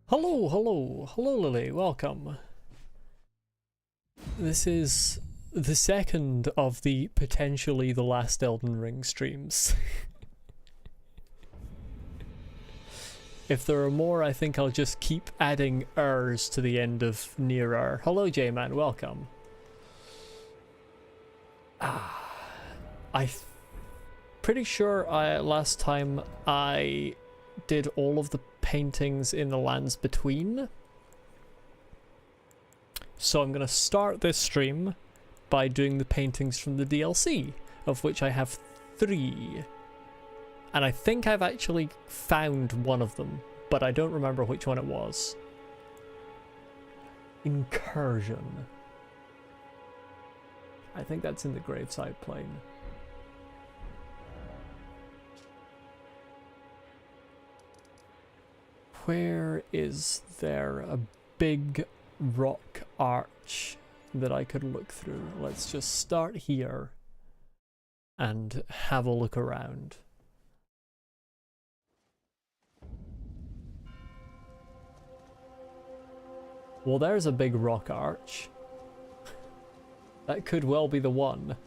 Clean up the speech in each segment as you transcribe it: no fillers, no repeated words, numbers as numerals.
Hello, hello, hello Lily, welcome. This is the second of the potentially the last Elden Ring streams. If there are more, I think I'll just keep adding ers to the end of nearer. Hello J-Man, welcome. Pretty sure last time I did all of the paintings in the lands between. So I'm going to start this stream by doing the paintings from the DLC, of which I have 3. And I think I've actually found one of them, but I don't remember which one it was. Incursion. I think that's in the graveside plain. Where is there a big rock arch that I could look through? Let's just start here and have a look around. Well, there's a big rock arch. That could well be the one.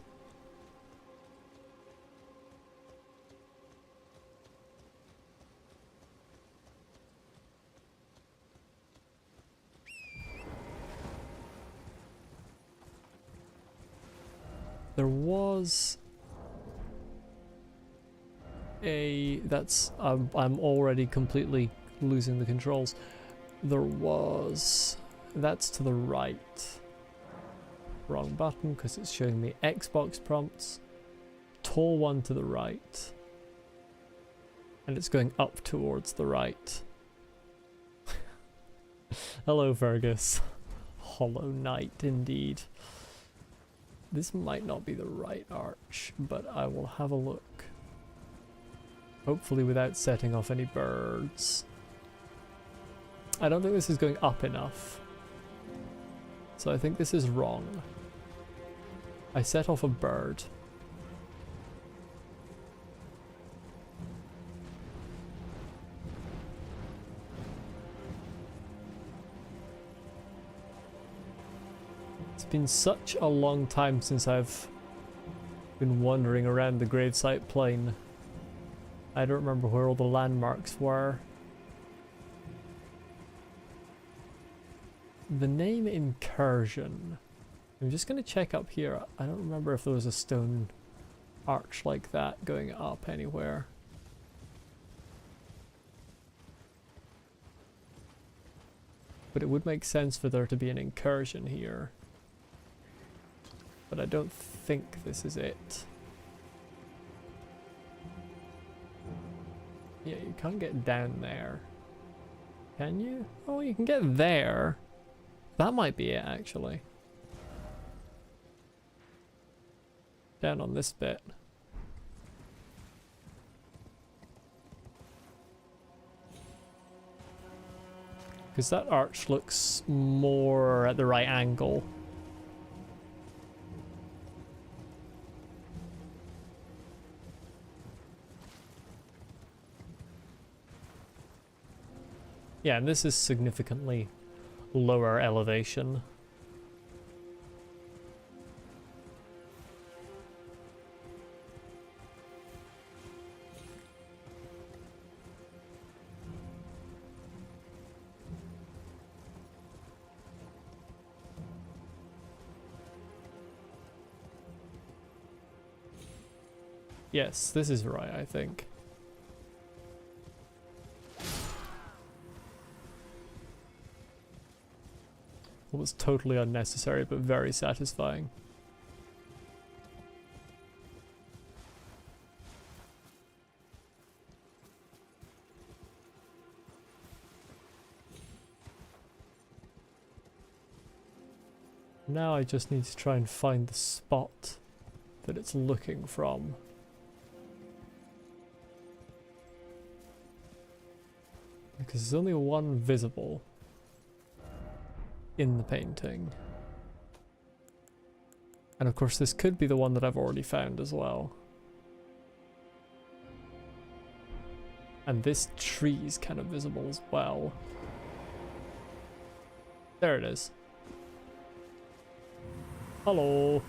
There was a... that's... I'm already completely losing the controls. There was... that's to the right. Wrong button because it's showing me Xbox prompts. Tall one to the right. And it's going up towards the right. Hello, Fergus. Hollow Knight, indeed. This might not be the right arch, but I will have a look. Hopefully without setting off any birds. I don't think this is going up enough. So I think this is wrong. I set off a bird. It's been such a long time since I've been wandering around the gravesite plain. I don't remember where all the landmarks were. The name Incursion. I'm just going to check up here. I don't remember if there was a stone arch like that going up anywhere. But it would make sense for there to be an incursion here. But I don't think this is it. Yeah, you can't get down there. Can you? Oh, you can get there. That might be it, actually. Down on this bit. Because that arch looks more at the right angle. Yeah, and this is significantly lower elevation. Yes, this is right, I think. It was totally unnecessary, but very satisfying. Now I just need to try and find the spot that it's looking from. Because there's only one visible in the painting. And of course this could be the one that I've already found as well. And this tree is kind of visible as well. There it is. Hello.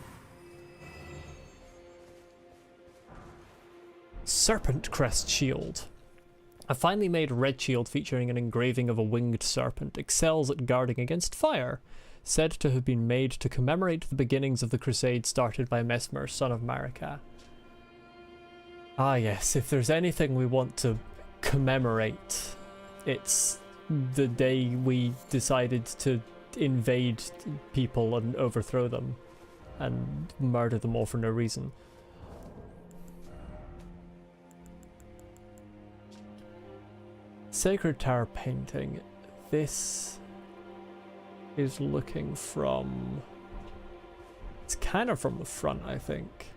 Serpent Crest Shield. A finely made red shield featuring an engraving of a winged serpent excels at guarding against fire, said to have been made to commemorate the beginnings of the crusade started by Mesmer, son of Marika. Ah yes, if there's anything we want to commemorate, it's the day we decided to invade people and overthrow them and murder them all for no reason. Sacred Tower painting. This is looking from... It's kind of from the front, I think.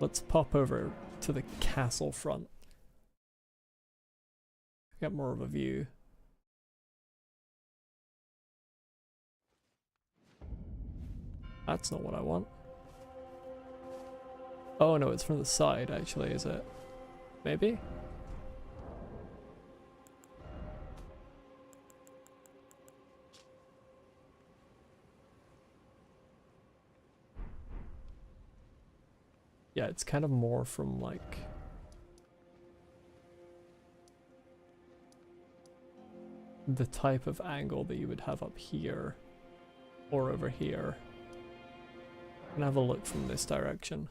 Let's pop over to the castle front. Get more of a view. That's not what I want. Oh no, it's from the side actually, is it? Maybe? Yeah, it's kind of more from like... the type of angle that you would have up here. Or over here. And have a look from this direction.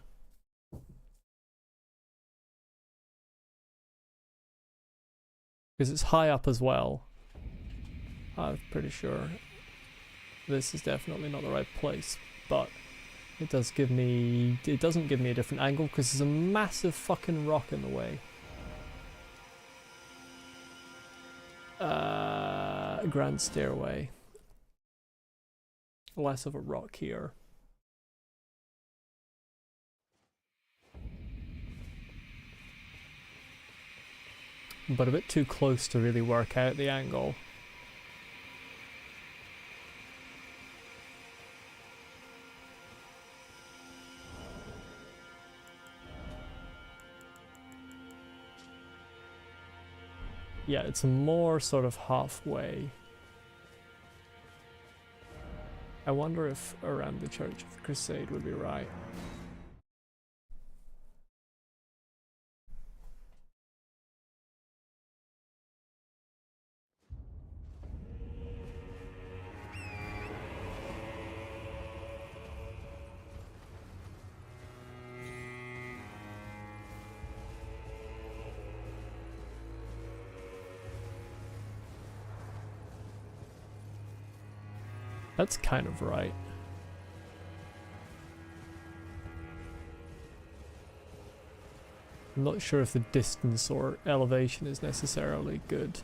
Because it's high up as well. I'm pretty sure this is definitely not the right place, but it does give me... it doesn't give me a different angle because there's a massive fucking rock in the way. Grand stairway. Less of a rock here. But a bit too close to really work out the angle. Yeah, it's more sort of halfway. I wonder if around the Church of the Crusade would be right. That's kind of right. I'm not sure if the distance or elevation is necessarily good.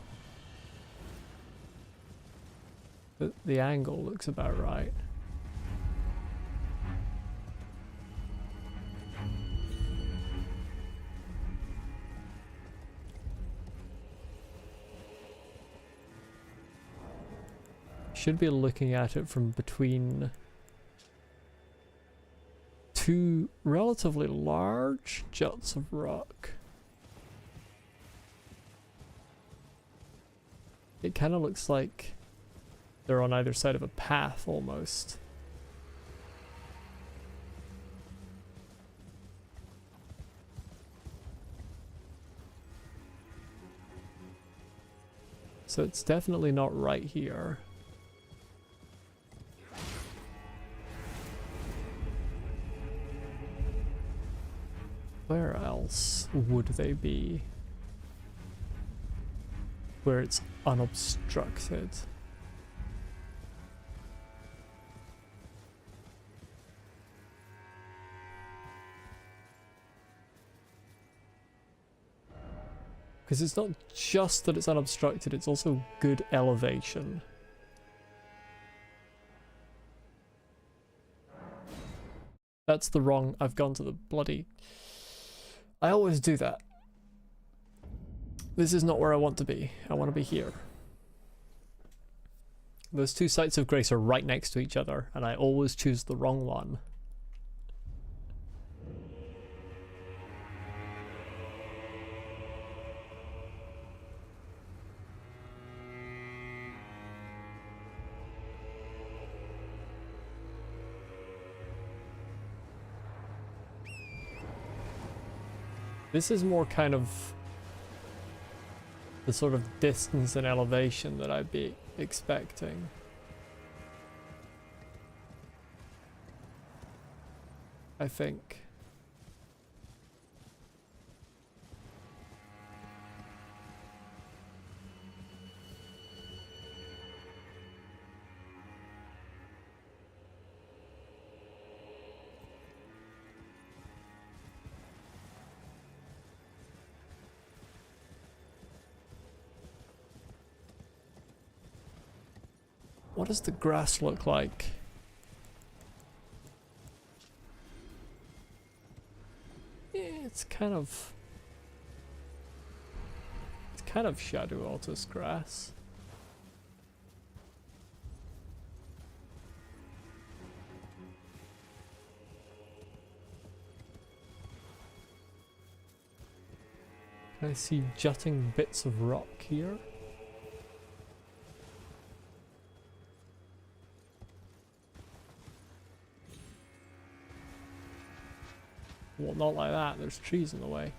But the angle looks about right. Should be looking at it from between two relatively large juts of rock. It kind of looks like they're on either side of a path almost. So it's definitely not right here. Where else would they be? Where it's unobstructed. Because it's not just that it's unobstructed, it's also good elevation. That's the wrong... I've gone to the bloody... I always do that. This is not where I want to be. I want to be here. Those two sites of grace are right next to each other, and I always choose the wrong one. This is more kind of the sort of distance and elevation that I'd be expecting. I think. What does the grass look like? Yeah, it's kind of Shadow Altus grass. Can I see jutting bits of rock here? Well, not like that. There's trees in the way.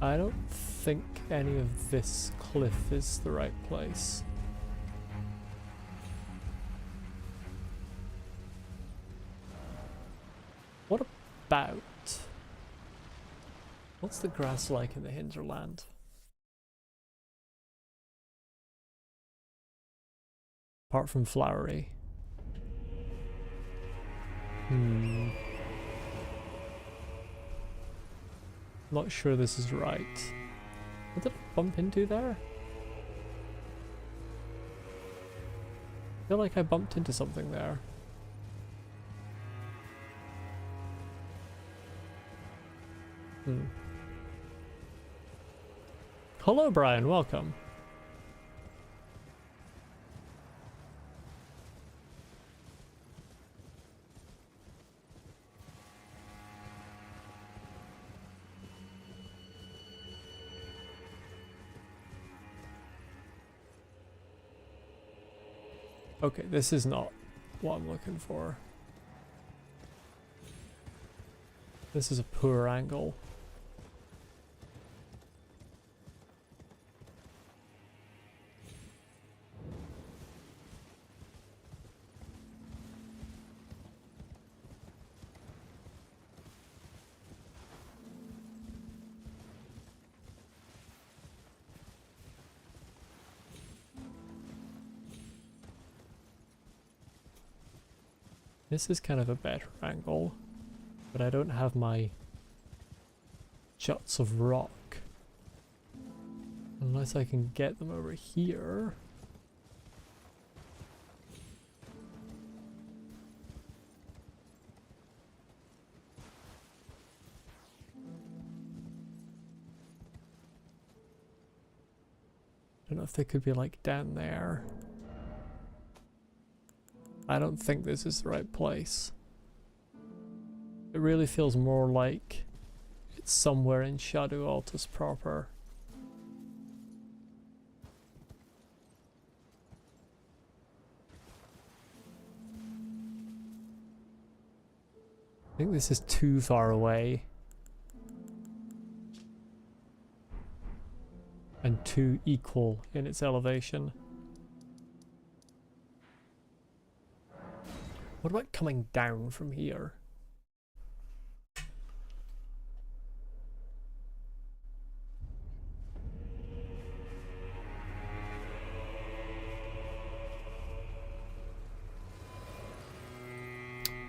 I don't think any of this cliff is the right place. What about... What's the grass like in the hinterland? Apart from flowery. Not sure this is right. What did I bump into there? I feel like I bumped into something there. Hello, Brian. Welcome. Okay, this is not what I'm looking for. This is a poor angle. This is kind of a better angle, but I don't have my juts of rock. Unless I can get them over here. I don't know if they could be like down there. I don't think this is the right place. It really feels more like it's somewhere in Shadow Altus proper. I think this is too far away. And too equal in its elevation. What about coming down from here?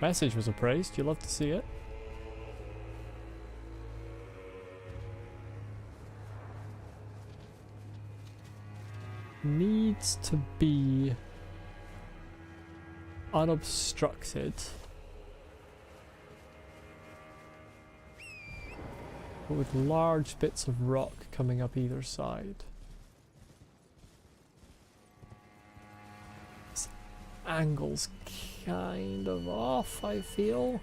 Message was appraised. You love to see it. Needs to be unobstructed, but with large bits of rock coming up either side. This angle's kind of off, I feel.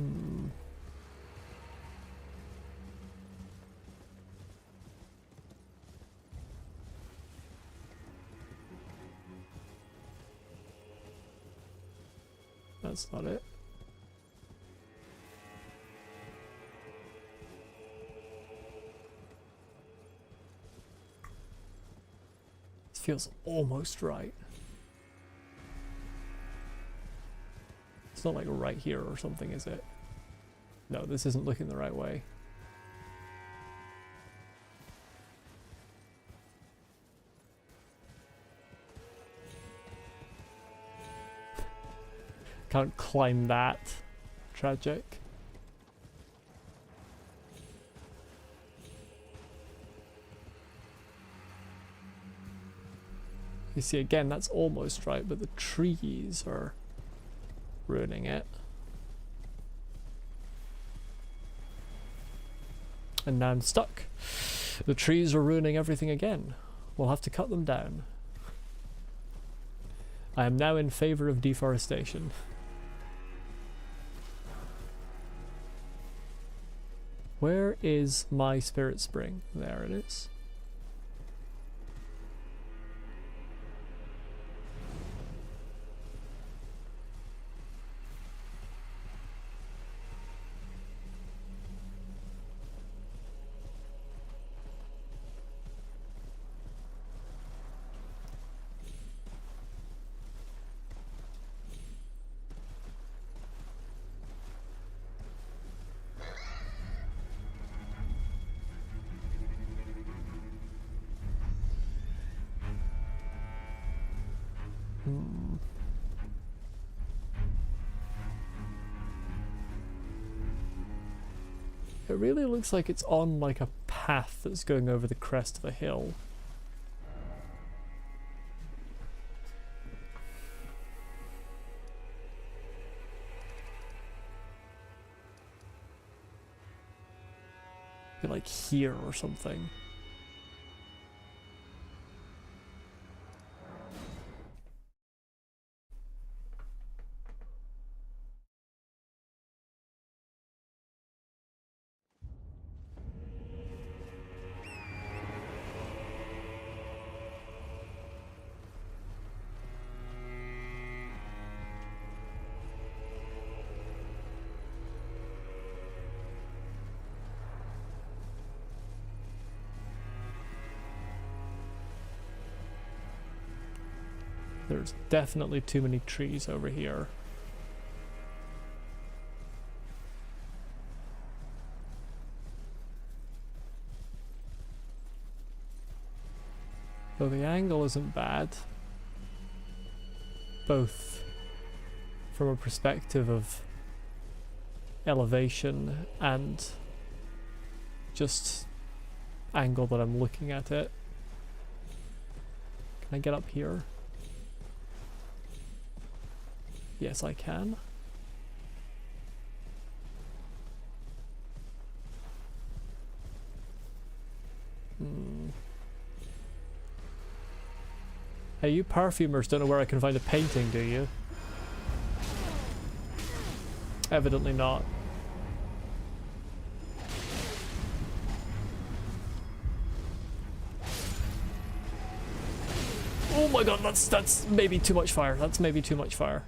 Hmm. That's not it. This feels almost right. It's not like right here or something, is it? No, this isn't looking the right way. Can't climb that. Tragic. You see, again, that's almost right, but the trees are ruining it. And now I'm stuck. The trees are ruining everything again. We'll have to cut them down. I am now in favor of deforestation. Where is my spirit spring? There it is. It really looks like it's on like a path that's going over the crest of a hill. Like here or something. There's definitely too many trees over here. Though the angle isn't bad, both from a perspective of elevation and just angle that I'm looking at it. Can I get up here? Yes, I can. Hey, you perfumers don't know where I can find a painting, do you? Evidently not. Oh my god, that's maybe too much fire. That's maybe too much fire.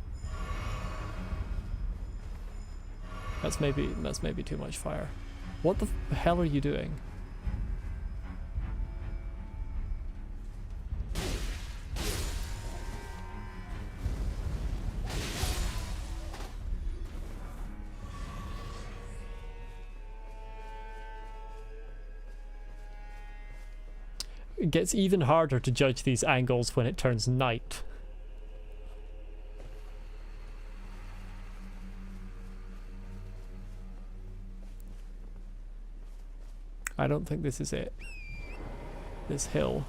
That's maybe too much fire. What the hell are you doing? It gets even harder to judge these angles when it turns night. I don't think this is it. This hill.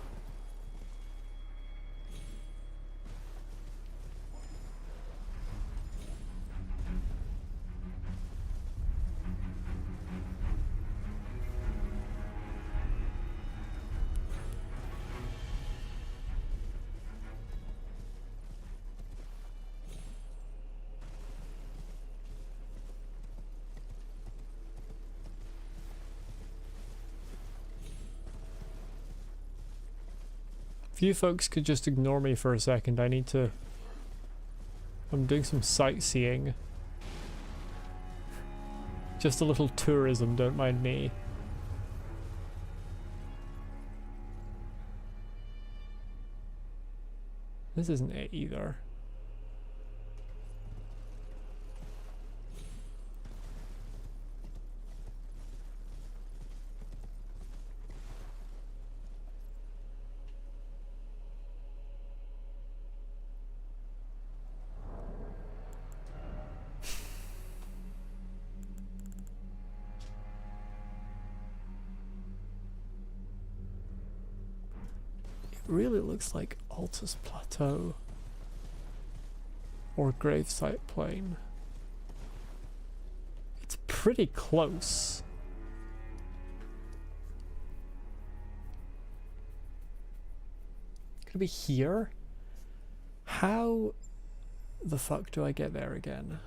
you folks could just ignore me for a second, I need to... I'm doing some sightseeing. Just a little tourism, don't mind me. This isn't it either. It really looks like Altus Plateau. Or Gravesite Plain. It's pretty close. Could it be here? How the fuck do I get there again?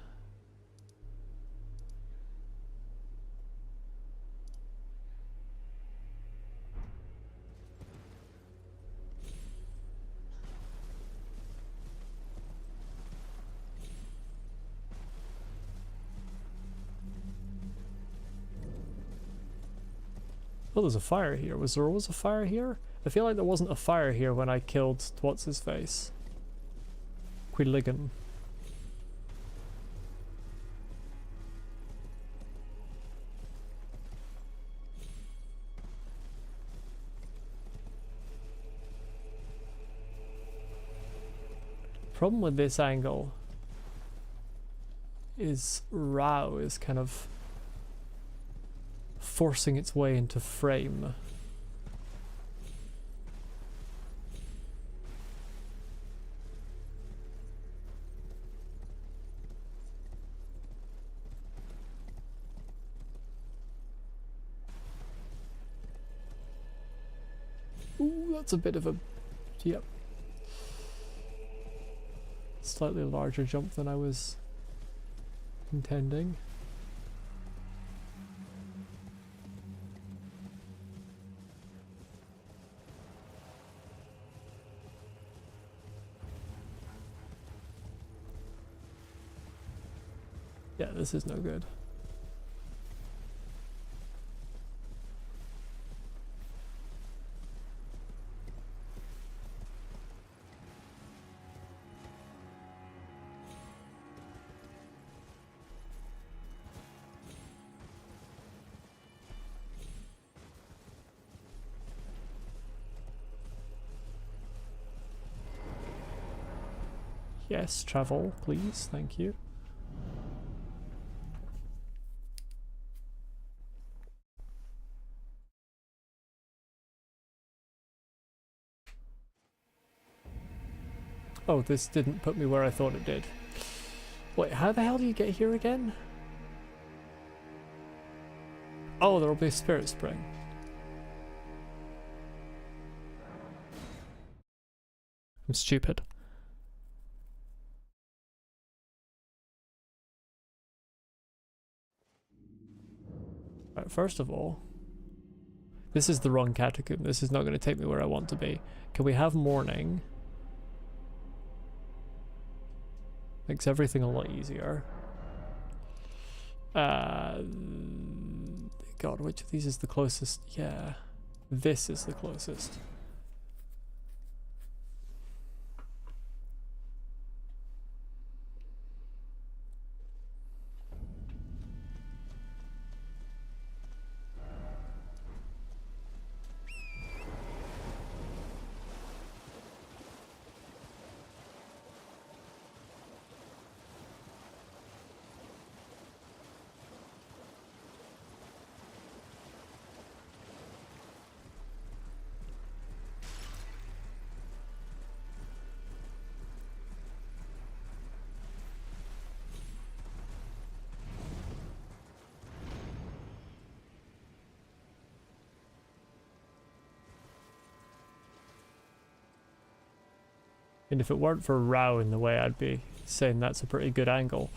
Oh, there's a fire here. Was there always a fire here? I feel like there wasn't a fire here when I killed what's-his-face. Quilligan. Problem with this angle is Rao is kind of forcing its way into frame. Ooh, that's a bit of a... Yep. Slightly larger jump than I was intending. Yeah, this is no good. Yes, travel, please, thank you. Oh, this didn't put me where I thought it did. Wait, how the hell do you get here again? Oh, there'll be a spirit spring. I'm stupid. Right, first of all, this is the wrong catacomb. This is not going to take me where I want to be. Can we have morning? Makes everything a lot easier. God, which of these is the closest? Yeah, this is the closest. And if it weren't for Rao in the way, I'd be saying that's a pretty good angle.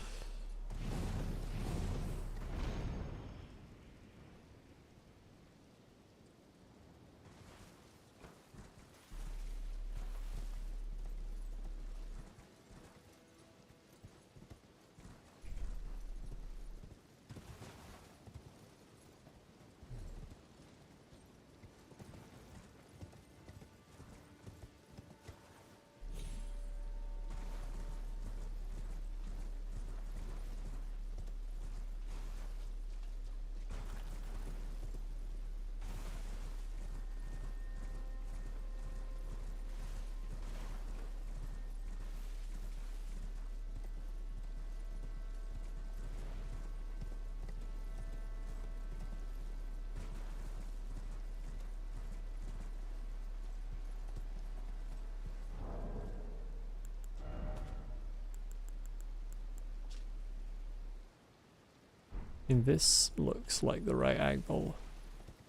And this looks like the right angle.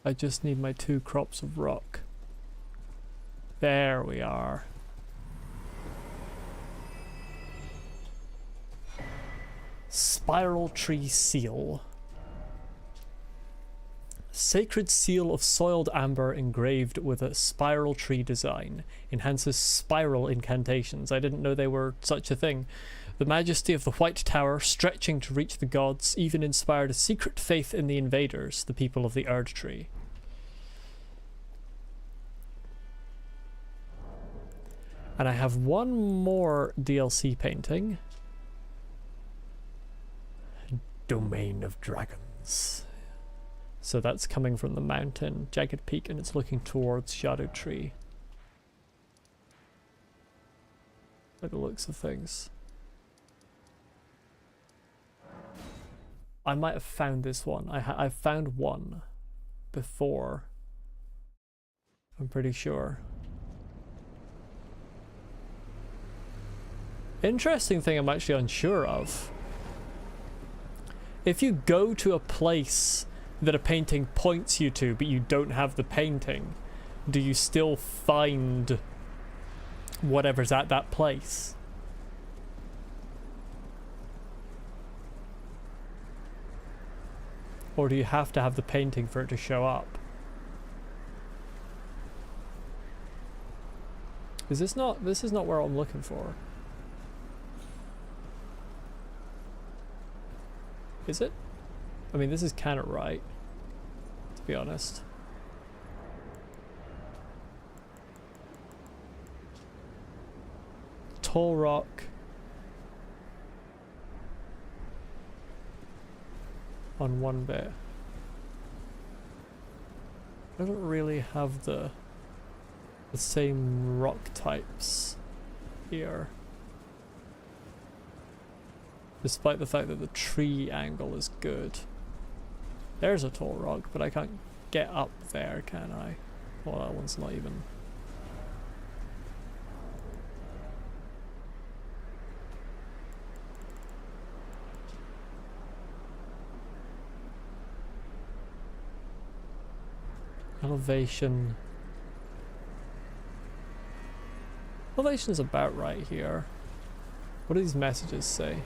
I just need my 2 crops of rock. There we are. Spiral tree seal. Sacred seal of soiled amber engraved with a spiral tree design. Enhances spiral incantations. I didn't know they were such a thing. The majesty of the White Tower, stretching to reach the gods, even inspired a secret faith in the invaders, the people of the Erd Tree. And I have one more DLC painting. Domain of Dragons. So that's coming from the mountain, Jagged Peak, and it's looking towards Shadow Tree. By the looks of things. I might have found this one. I've found one before. I'm pretty sure. Interesting thing I'm actually unsure of. If you go to a place that a painting points you to, but you don't have the painting, do you still find whatever's at that place? Or do you have to have the painting for it to show up? Is this not, this is not where I'm looking for. Is it? I mean, this is kind of right, to be honest. Tall rock. On one bit. I don't really have the same rock types here. Despite the fact that the tree angle is good. There's a tall rock, but I can't get up there, can I? Well, that one's not even. Elevation. Elevation is about right here. What do these messages say?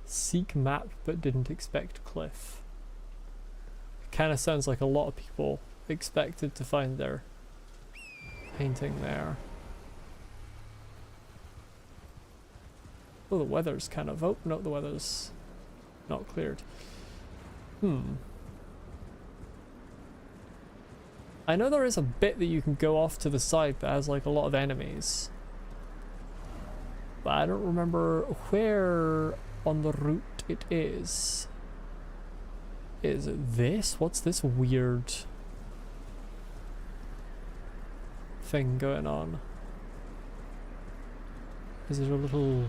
Seek map but didn't expect cliff. Kind of sounds like a lot of people expected to find their painting there. Oh, the weather's kind of... Oh, no, the weather's not cleared. I know there is a bit that you can go off to the side that has like a lot of enemies. But I don't remember where on the route it is. Is it this? What's this weird thing going on? Is there a little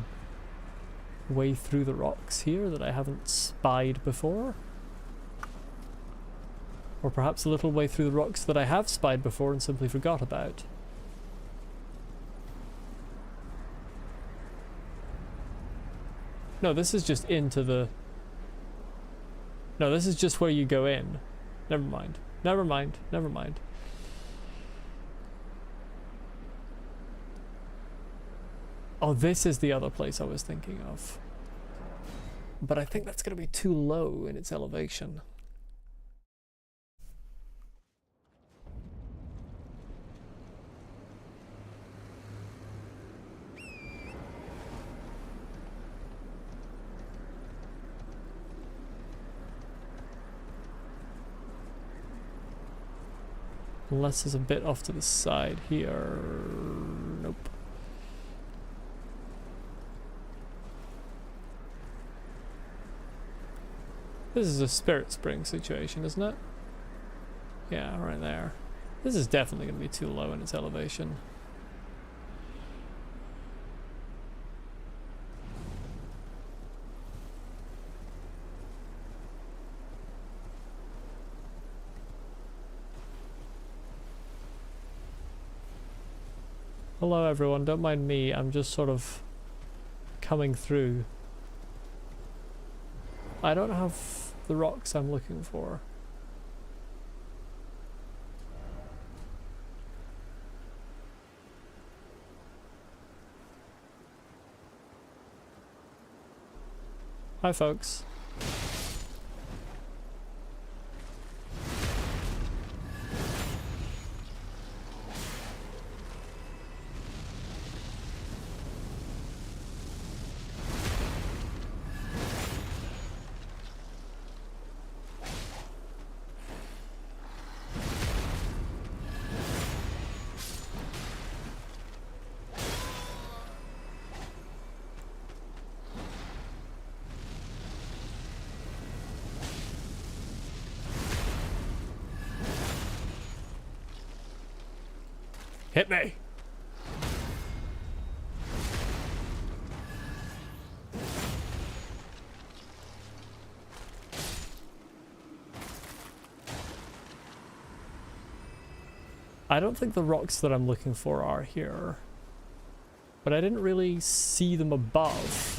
way through the rocks here that I haven't spied before? Or perhaps a little way through the rocks that I have spied before and simply forgot about. No, this is just into the... No, this is just where you go in. Never mind. Never mind. Never mind. Oh, this is the other place I was thinking of. But I think that's going to be too low in its elevation. Unless there's a bit off to the side here. Nope. This is a spirit spring situation, isn't it? Yeah, right there. This is definitely going to be too low in its elevation. Hello everyone, don't mind me, I'm just sort of coming through. I don't have the rocks I'm looking for. Hi folks. Hit me! I don't think the rocks that I'm looking for are here, but I didn't really see them above.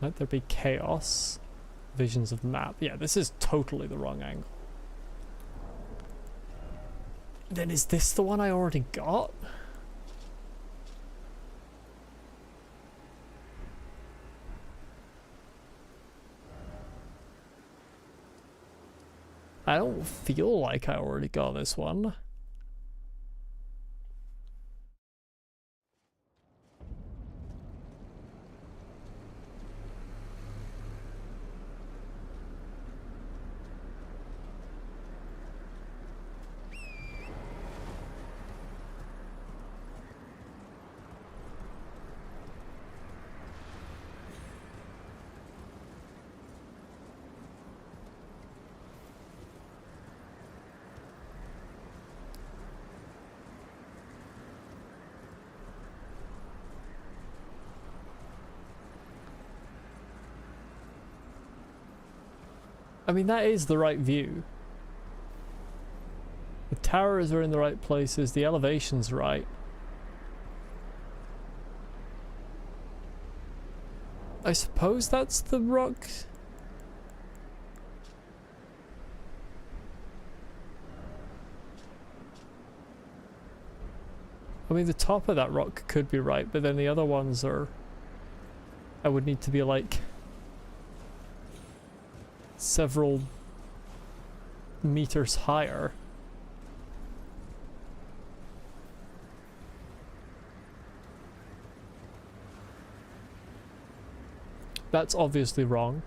Let there be chaos. Visions of map. Yeah, this is totally the wrong angle. Then is this the one I already got? I don't feel like I already got this one. I mean, that is the right view. The towers are in the right places, the elevation's right. I suppose that's the rock. I mean, the top of that rock could be right, but then the other ones are... I would need to be like... several meters higher. That's obviously wrong.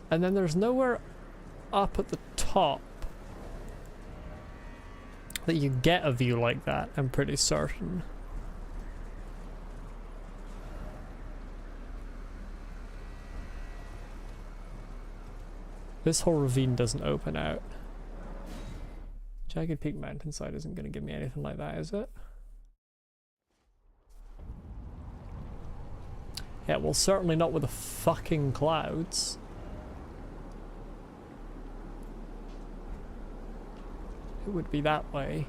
And then there's nowhere up at the top that you get a view like that, I'm pretty certain. This whole ravine doesn't open out. Jagged Peak Mountainside isn't going to give me anything like that, is it? Yeah, well, certainly not with the fucking clouds. It would be that way.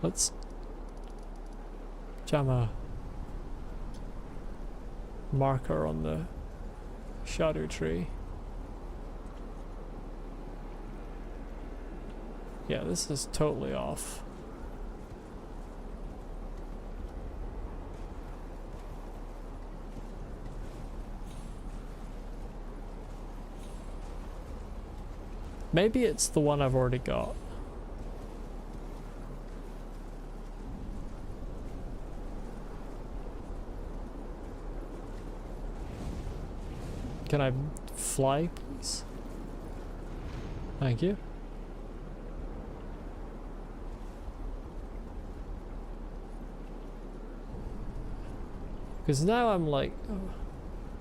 Let's jam a marker on the shadow tree. Yeah, this is totally off. Maybe it's the one I've already got. Can I fly, please? Thank you. Because now I'm like,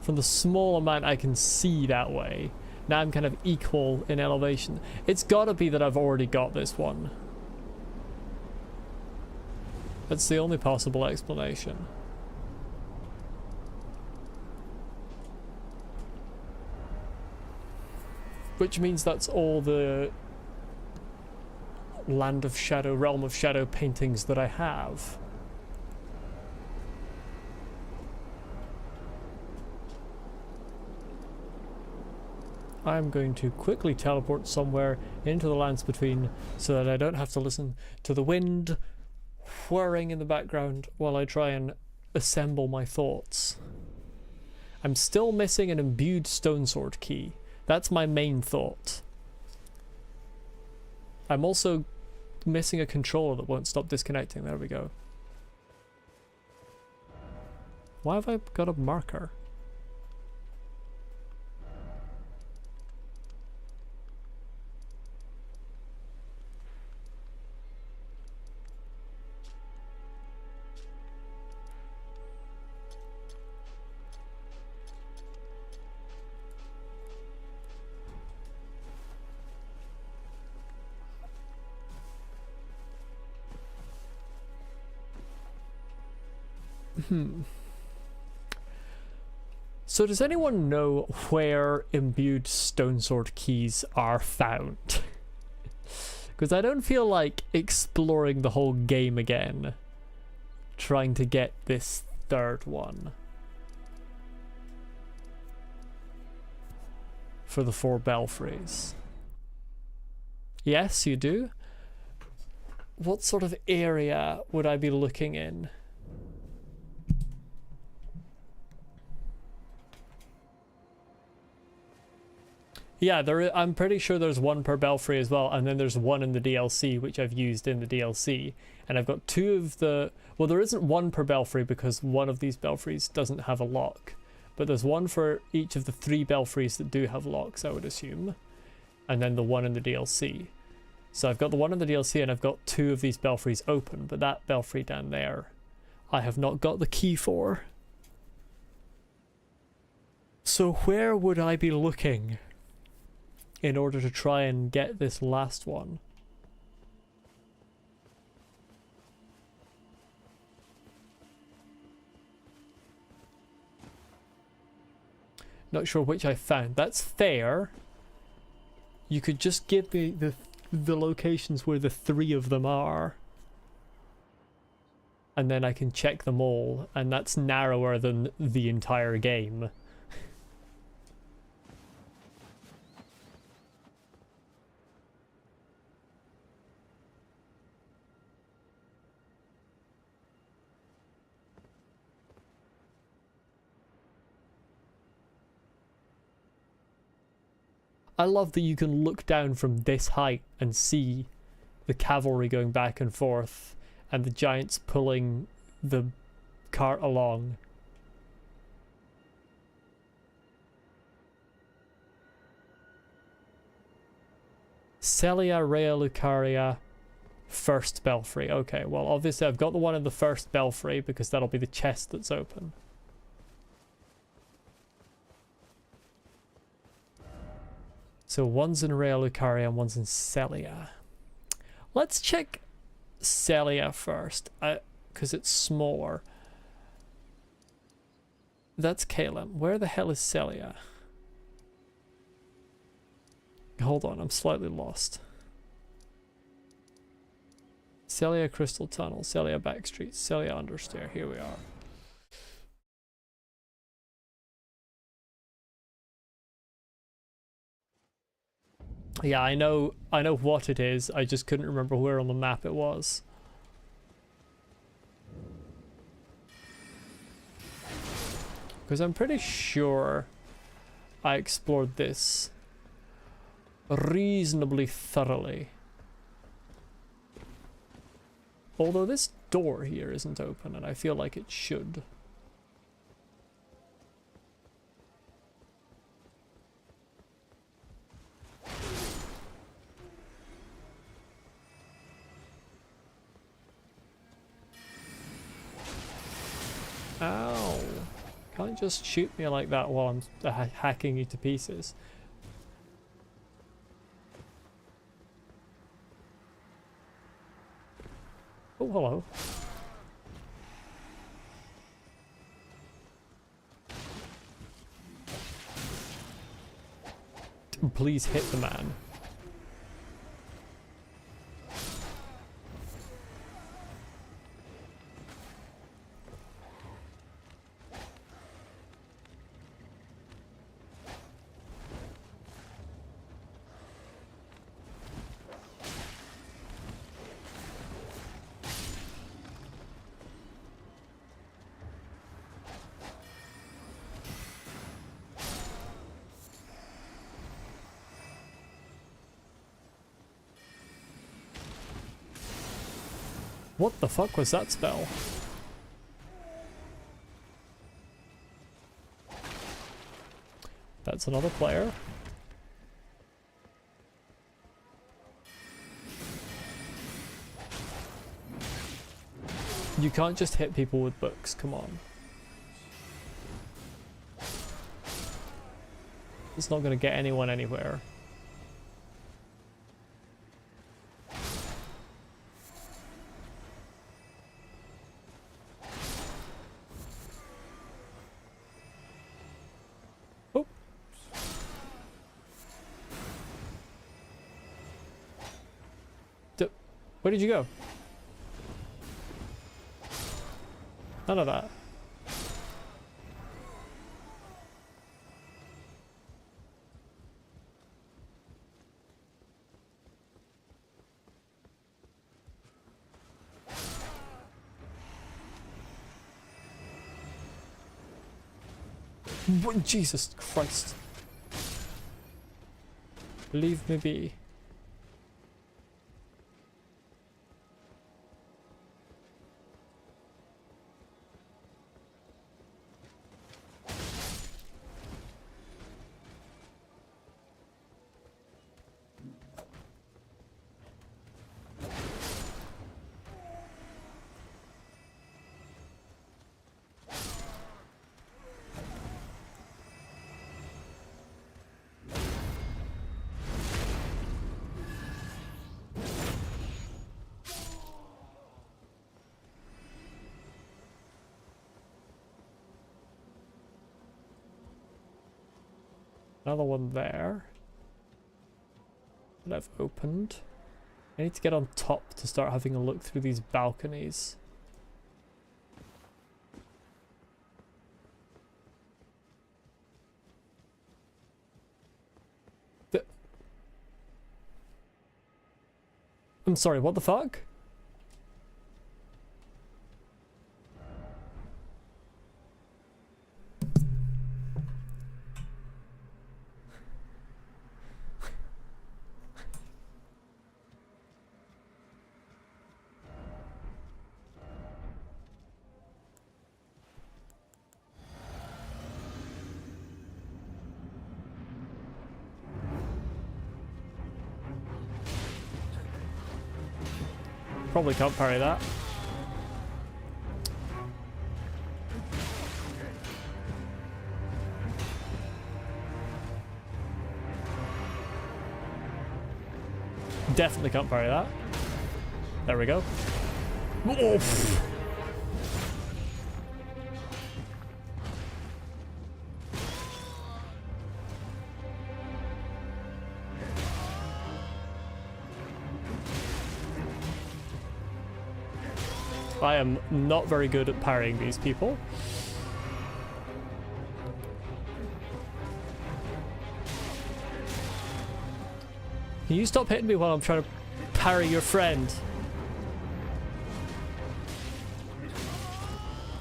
from the small amount I can see that way, now I'm kind of equal in elevation. It's gotta be that I've already got this one. That's the only possible explanation. Which means that's all the Land of Shadow, Realm of Shadow paintings that I have. I'm going to quickly teleport somewhere into the lands between so that I don't have to listen to the wind whirring in the background while I try and assemble my thoughts. I'm still missing an imbued stone sword key. That's my main thought. I'm also missing a controller that won't stop disconnecting. There we go. Why have I got a marker? So does anyone know where imbued stone sword keys are found? Because I don't feel like exploring the whole game again, trying to get this third one for the 4 belfries. Yes, you do? What sort of area would I be looking in? Yeah, I'm pretty sure there's 1 per belfry as well, and then there's 1 in the DLC, which I've used in the DLC. And I've got 2 of the... Well, there isn't 1 per belfry because 1 of these belfries doesn't have a lock. But there's 1 for each of the 3 belfries that do have locks, I would assume. And then the 1 in the DLC. So I've got the 1 in the DLC and I've got 2 of these belfries open, but that belfry down there, I have not got the key for. So where would I be looking in order to try and get this last one? Not sure which I found. That's fair. You could just give me the locations where the 3 of them are, and then I can check them all, and that's narrower than the entire game. I love that you can look down from this height and see the cavalry going back and forth and the giants pulling the cart along. Celia Rea Lucaria, first belfry. Okay, well obviously I've got the one in the first belfry because that'll be the chest that's open. So one's in Rea Lucaria and one's in Celia. Let's check Celia first, because it's smaller. That's Caleb. Where the hell is Celia? Hold on, I'm slightly lost. Celia Crystal Tunnel, Celia Backstreet, Celia Understair. Here we are. Yeah, I know what it is. I just couldn't remember where on the map it was. Because I'm pretty sure I explored this reasonably thoroughly. Although this door here isn't open, and I feel like it should. Can't just shoot me like that while I'm hacking you to pieces. Oh, hello. Please hit the man. What the fuck was that spell? That's another player. You can't just hit people with books, come on. It's not gonna get anyone anywhere. Where did you go? None of that. What? Jesus Christ. Leave me be. Another one there that I've opened. I need to get on top to start having a look through these balconies. I'm sorry, what the fuck? Probably can't parry that. Definitely can't parry that. There we go. Oh. I am not very good at parrying these people. Can you stop hitting me while I'm trying to parry your friend?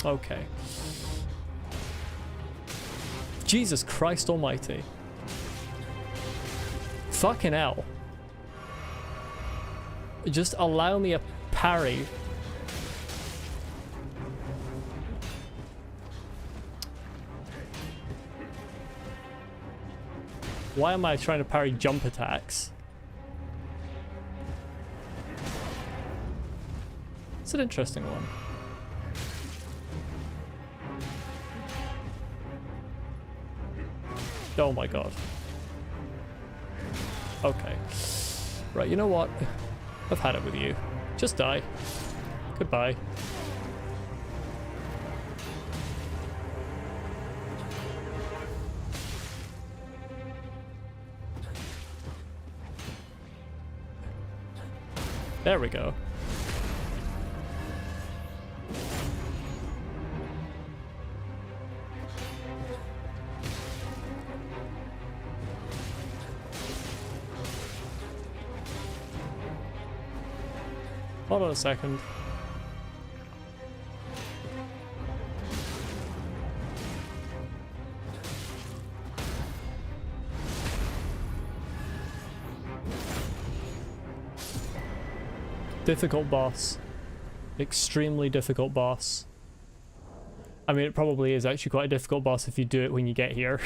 Okay. Jesus Christ almighty. Fucking hell. Just allow me a parry. Why am I trying to parry jump attacks? It's an interesting one. Oh my god. Okay. Right, you know what? I've had it with you. Just die. Goodbye. There we go. Hold on a second. Difficult boss. Extremely difficult boss. I mean, it probably is actually quite a difficult boss if you do it when you get here.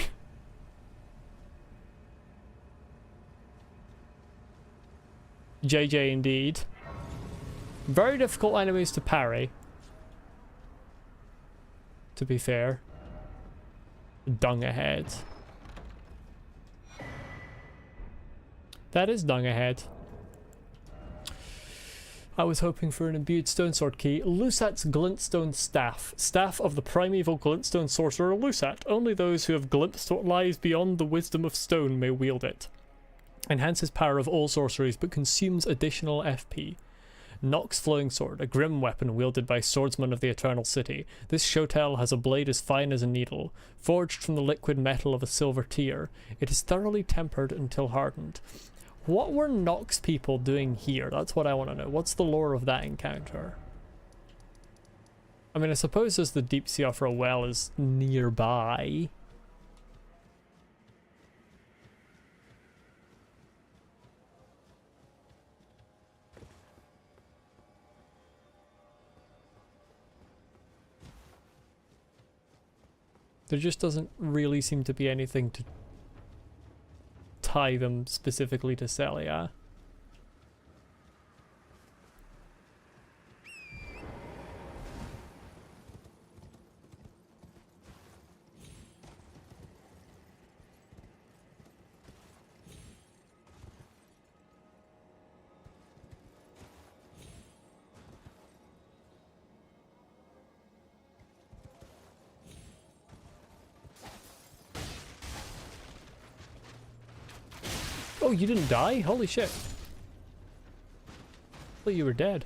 JJ indeed. Very difficult enemies to parry. To be fair. Dung ahead. That is dung ahead. I was hoping for an imbued stone sword key. Lusat's glintstone staff. Staff of the primeval glintstone sorcerer Lusat. Only those who have glimpsed what lies beyond the wisdom of stone may wield it. Enhances power of all sorceries but consumes additional FP. Nox Flowing Sword, a grim weapon wielded by swordsmen of the Eternal City. This shotel has a blade as fine as a needle, forged from the liquid metal of a silver tear. It is thoroughly tempered until hardened. What were Nox people doing here? That's what I want to know. What's the lore of that encounter? I mean, I suppose as the deep sea offer well is nearby. There just doesn't really seem to be anything to tie them specifically to Celia. Oh, you didn't die? Holy shit. I thought you were dead.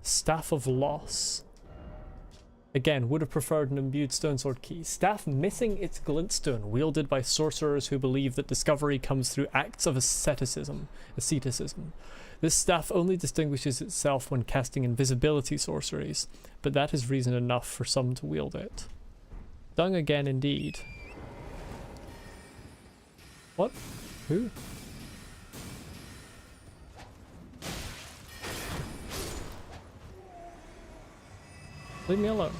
Staff of Loss. Again, would have preferred an imbued stone sword key. Staff missing its glintstone, wielded by sorcerers who believe that discovery comes through acts of asceticism. This staff only distinguishes itself when casting invisibility sorceries, but that is reason enough for some to wield it. Dung again indeed. What? Who? Leave me alone.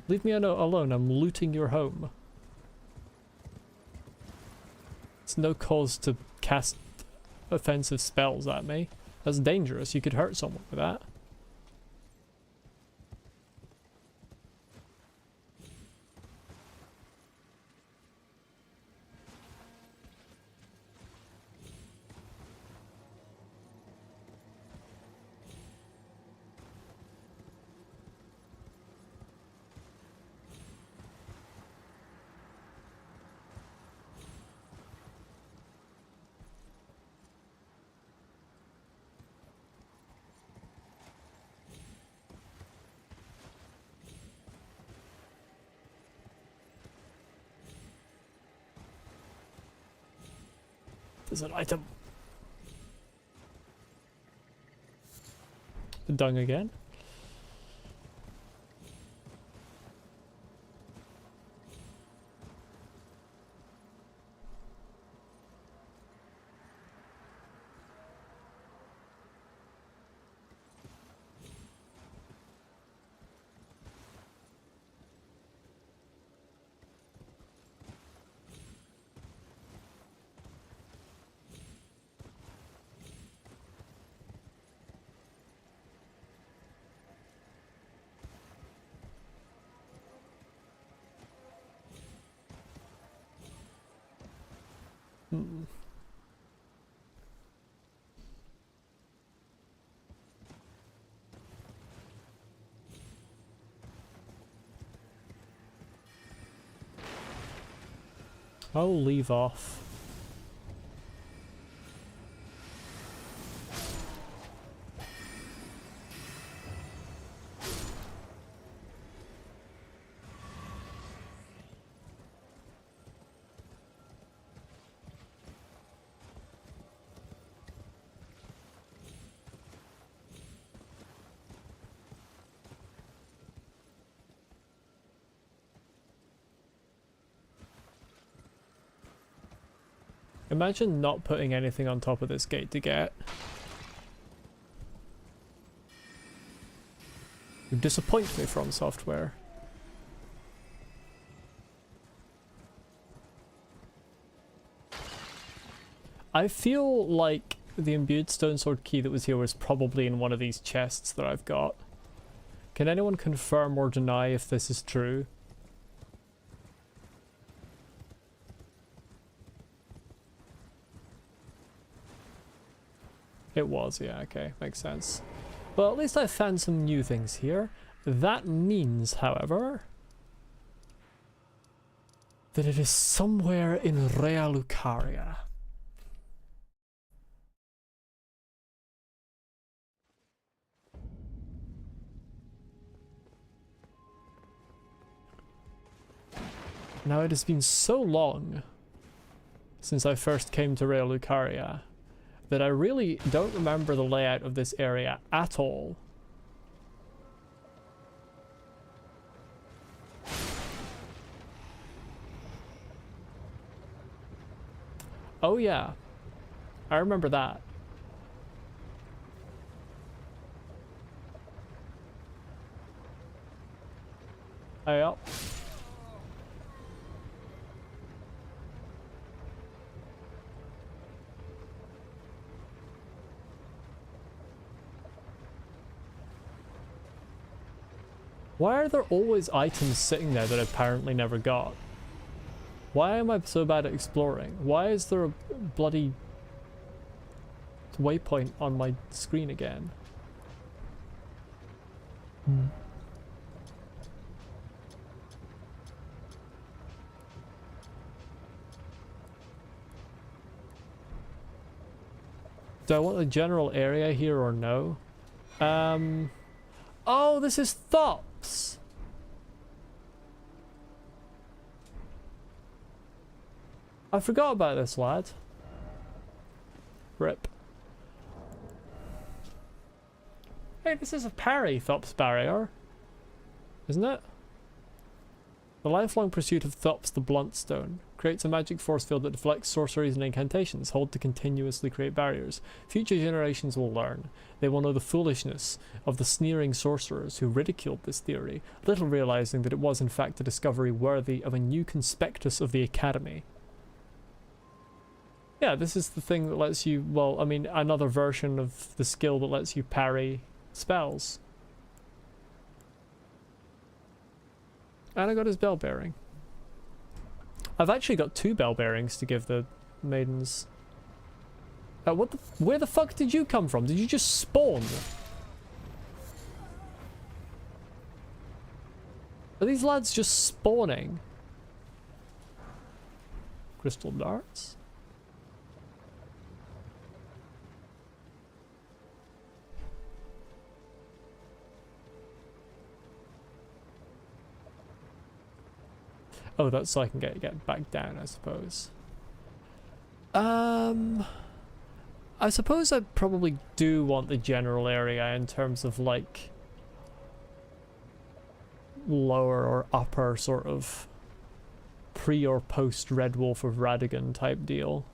Leave me alone, I'm looting your home. It's no cause to cast offensive spells at me. That's dangerous, you could hurt someone with that. There's an item. The dung again. Hmm. I'll leave off. Imagine not putting anything on top of this gate to get. You disappoint me, From Software. I feel like the imbued stone sword key that was here was probably in one of these chests that I've got. Can anyone confirm or deny if this is true? It was, yeah, okay, makes sense. Well, at least I found some new things here. That means, however, that it is somewhere in Rea Lucaria. Now, it has been so long since I first came to Rea Lucaria that I really don't remember the layout of this area at all. Oh yeah, I remember that. Oh yeah. Why are there always items sitting there that I apparently never got? Why am I so bad at exploring? Why is there a bloody waypoint on my screen again? Do I want the general area here or no? Oh, this is Thops! I forgot about this, lad. Rip. Hey, this is a parry, Thops barrier. Isn't it? The lifelong pursuit of Thops the Bluntstone creates a magic force field that deflects sorceries and incantations, hold to continuously create barriers. Future generations will learn. They will know the foolishness of the sneering sorcerers who ridiculed this theory, little realizing that it was in fact a discovery worthy of a new conspectus of the Academy. Yeah, this is the thing that lets you, well, I mean, another version of the skill that lets you parry spells. And I got his bell bearing. I've actually got 2 bell bearings to give the maidens. Where the fuck did you come from? Did you just spawn? Are these lads just spawning? Crystal darts? Oh, that's so I can get back down, I suppose. I suppose I probably do want the general area in terms of like lower or upper sort of pre or post Red Wolf of Radigan type deal.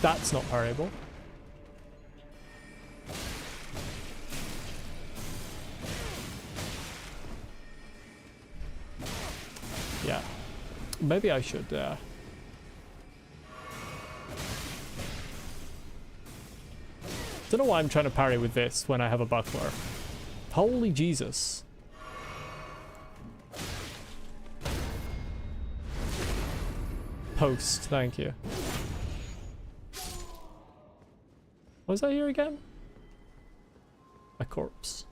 That's not parryable. Yeah. Maybe I should, Don't know why I'm trying to parry with this when I have a buckler. Holy Jesus. Post, thank you. What was that here again? A corpse.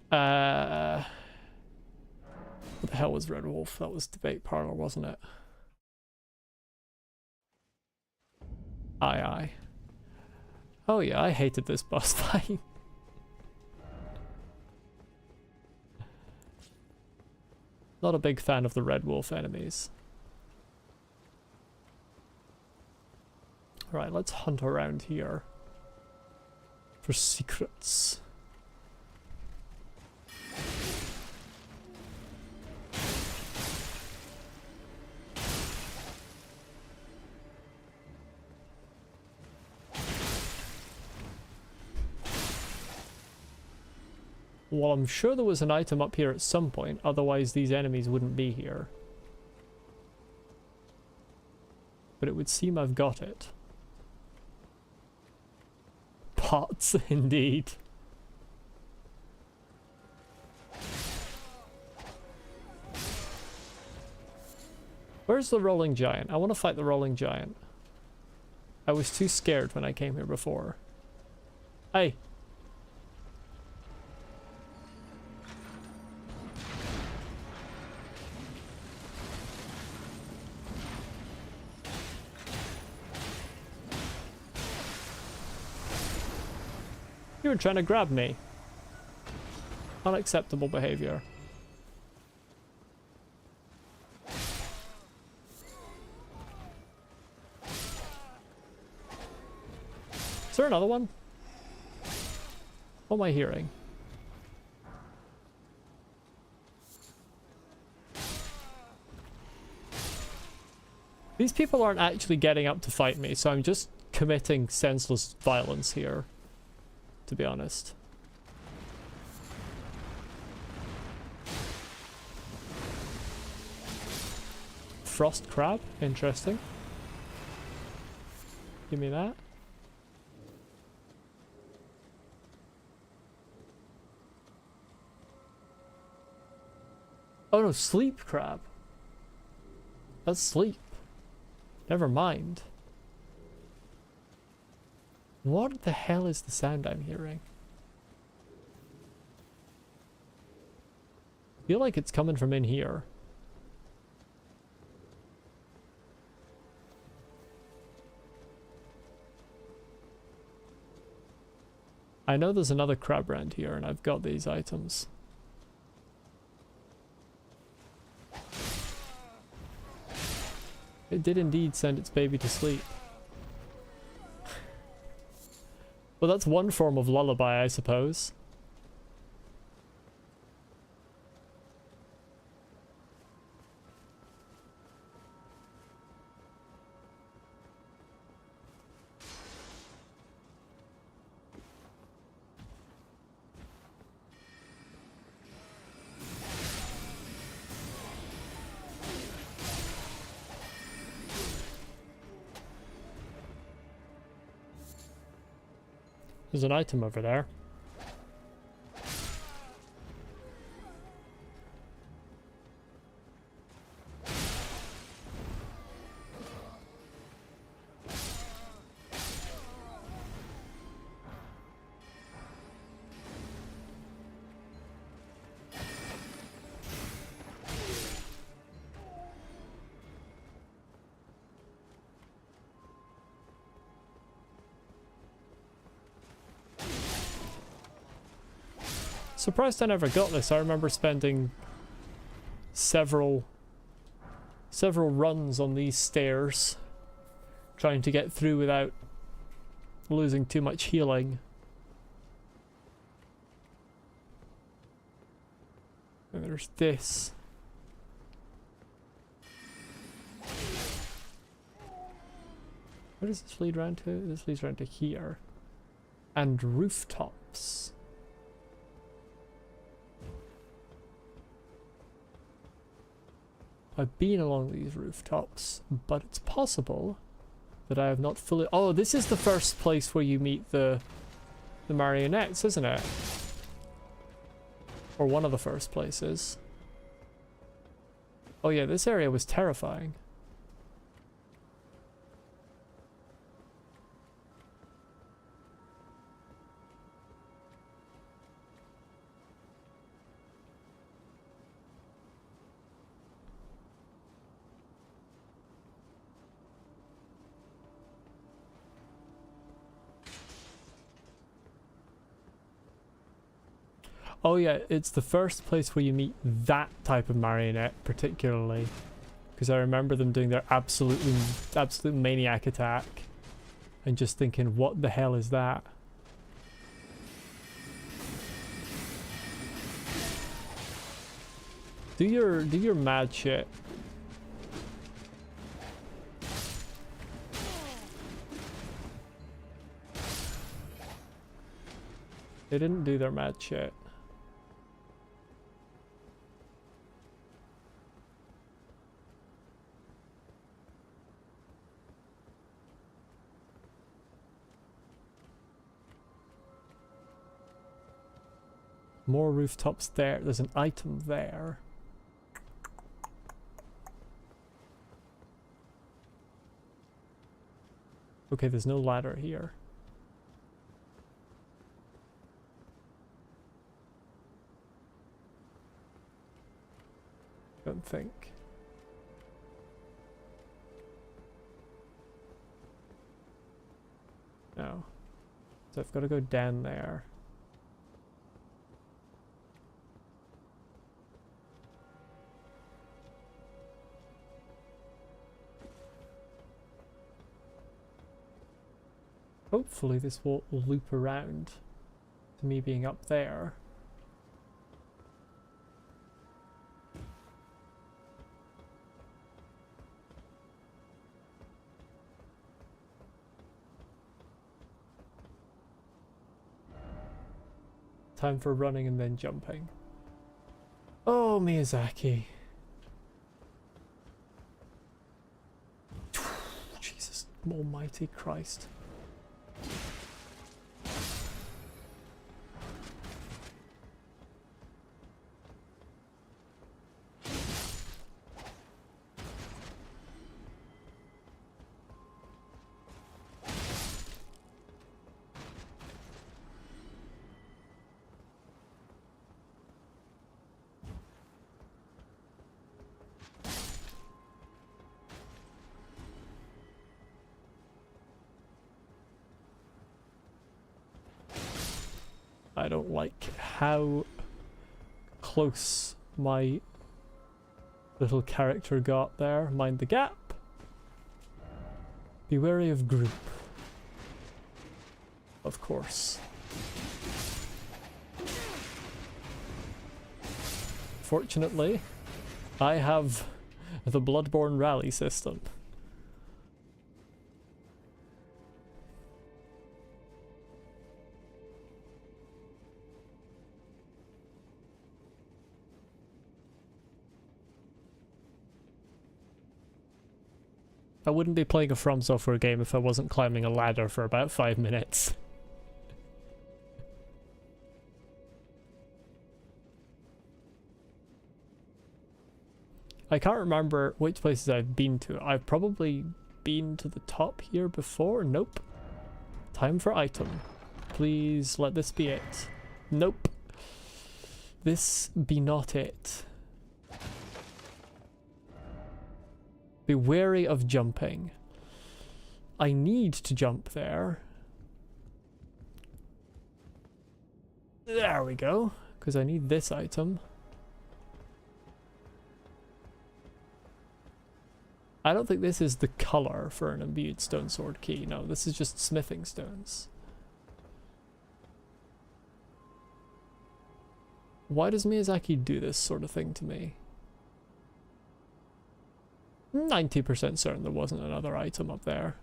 What the hell was Red Wolf? That was Debate Parlor, wasn't it? Aye, aye. Oh yeah, I hated this boss fight. Not a big fan of the Red Wolf enemies. Alright, let's hunt around here for secrets. Well, I'm sure there was an item up here at some point, otherwise these enemies wouldn't be here. But it would seem I've got it. Pots, indeed. Where's the rolling giant? I want to fight the rolling giant. I was too scared when I came here before. Hey! You were trying to grab me. Unacceptable behavior. Is there another one? What am I hearing? These people aren't actually getting up to fight me, so I'm just committing senseless violence here, to be honest. Frost crab? Interesting. Give me that. Oh no, sleep crab. That's sleep. Never mind. What the hell is the sound I'm hearing? I feel like it's coming from in here. I know there's another crab around here and I've got these items. It did indeed send its baby to sleep. Well, that's one form of lullaby, I suppose. There's an item over there. Surprised I never got this. I remember spending several runs on these stairs trying to get through without losing too much healing. And there's this. Where does this lead round to? This leads round to here. And rooftops. I've been along these rooftops, but it's possible that I have not fully... Oh, this is the first place where you meet the marionettes, isn't it? Or one of the first places. Oh yeah, this area was terrifying. Oh yeah, it's the first place where you meet that type of marionette, particularly. Because I remember them doing their absolute maniac attack. And just thinking, what the hell is that? Do your mad shit. They didn't do their mad shit. More rooftops there. There's an item there. Okay, there's no ladder here. Don't think. No. So I've got to go down there. Hopefully this will loop around to me being up there. Time for running and then jumping. Oh, Miyazaki. Jesus almighty Christ. I don't like how close my little character got there. Mind the gap. Be wary of group. Of course. Fortunately, I have the Bloodborne rally system. I wouldn't be playing a From Software game if I wasn't climbing a ladder for about 5 minutes. I can't remember which places I've been to. I've probably been to the top here before. Nope. Time for item. Please let this be it. Nope. This be not it. Be wary of jumping. I need to jump there. There we go. Because I need this item. I don't think this is the color for an imbued stone sword key. No, this is just smithing stones. Why does Miyazaki do this sort of thing to me? 90% certain there wasn't another item up there.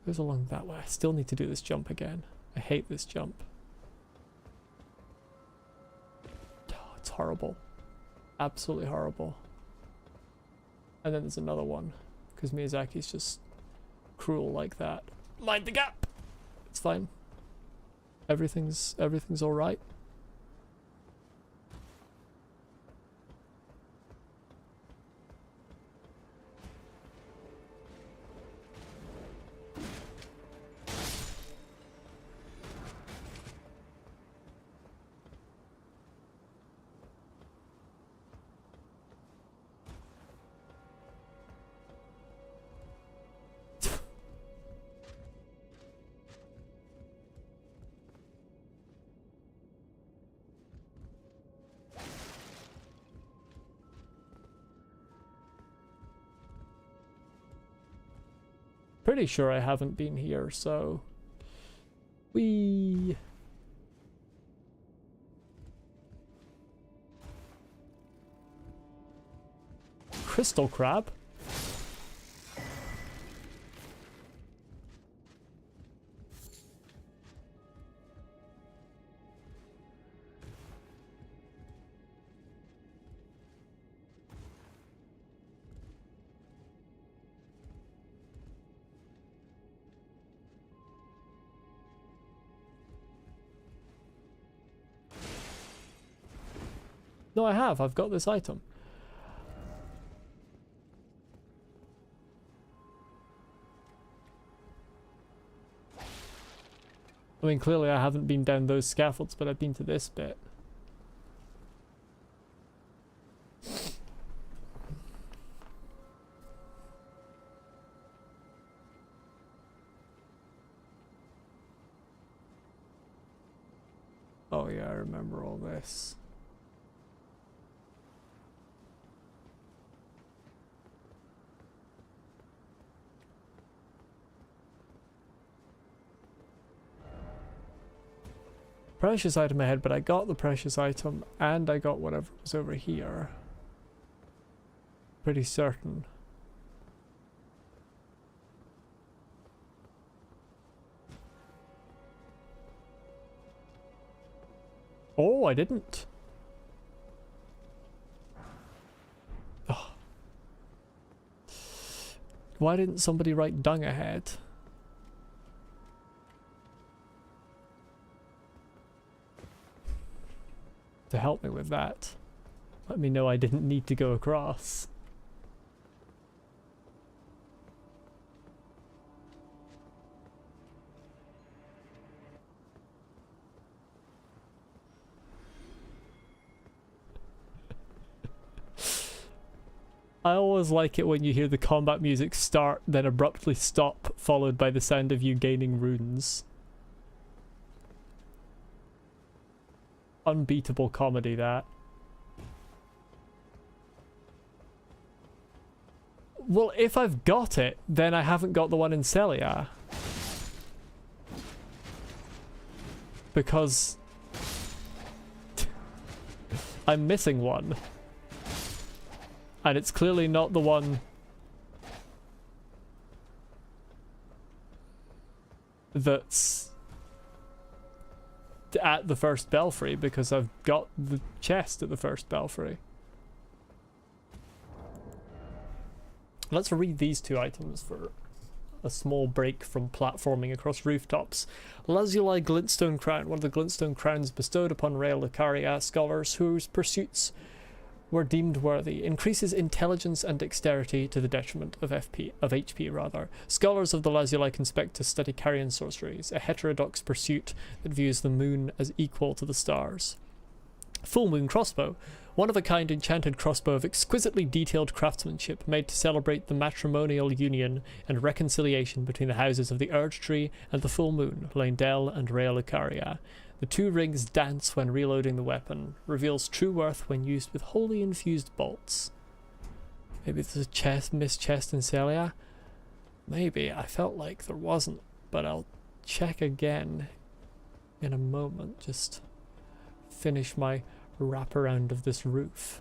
Goes along that way. I still need to do this jump again. I hate this jump. horrible. Absolutely horrible. And then there's another one, because Miyazaki's just cruel like that. Mind the gap! It's fine. Everything's alright. Pretty sure I haven't been here, so we crystal crab. No, I have. I've got this item. I mean, clearly I haven't been down those scaffolds, but I've been to this bit. Oh yeah, I remember all this. Precious item ahead, but I got the precious item and I got whatever was over here. Pretty certain. Oh, I didn't. Oh. Why didn't somebody write dung ahead? To help me with that. Let me know I didn't need to go across. I always like it when you hear the combat music start, then abruptly stop, followed by the sound of you gaining runes. Unbeatable comedy, that. Well, if I've got it, then I haven't got the one in Celia. Because I'm missing one. And it's clearly not the one that's at the first belfry, because I've got the chest at the first belfry. Let's read these two items for a small break from platforming across rooftops. Lazuli Glintstone Crown, one of the Glintstone Crowns bestowed upon Rhea Lucaria scholars whose pursuits were deemed worthy, increases intelligence and dexterity to the detriment of HP rather. Scholars of the Lazuli can expect to study carrion sorceries, a heterodox pursuit that views the moon as equal to the stars. Full Moon Crossbow, one-of-a-kind enchanted crossbow of exquisitely detailed craftsmanship made to celebrate the matrimonial union and reconciliation between the houses of the Urge Tree and the Full Moon, Lindell and Rhea Lucaria. The two rings dance when reloading the weapon, reveals true worth when used with wholly infused bolts. Maybe there's a missed chest in Celia? Maybe, I felt like there wasn't, but I'll check again in a moment. Just finish my wraparound of this roof.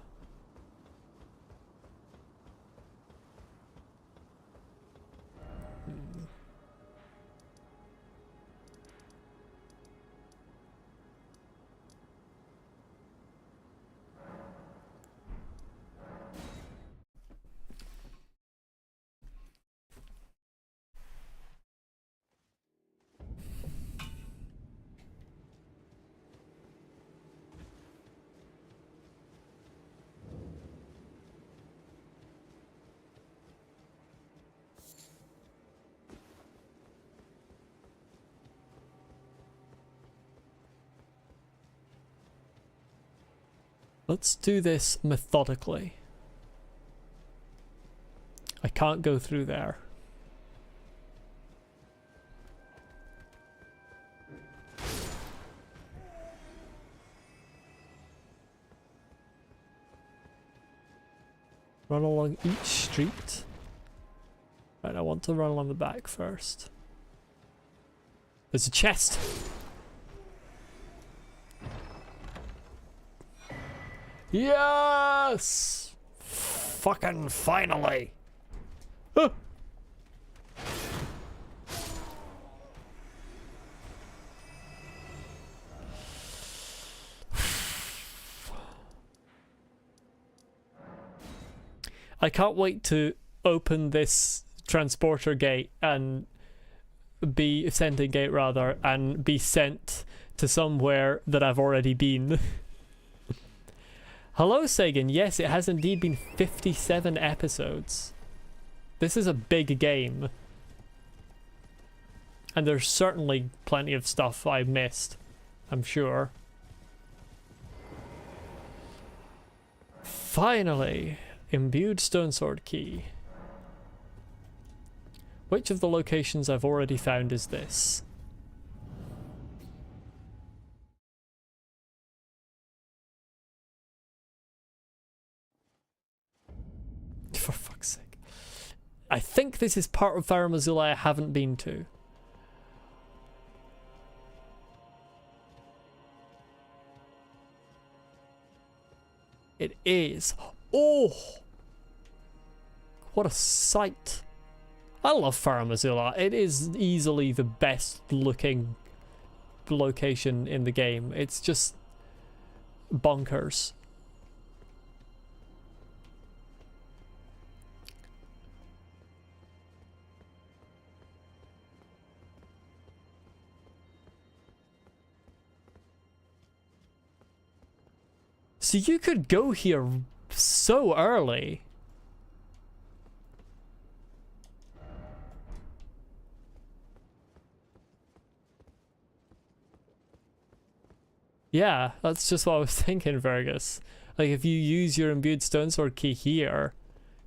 Let's do this methodically. I can't go through there. Run along each street. Right, I want to run along the back first. There's a chest! Yes! Fucking finally! Huh. I can't wait to open this transporter gate and be sending gate rather and be sent to somewhere that I've already been. Hello Sagan, yes it has indeed been 57 episodes. This is a big game. And there's certainly plenty of stuff I missed, I'm sure. Finally, imbued stone sword key. Which of the locations I've already found is this? For fuck's sake. I think this is part of Farum Azula I haven't been to. It is. Oh! What a sight. I love Farum Azula. It is easily the best looking location in the game. It's just bonkers. So you could go here so early. Yeah, that's just what I was thinking, Fergus. Like if you use your imbued stone sword key here,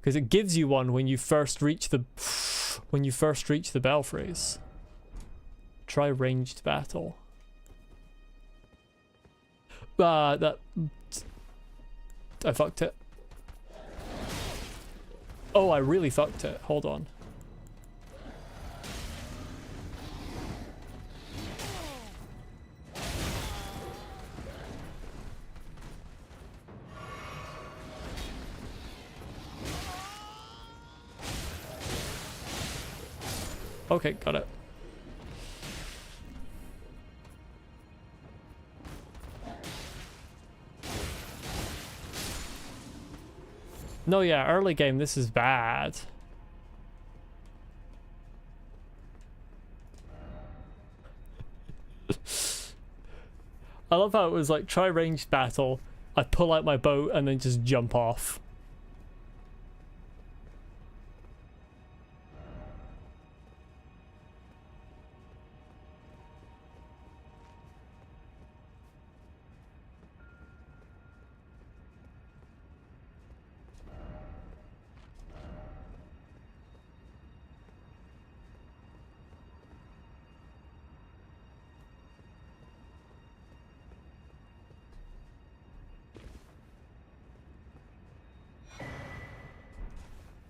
because it gives you one when you first reach the belfries. Try ranged battle. I fucked it. Oh, I really fucked it. Hold on. Okay, got it. No, yeah, early game, this is bad. I love how it was like, try ranged battle, I pull out my bow and then just jump off.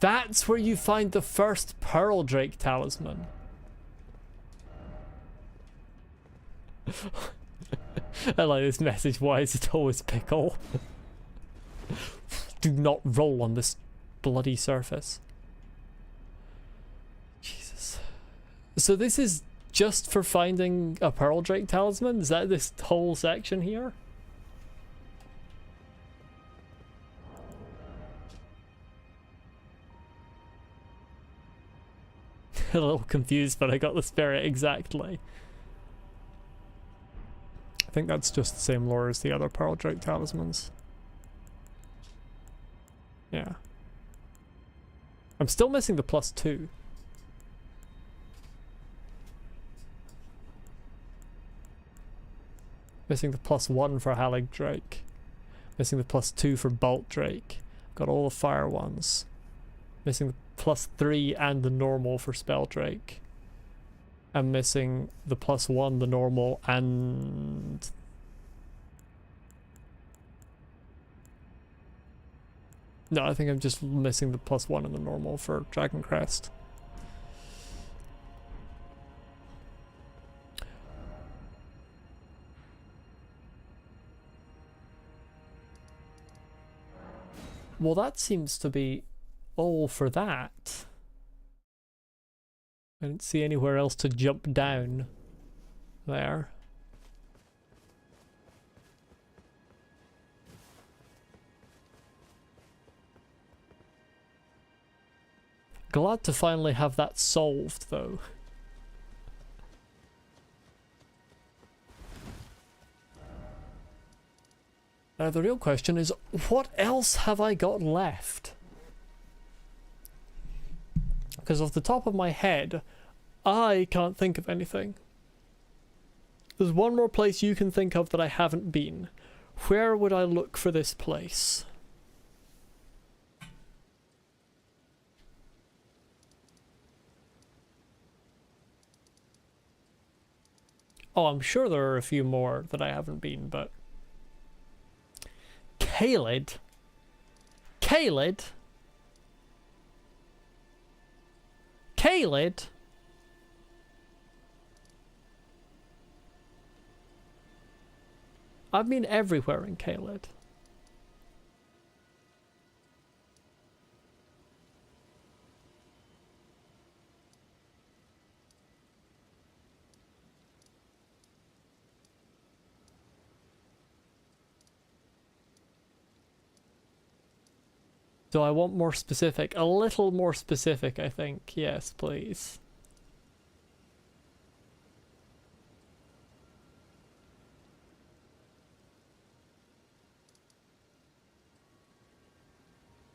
That's where you find the first Pearl Drake talisman. I like this message. Why is it always pickle? Do not roll on this bloody surface. Jesus. So this is just for finding a Pearl Drake talisman? Is that this whole section here? A little confused, but I got the spirit exactly. I think that's just the same lore as the other Pearl Drake talismans. Yeah. I'm still missing the +2. Missing the +1 for Halig Drake. Missing the +2 for Bolt Drake. Got all the fire ones. Missing the +3 and the normal for Spell Drake. I'm missing the +1, the normal, and... No, I think I'm just missing the +1 and the normal for Dragon Crest. Well, that seems to be all for that. I didn't see anywhere else to jump down there. Glad to finally have that solved, though. Now the real question is, what else have I got left? Because off the top of my head, I can't think of anything. There's one more place you can think of that I haven't been. Where would I look for this place? Oh, I'm sure there are a few more that I haven't been, but... Caelid? Caelid? Caelid? I've been everywhere in Caelid. Do I want more specific? A little more specific, I think. Yes, please.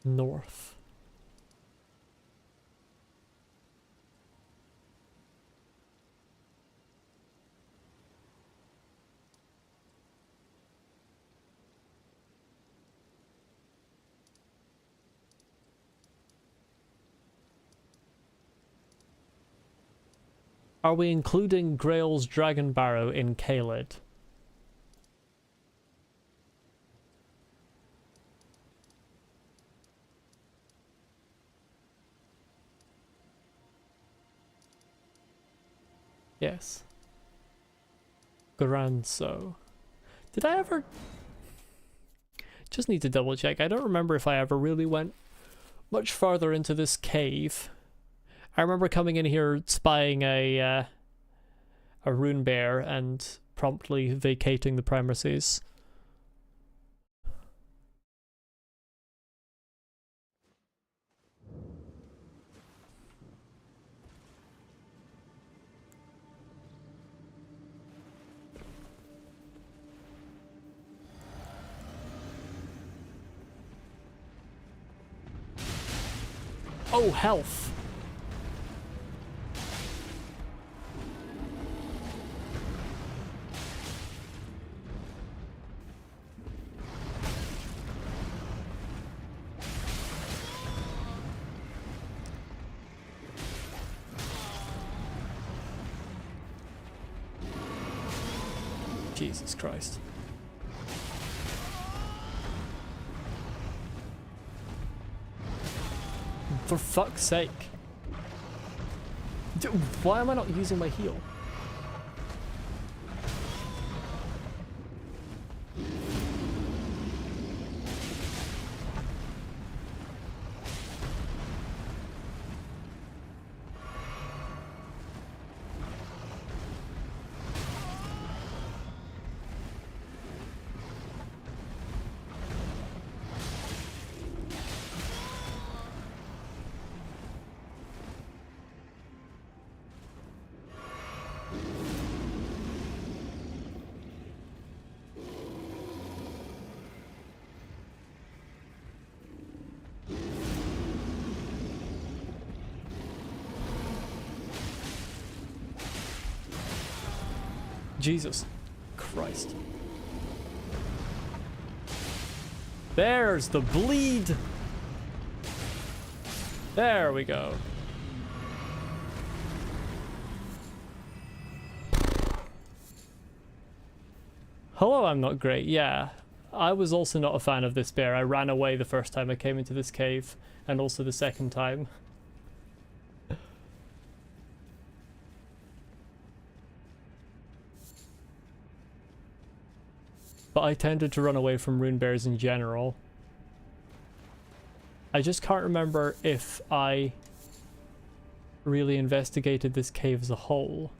North. Are we including Grail's Dragon Barrow in Caelid? Yes. Granso. Did I ever... Just need to double check. I don't remember if I ever really went much farther into this cave. I remember coming in here spying a rune bear and promptly vacating the premises. Oh, health. Jesus Christ. For fuck's sake. Why am I not using my heal? Jesus Christ. There's the bleed. There we go. Hello, I'm not great. Yeah, I was also not a fan of this bear. I ran away the first time I came into this cave, and also the second time. But I tended to run away from rune bears in general. I just can't remember if I really investigated this cave as a whole.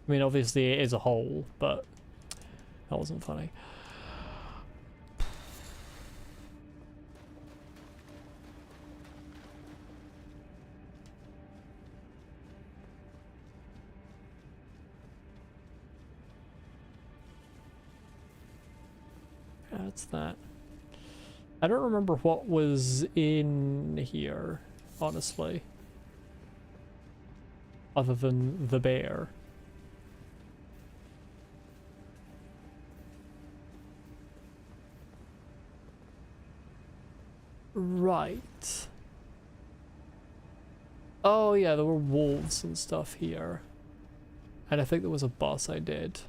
I mean, obviously it is a hole, but that wasn't funny. That's that. I don't remember what was in here, honestly. Other than the bear. Right. Oh yeah, there were wolves and stuff here. And I think there was a boss I did.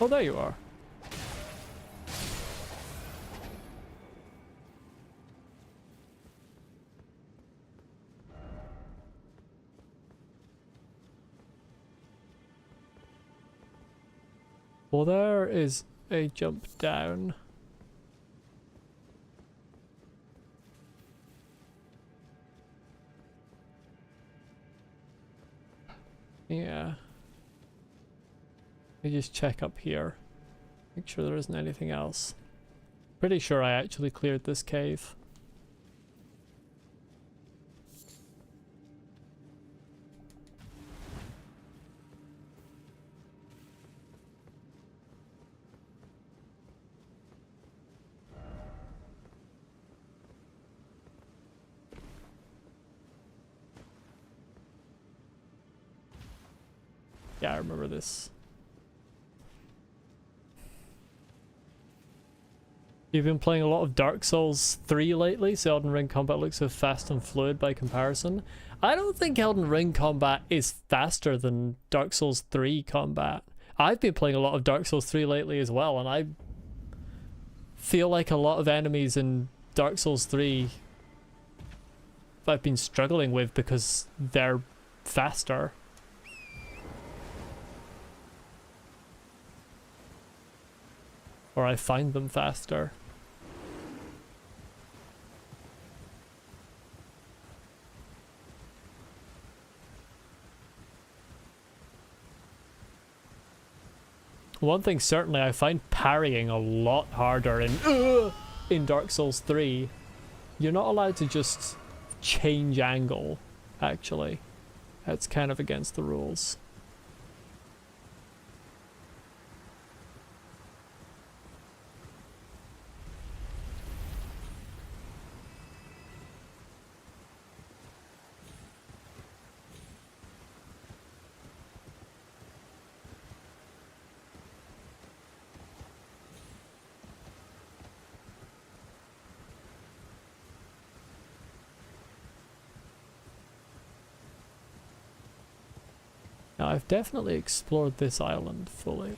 Oh, there you are. Well, there is a jump down. Yeah. Let me just check up here. Make sure there isn't anything else. Pretty sure I actually cleared this cave. Yeah, I remember this. You've been playing a lot of Dark Souls 3 lately, so Elden Ring combat looks so fast and fluid by comparison. I don't think Elden Ring combat is faster than Dark Souls 3 combat. I've been playing a lot of Dark Souls 3 lately as well, and I feel like a lot of enemies in Dark Souls 3 I've been struggling with because they're faster. Or I find them faster. One thing certainly, I find parrying a lot harder in Dark Souls 3. You're not allowed to just change angle, actually. That's kind of against the rules. Now, I've definitely explored this island fully.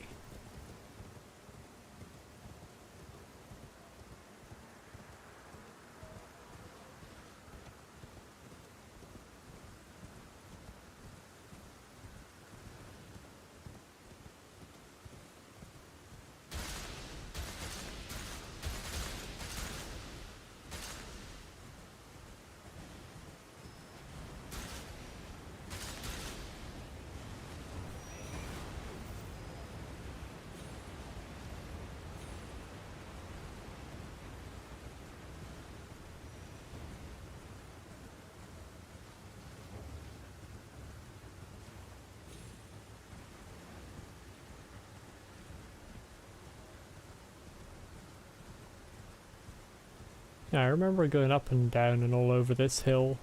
Yeah, I remember going up and down and all over this hill.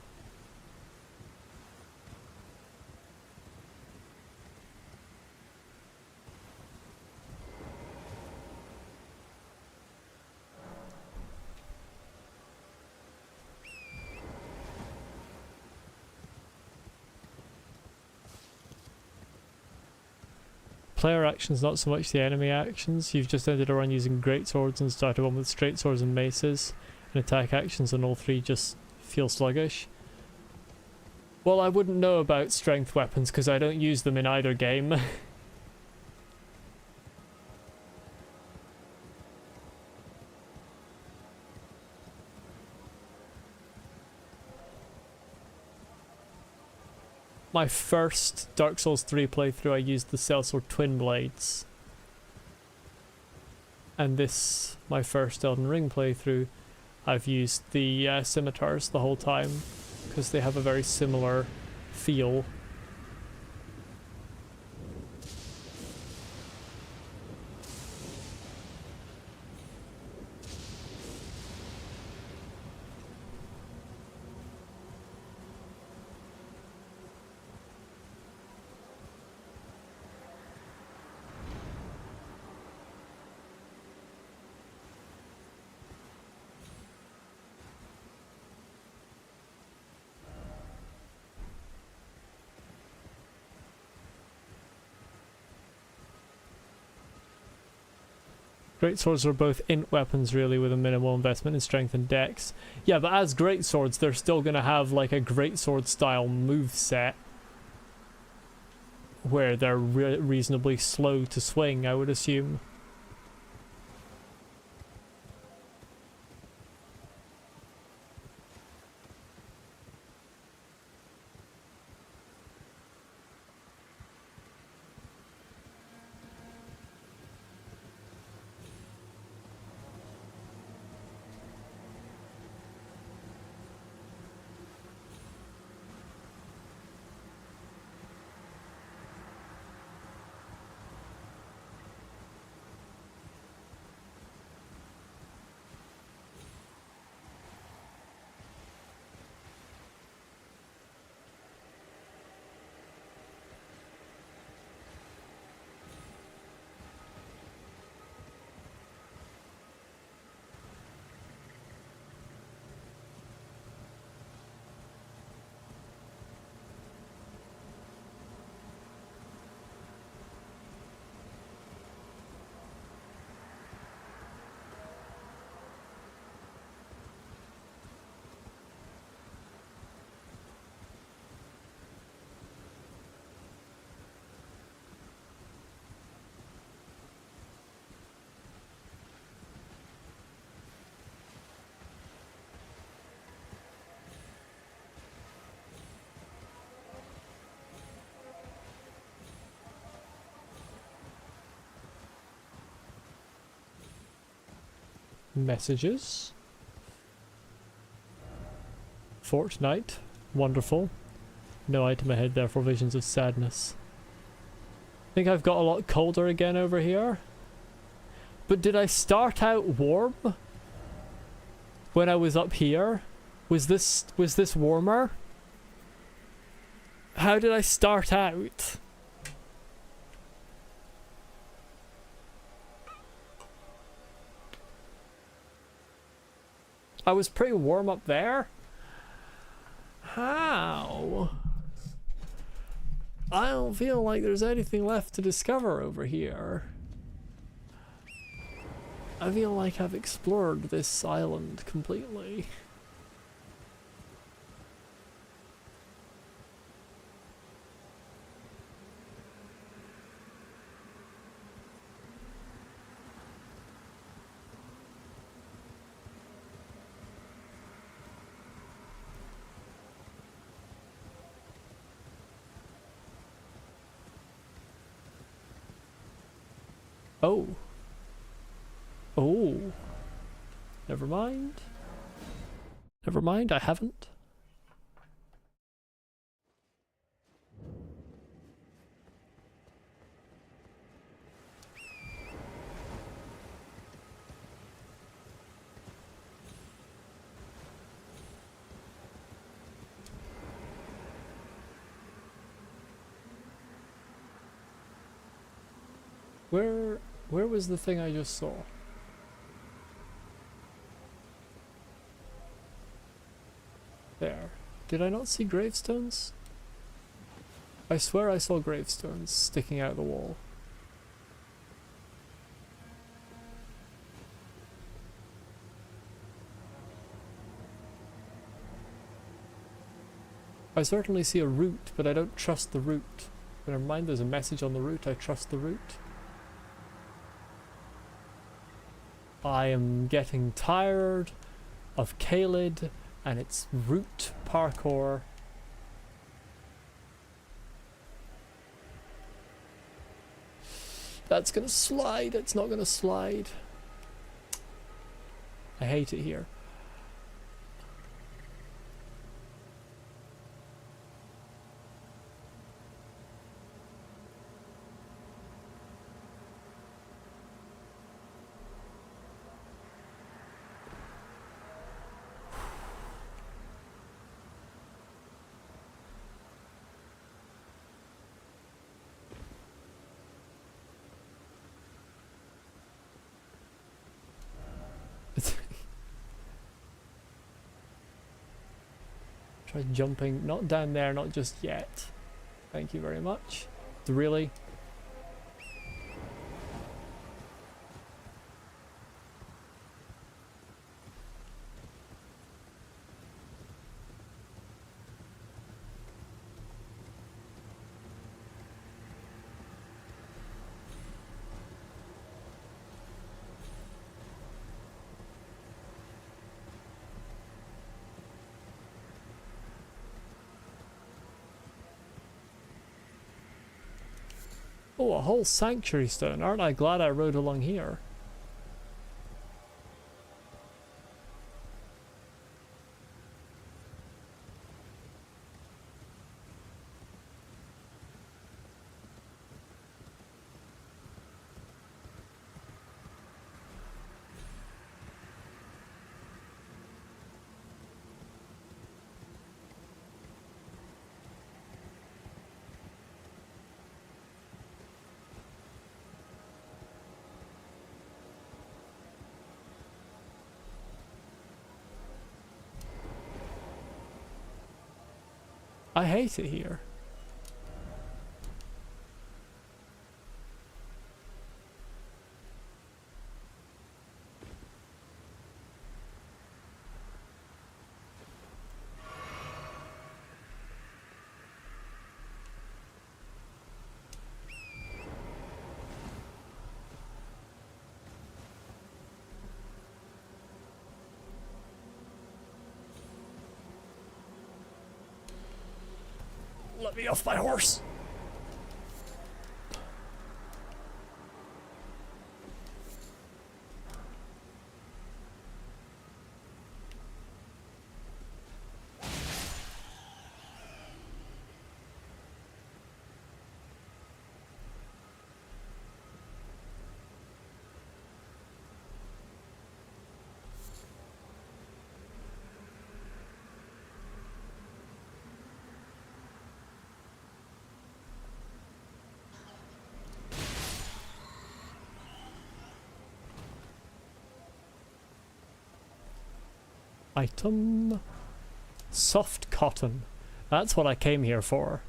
Player actions, not so much the enemy actions. You've just ended a run using great swords and started one with straight swords and maces. And attack actions on all three just feel sluggish. Well, I wouldn't know about strength weapons because I don't use them in either game. My first Dark Souls 3 playthrough I used the Sellsword Twin Blades. And this, my first Elden Ring playthrough, I've used the scimitars the whole time because they have a very similar feel. Great swords are both int weapons really with a minimal investment in strength and dex. Yeah, but as great swords they're still gonna have like a great sword style move set where they're reasonably slow to swing, I would assume. Messages. Fortnite. Wonderful. No item ahead, therefore visions of sadness. I think I've got a lot colder again over here. But did I start out warm? When I was up here? Was this warmer? How did I start out? I was pretty warm up there? How? I don't feel like there's anything left to discover over here. I feel like I've explored this island completely. Oh. Oh. Never mind. Never mind, I haven't. Where was the thing I just saw? There. Did I not see gravestones? I swear I saw gravestones sticking out of the wall. I certainly see a route, but I don't trust the route. But never mind, there's a message on the route. I trust the route. I am getting tired of Caelid and its route parkour. That's gonna slide. It's not gonna slide. I hate it here. Try jumping, not down there, not just yet. Thank you very much. Really? Oh, a whole sanctuary stone. Aren't I glad I rode along here? I hate it here. Let me off my horse. Item. Soft cotton. That's what I came here for.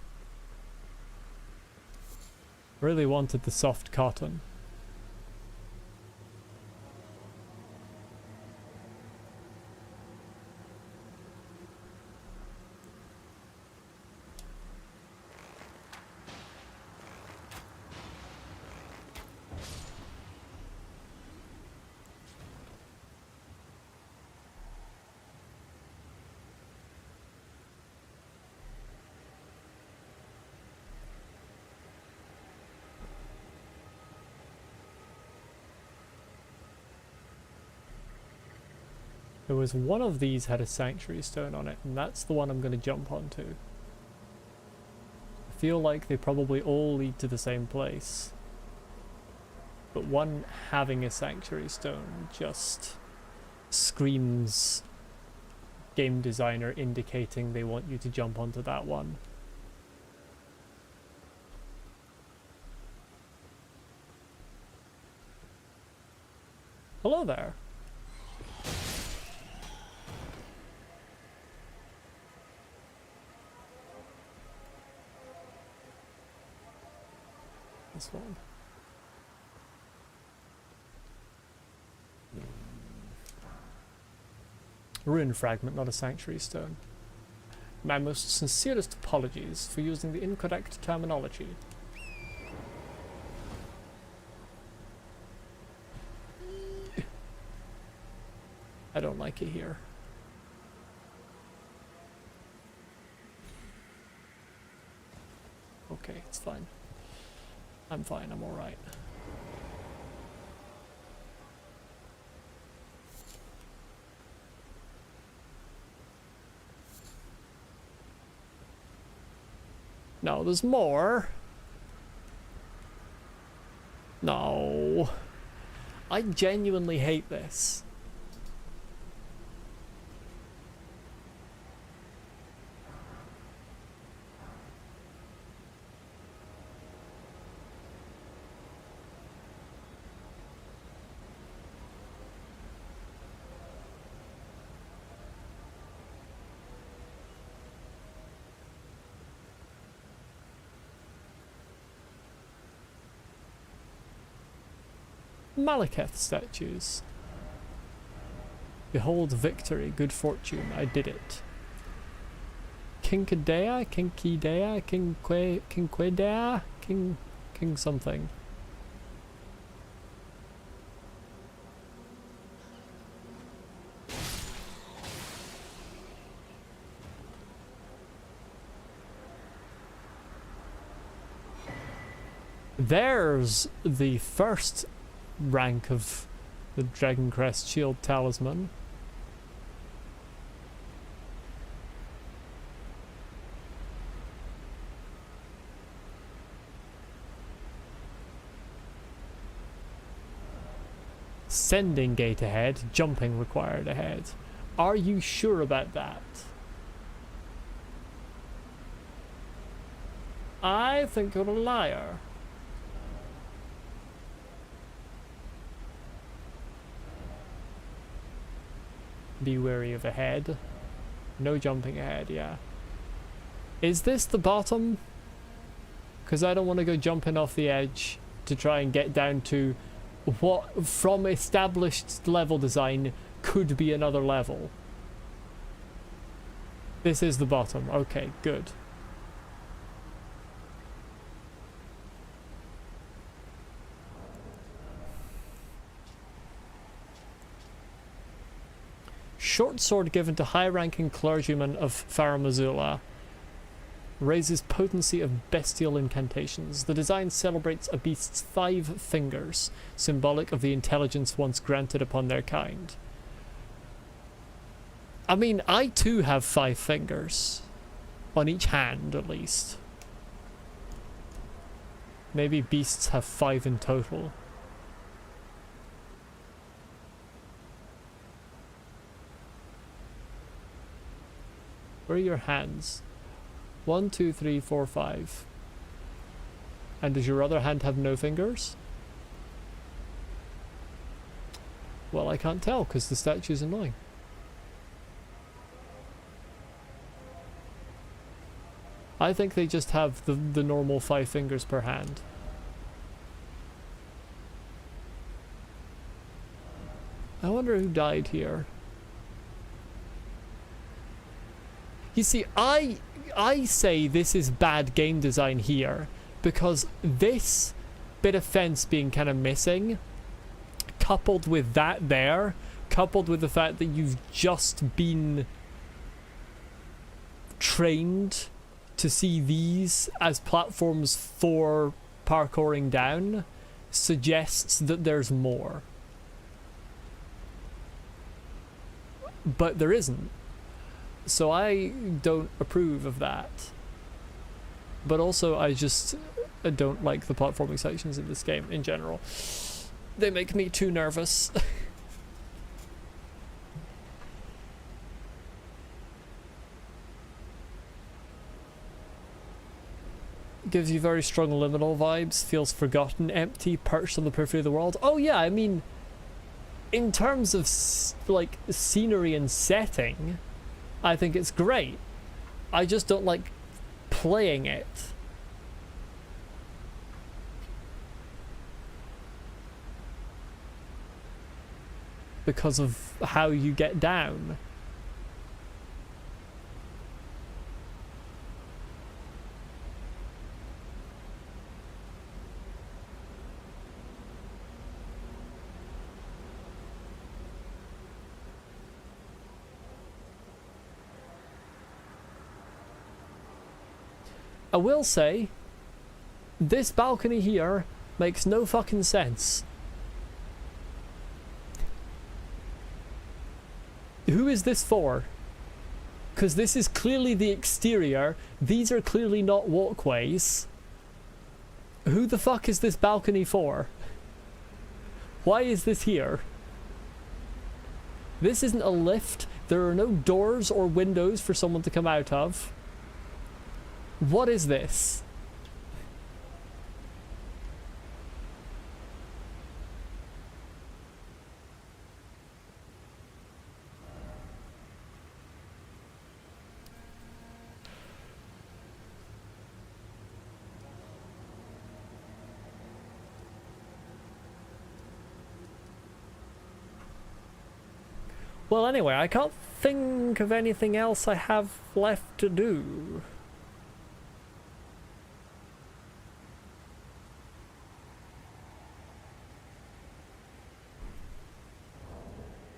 Really wanted the soft cotton. There was one of these had a sanctuary stone on it, and that's the one I'm going to jump onto. I feel like they probably all lead to the same place. But one having a sanctuary stone just screams game designer indicating they want you to jump onto that one. Hello there. This one. Rune fragment, not a sanctuary stone. My most sincerest apologies for using the incorrect terminology. I don't like it here. Okay, it's fine. I'm fine, I'm alright. No, there's more. No. I genuinely hate this. Malekith statues. Behold victory, good fortune, I did it. Kinkadea, Kinkidea, Kinquedea, King something. There's the first rank of the Dragon Crest Shield Talisman. Sending gate ahead, jumping required ahead. Are you sure about that? I think you're a liar. Be wary of ahead. No jumping ahead, yeah. Is this the bottom? Because I don't want to go jumping off the edge to try and get down to what from established level design could be another level. This is the bottom. Okay, good. Short sword given to high-ranking clergymen of Faramazula. Raises potency of bestial incantations. The design celebrates a beast's 5 fingers, symbolic of the intelligence once granted upon their kind. I mean, I too have 5 fingers. On each hand, at least. Maybe beasts have 5 in total. Where are your hands? 1, 2, 3, 4, 5. And does your other hand have no fingers? Well, I can't tell because the statue's annoying. I think they just have the normal 5 fingers per hand. I wonder who died here. You see, I say this is bad game design here because this bit of fence being kind of missing, coupled with that there, coupled with the fact that you've just been trained to see these as platforms for parkouring down, suggests that there's more. But there isn't. So I don't approve of that. But also I just don't like the platforming sections in this game in general. They make me too nervous. Gives you very strong liminal vibes, feels forgotten, empty, perched on the periphery of the world. Oh yeah, I mean, in terms of like scenery and setting, I think it's great. I just don't like playing it. Because of how you get down. I will say, this balcony here makes no fucking sense. Who is this for? Because this is clearly the exterior. These are clearly not walkways. Who the fuck is this balcony for? Why is this here? This isn't a lift. There are no doors or windows for someone to come out of. What is this? Well, anyway, I can't think of anything else I have left to do.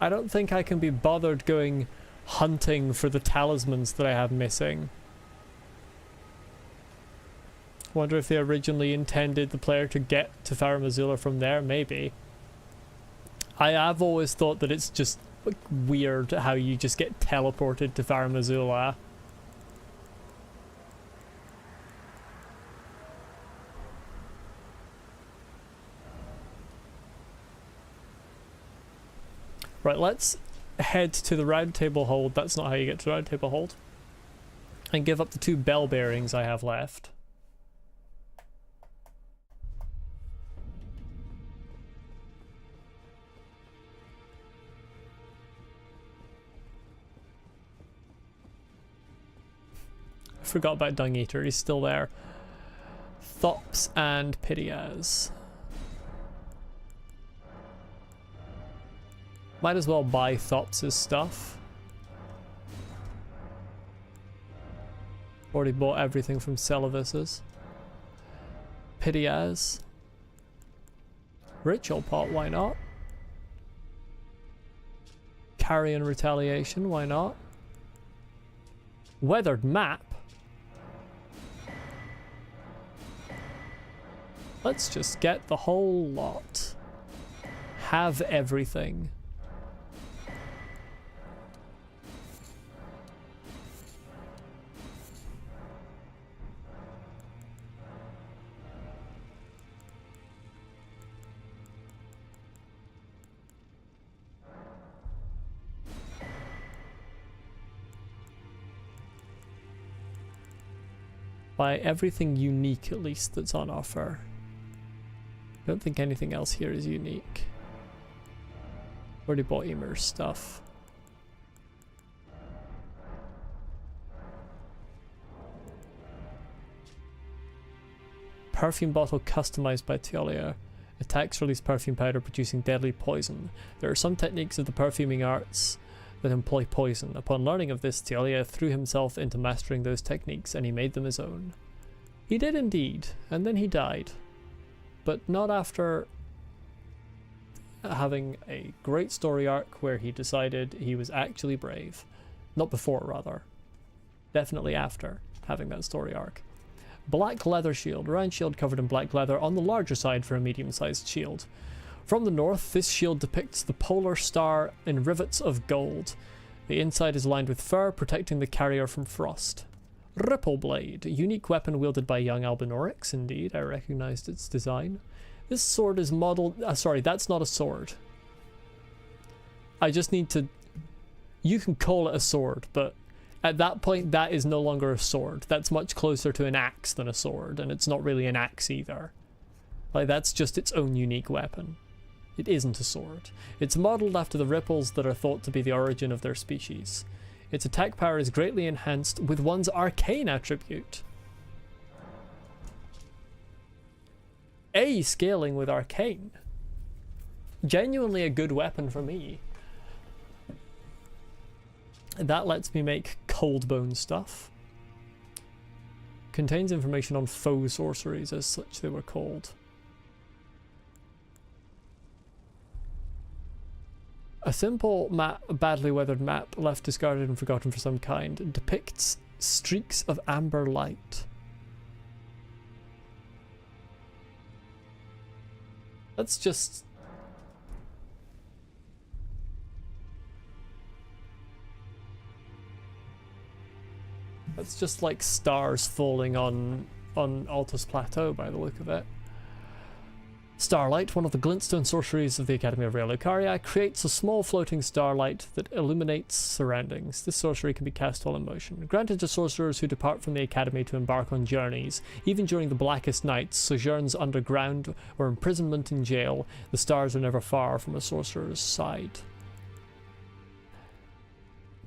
I don't think I can be bothered going hunting for the talismans that I have missing. Wonder if they originally intended the player to get to Farum Azula from there, maybe. I have always thought that it's just like weird how you just get teleported to Farum Azula. Right, let's head to the round table hold. That's not how you get to the round table hold. And give up the 2 bell bearings I have left. I forgot about Dung Eater, he's still there. Thops and Pidiaz. Might as well buy Thops' stuff. Already bought everything from Celavis's. Pidiaz. Ritual Pot, why not? Carrion Retaliation, why not? Weathered Map. Let's just get the whole lot. Have everything. Buy everything unique, at least, that's on offer. I don't think anything else here is unique. Already bought Emer's stuff. Perfume bottle customized by Teolia. Attacks release perfume powder producing deadly poison. There are some techniques of the perfuming arts that employ poison. Upon learning of this, Teolia threw himself into mastering those techniques and he made them his own. He did indeed, and then he died. But not after having a great story arc where he decided he was actually brave. Not before, rather. Definitely after having that story arc. Black leather shield. Round shield covered in black leather on the larger side for a medium-sized shield. From the north, this shield depicts the polar star in rivets of gold. The inside is lined with fur, protecting the carrier from frost. Ripple Blade, a unique weapon wielded by young Albinorix. Indeed, I recognized its design. This sword is modeled... sorry, that's not a sword. I just need to... You can call it a sword, but at that point, that is no longer a sword. That's much closer to an axe than a sword, and it's not really an axe either. Like, that's just its own unique weapon. It isn't a sword. It's modelled after the ripples that are thought to be the origin of their species. Its attack power is greatly enhanced with one's arcane attribute. Scaling with arcane. Genuinely a good weapon for me. That lets me make cold bone stuff. Contains information on foe sorceries, as such they were called. A simple map, a badly weathered map, left discarded and forgotten for some kind, depicts streaks of amber light. That's just... That's just like stars falling on Altus Plateau by the look of it. Starlight, one of the glintstone sorceries of the Academy of Real Lucaria, creates a small floating starlight that illuminates surroundings. This sorcery can be cast while in motion. Granted to sorcerers who depart from the Academy to embark on journeys, even during the blackest nights, sojourns underground, or imprisonment in jail, the stars are never far from a sorcerer's side.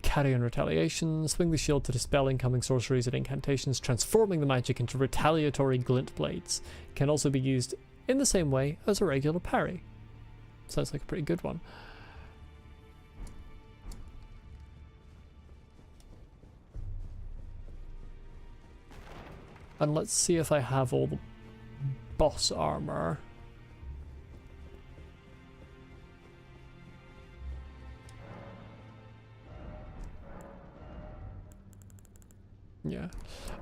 Carrion Retaliation. Swing the shield to dispel incoming sorceries and incantations, transforming the magic into retaliatory glint blades. It can also be used in the same way as a regular parry. Sounds like a pretty good one. And let's see if I have all the boss armor. Yeah.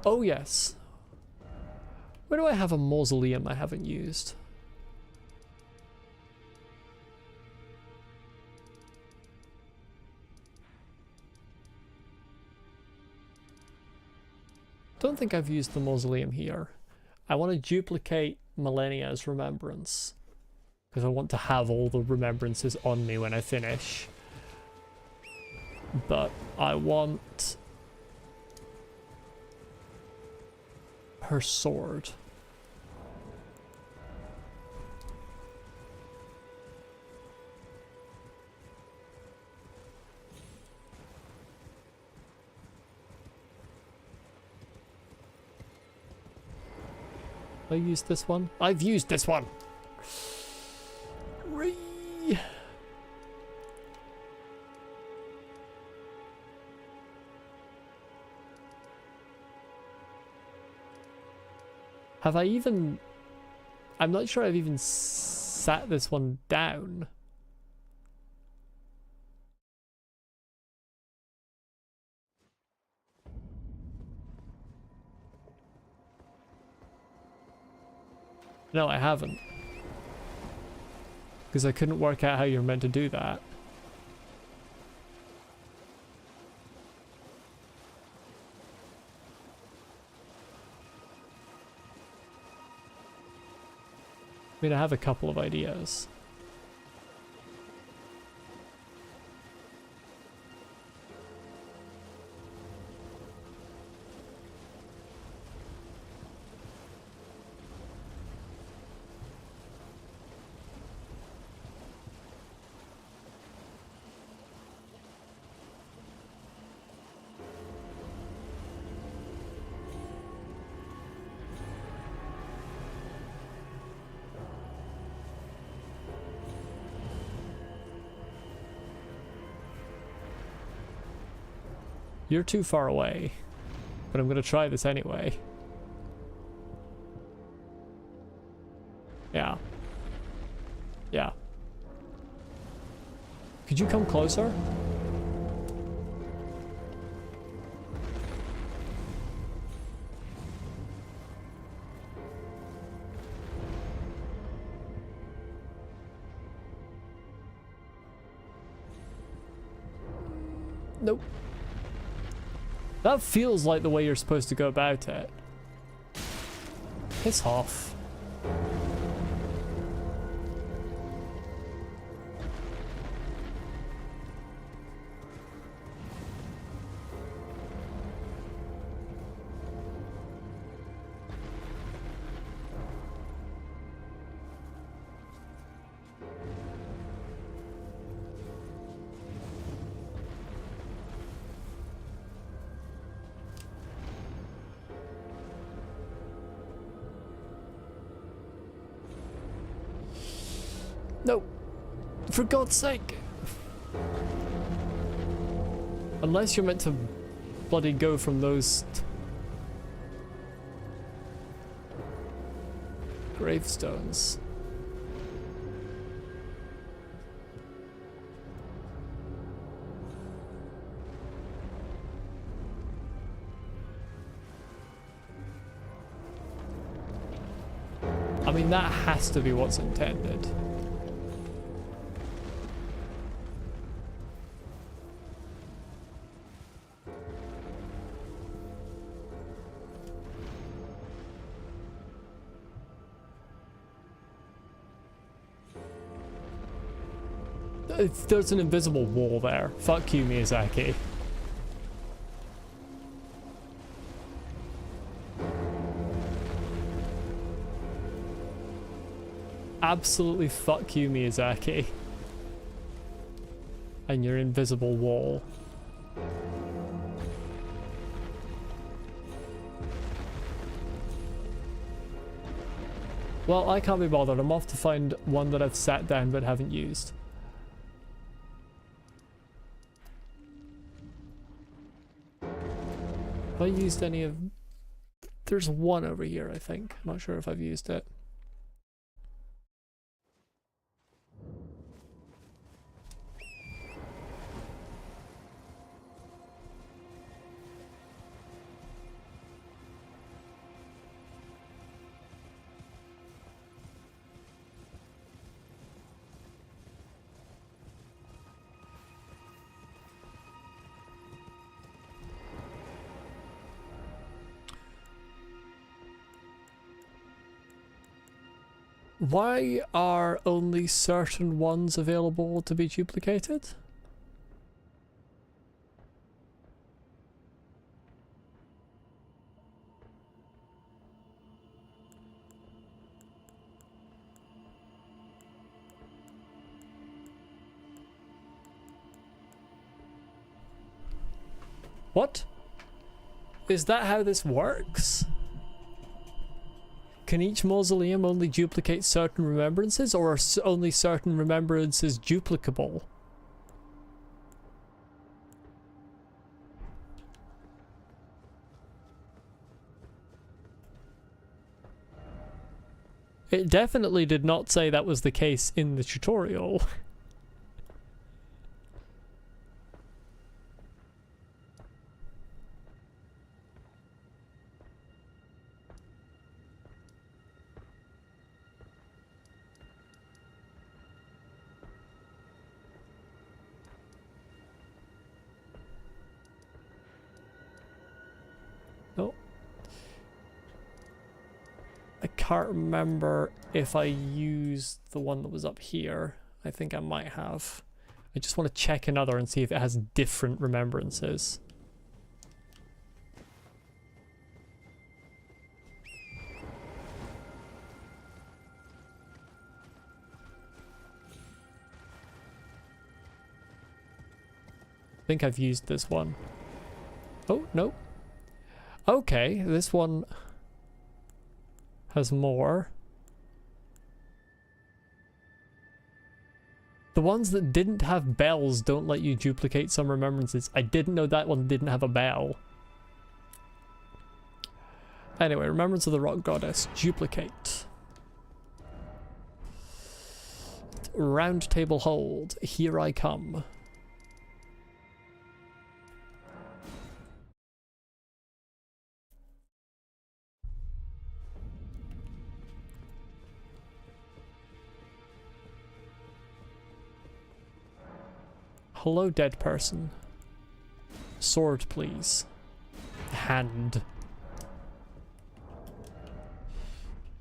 Oh yes. Where do I have a mausoleum I haven't used? Don't think I've used the mausoleum here. I want to duplicate Millennia's remembrance, because I want to have all the remembrances on me when I finish. But I want her sword. I used this one. I've used this one. Have I even... I'm not sure I've even sat this one down. No, I haven't. Because I couldn't work out how you're meant to do that. I mean, I have a couple of ideas. You're too far away, but I'm gonna try this anyway. Yeah. Yeah. Could you come closer? Nope. That feels like the way you're supposed to go about it. Piss off. No! For God's sake! Unless you're meant to bloody go from those gravestones. I mean, that has to be what's intended. There's an invisible wall there. Fuck you, Miyazaki. Absolutely fuck you, Miyazaki. And your invisible wall. Well, I can't be bothered. I'm off to find one that I've sat down but haven't used. Have I used any of... There's one over here, I think. I'm not sure if I've used it. Why are only certain ones available to be duplicated? What? Is that how this works? Can each mausoleum only duplicate certain remembrances, or are only certain remembrances duplicable? It definitely did not say that was the case in the tutorial. I can't remember if I used the one that was up here. I think I might have. I just want to check another and see if it has different remembrances. I think I've used this one. Oh, no. Okay, this one has more. The ones that didn't have bells don't let you duplicate some remembrances. I didn't know that one didn't have a bell. Anyway, Remembrance of the Rock Goddess. Duplicate. Round table hold. Here I come. Hello, dead person. Sword, please. Hand.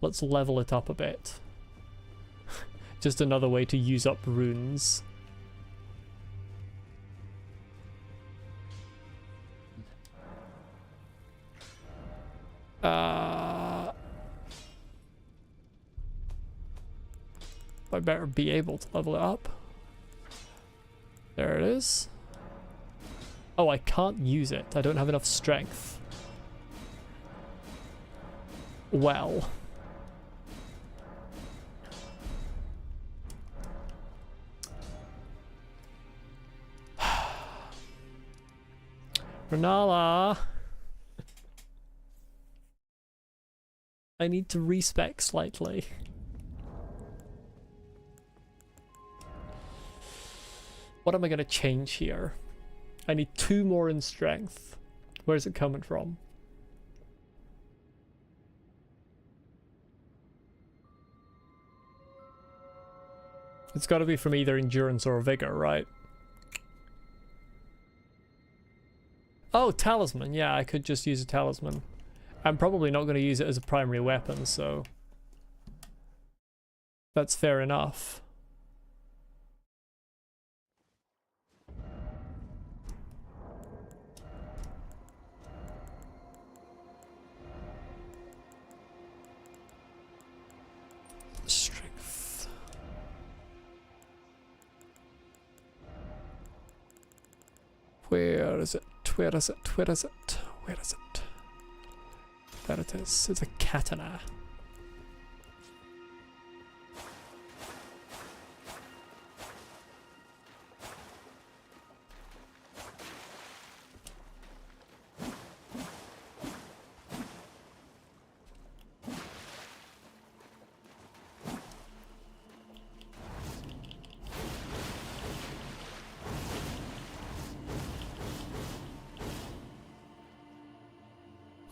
Let's level it up a bit. Just another way to use up runes. I better be able to level it up. There it is. Oh, I can't use it. I don't have enough strength. Well. Renala! I need to respec slightly. What am I gonna change here? I need 2 more in strength. Where's it coming from? It's gotta be from either endurance or vigor, right? Oh, talisman. Yeah, I could just use a talisman. I'm probably not going to use it as a primary weapon, so that's fair enough. Strength. Where is it? Where is it? Where is it? Where is it? There it is. It's a katana.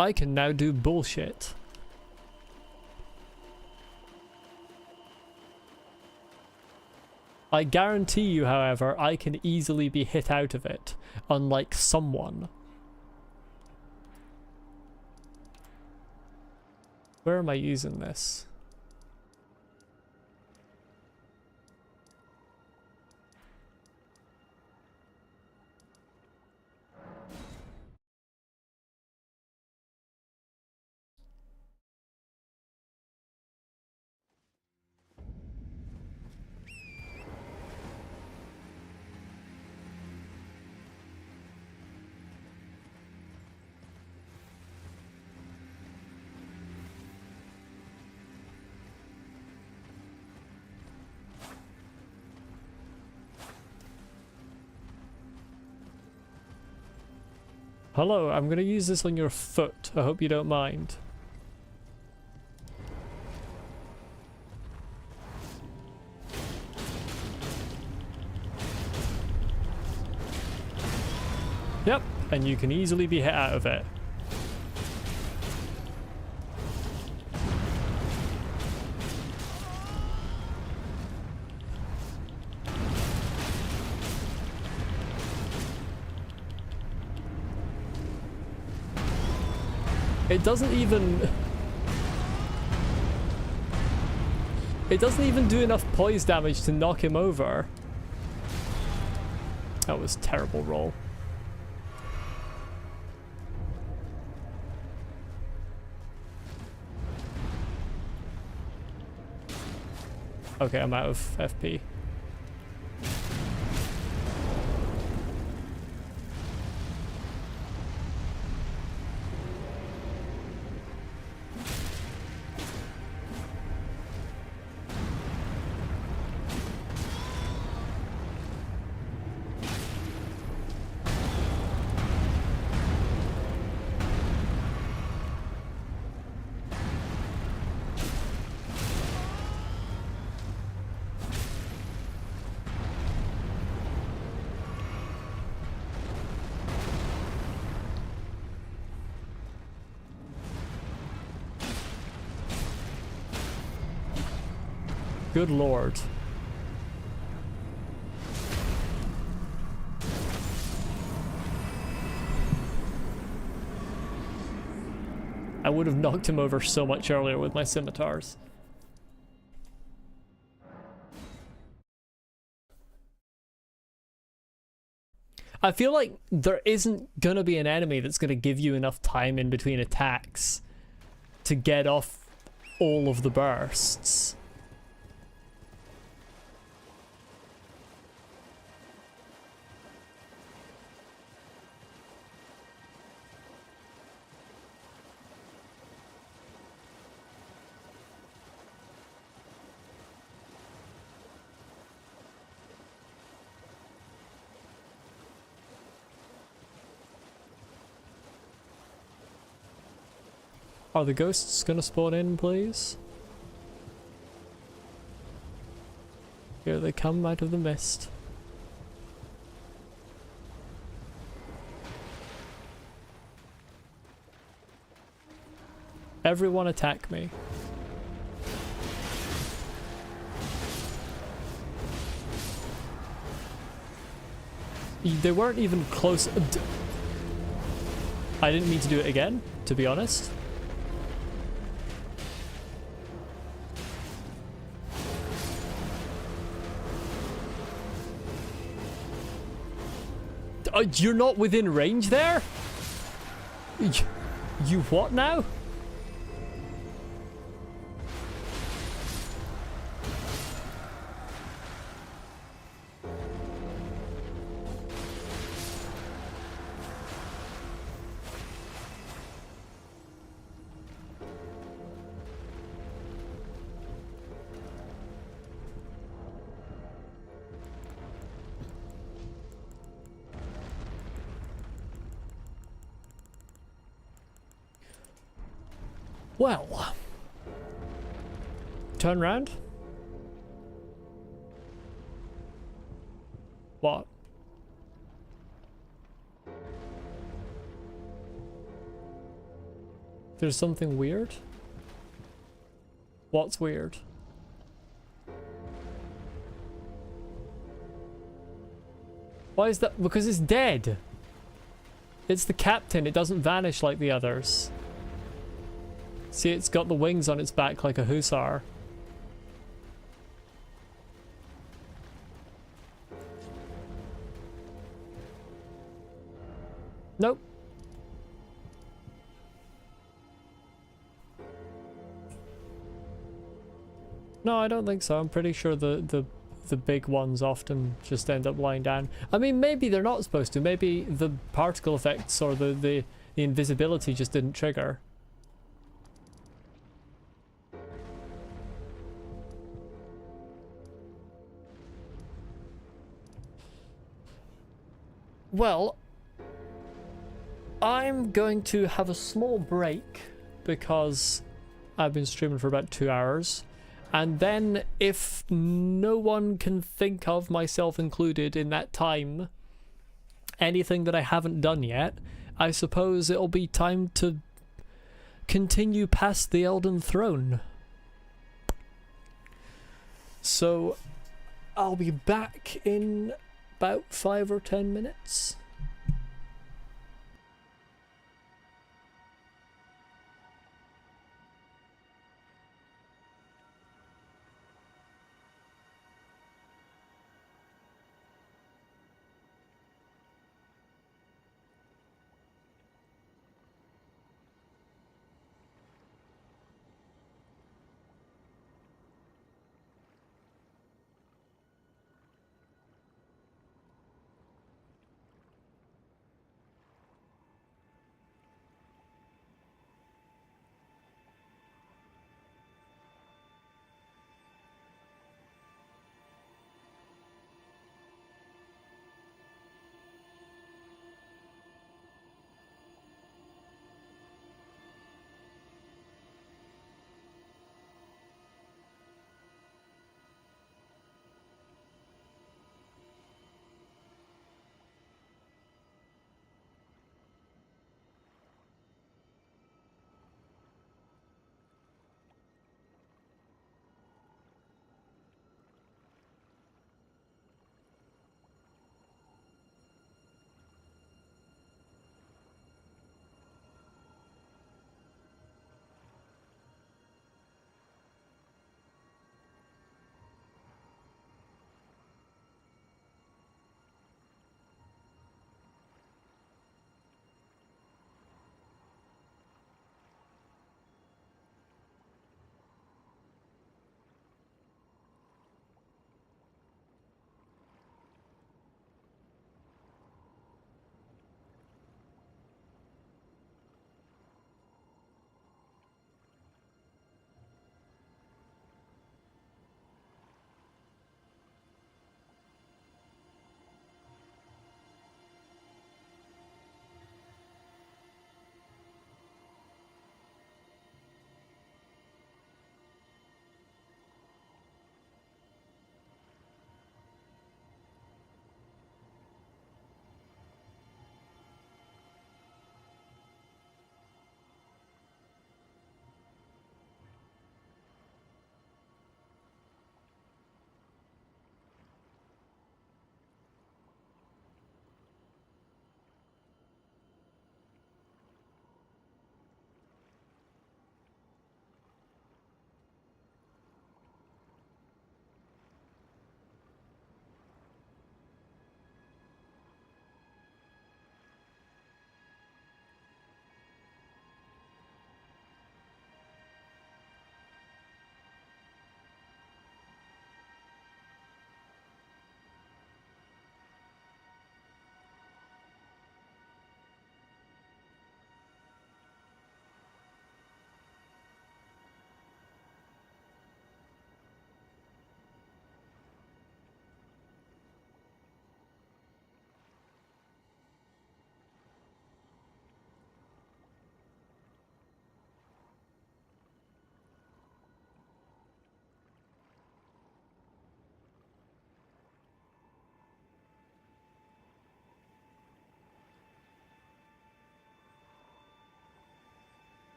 I can now do bullshit. I guarantee you, however, I can easily be hit out of it, unlike someone. Where am I using this? Hello, I'm gonna use this on your foot. I hope you don't mind. Yep, and you can easily be hit out of it. It doesn't even do enough poise damage to knock him over. That was a terrible roll. Okay, I'm out of FP. Good lord. I would have knocked him over so much earlier with my scimitars. I feel like there isn't gonna be an enemy that's gonna give you enough time in between attacks to get off all of the bursts. Are the ghosts gonna spawn in, please? Here they come out of the mist. Everyone attack me. They weren't even close. I didn't mean to do it again, to be honest. You're not within range there? You what now? Well, turn round. What? There's something weird? What's weird? Why is that? Because it's dead. It's the captain. It doesn't vanish like the others. See, it's got the wings on its back like a hussar. Nope. No, I don't think so. I'm pretty sure the big ones often just end up lying down. I mean, maybe they're not supposed to. Maybe the particle effects or the invisibility just didn't trigger. Well, I'm going to have a small break because I've been streaming for about 2 hours. And then if no one can think of, myself included, in that time, anything that I haven't done yet, I suppose it'll be time to continue past the Elden Throne. So I'll be back in about 5 or 10 minutes.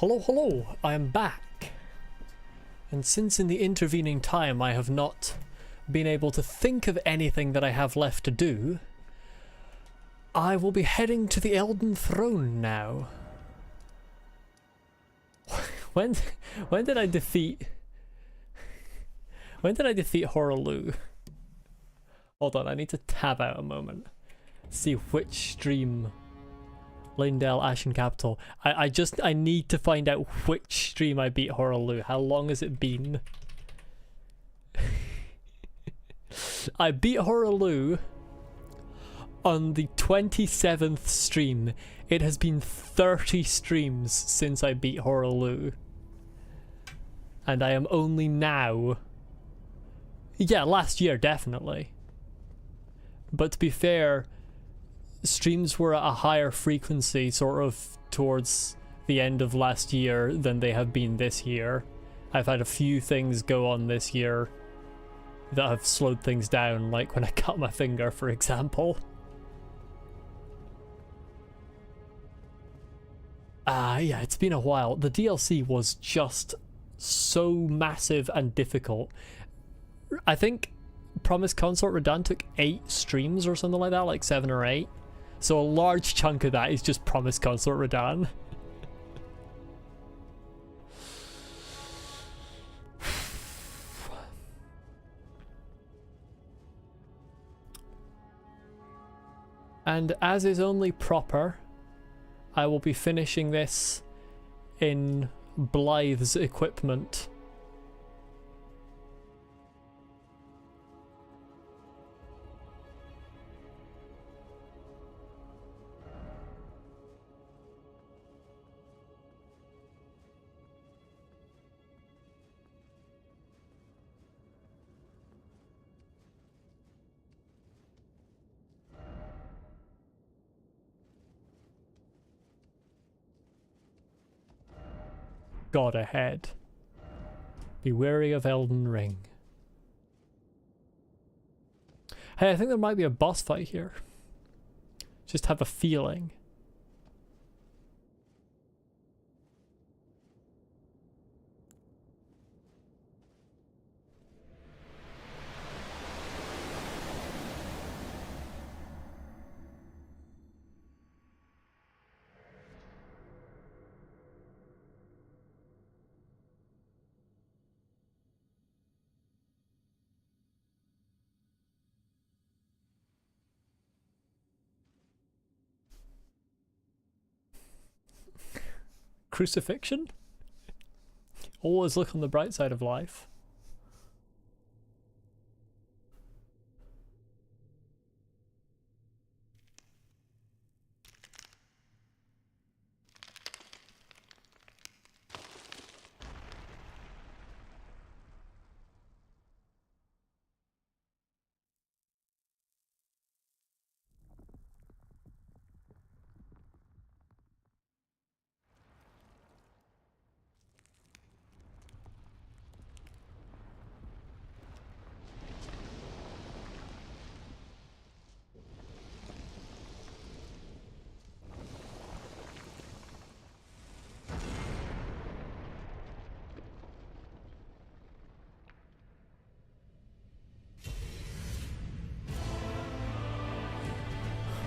Hello, hello, I am back. And since in the intervening time I have not been able to think of anything that I have left to do, I will be heading to the Elden Throne now. When did I defeat Horaloo? Hold on, I need to tab out a moment. See which stream. Lindell, Ashen Capital. I need to find out which stream I beat Horaloo. How long has it been? I beat Horaloo on the 27th stream. It has been 30 streams since I beat Horaloo. And I am only now... Yeah, last year, definitely. But to be fair, streams were at a higher frequency sort of towards the end of last year than they have been this year. I've had a few things go on this year that have slowed things down, like when I cut my finger, for example. Yeah, it's been a while. The DLC was just so massive and difficult. I think Promised Consort Radahn took 8 streams or something like that, like 7 or 8. So a large chunk of that is just Promised Consort Radahn. And as is only proper, I will be finishing this in Blythe's equipment. God ahead. Be wary of Elden Ring. Hey, I think there might be a boss fight here. Just have a feeling. Crucifixion? Always look on the bright side of life.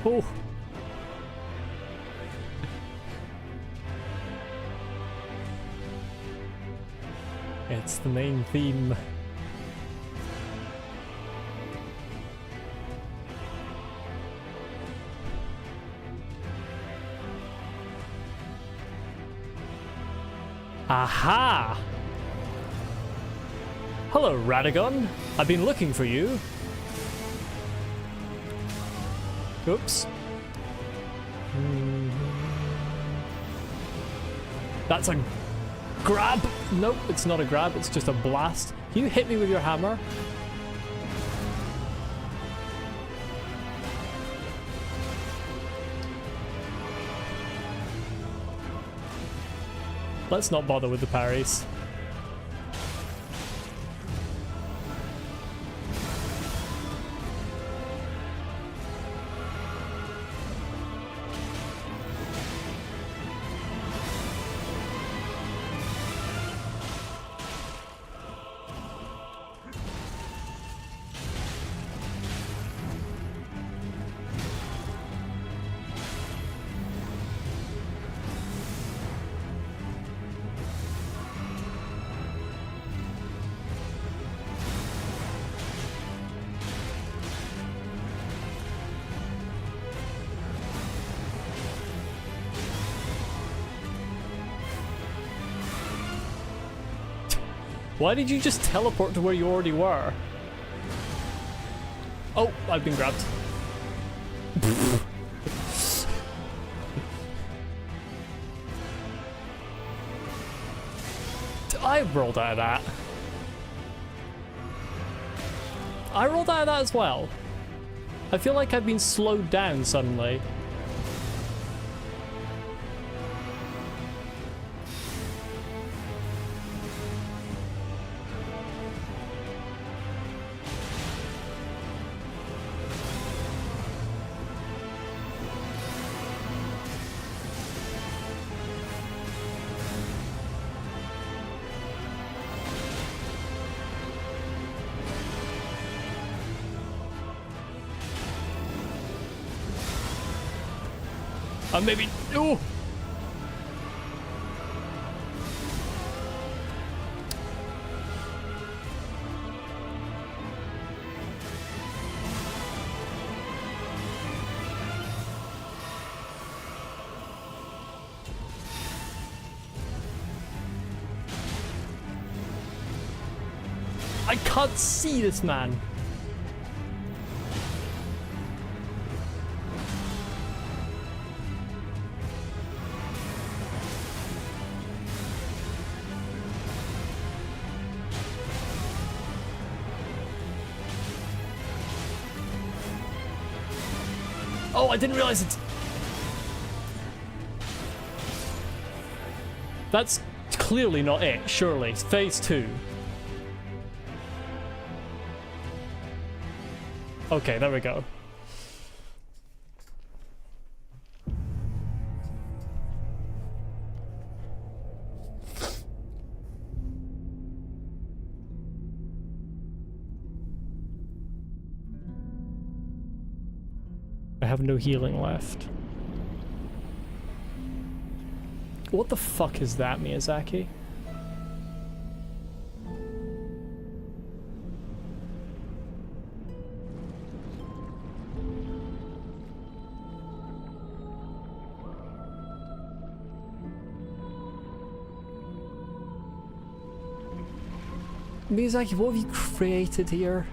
Oh. It's the main theme. Aha! Hello, Radagon. I've been looking for you. Oops. That's a grab. Nope, it's not a grab, it's just a blast. Can you hit me with your hammer? Let's not bother with the parries. Why did you just teleport to where you already were? Oh, I've been grabbed. I rolled out of that. I rolled out of that as well. I feel like I've been slowed down suddenly. Maybe. Oh! I can't see this man. Oh, I didn't realize it. That's clearly not it, surely. It's phase 2. Okay, there we go. I have no healing left. What the fuck is that, Miyazaki? Miyazaki, what have you created here?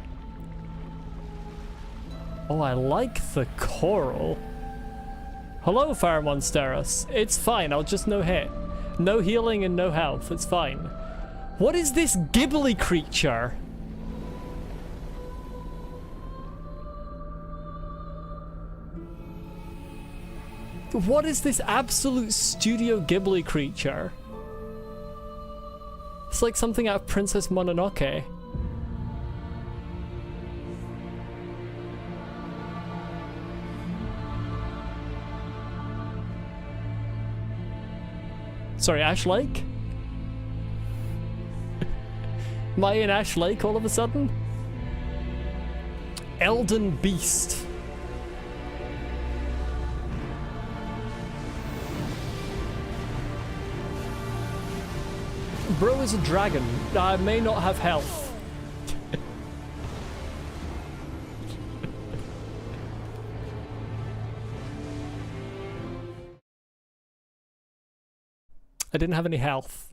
Oh, I like the coral. Hello, Fire Monsteros. It's fine, I'll just no hit. No healing and no health, it's fine. What is this gibbly creature? What is this absolute Studio Ghibli creature? It's like something out of Princess Mononoke. Sorry, Ash Lake? Am I in Ash Lake all of a sudden? Elden Beast. Bro is a dragon. I may not have health. I didn't have any health.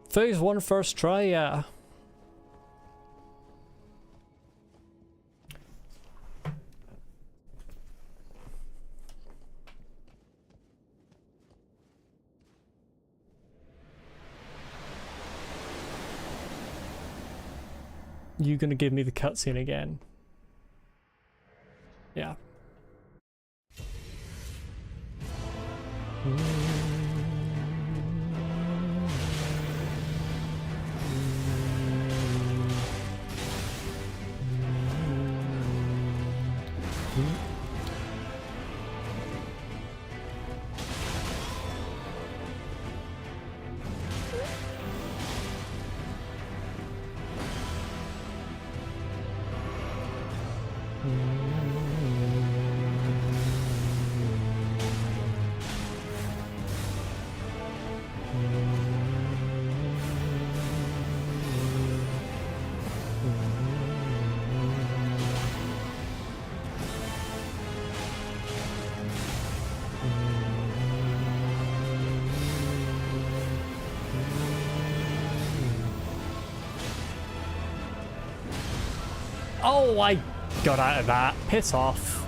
Phase 1 first try, yeah. You gonna give me the cutscene again? Yeah. Oh, I got out of that. Piss off.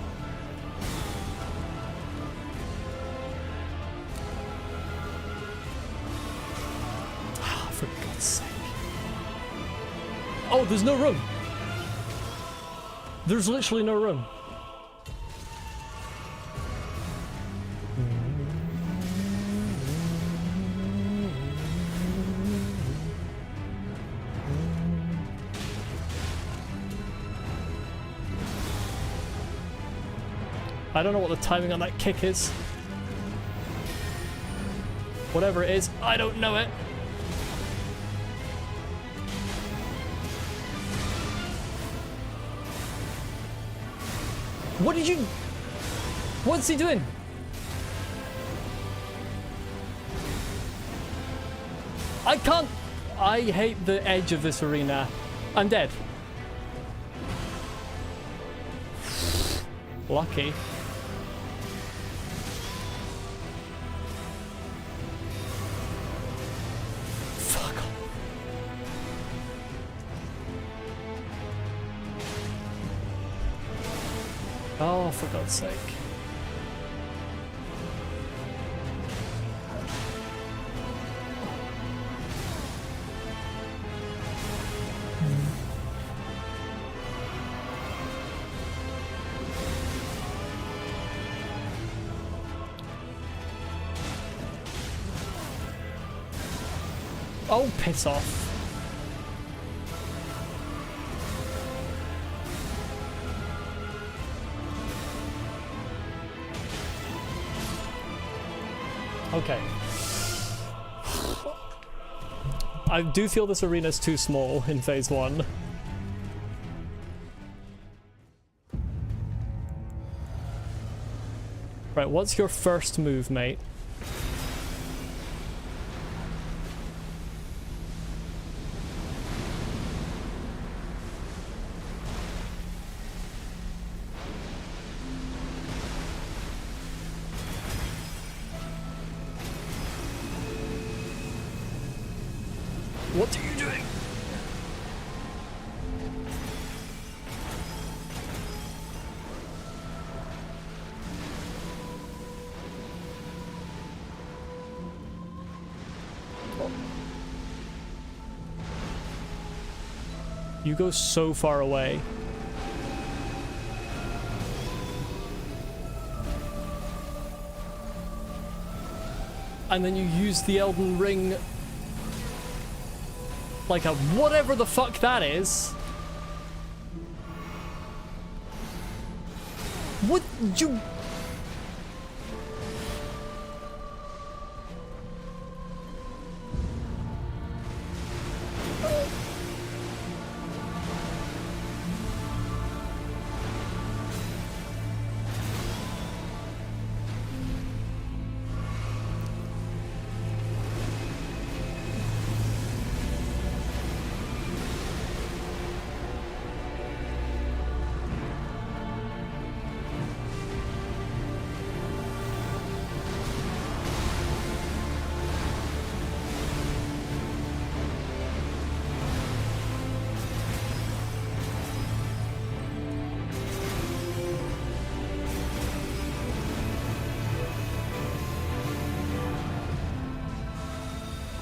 Oh, for God's sake. Oh, there's no room. There's literally no room. I don't know what the timing on that kick is. Whatever it is, I don't know it. What did you... What's he doing? I can't... I hate the edge of this arena. I'm dead. Lucky. Fuck off. Oh, for God's sake. Oh, piss off. Okay. I do feel this arena is too small in phase 1. Right, what's your first move, mate? What are you doing? Oh. You go so far away. And then you use the Elden Ring like a whatever the fuck that is. What you...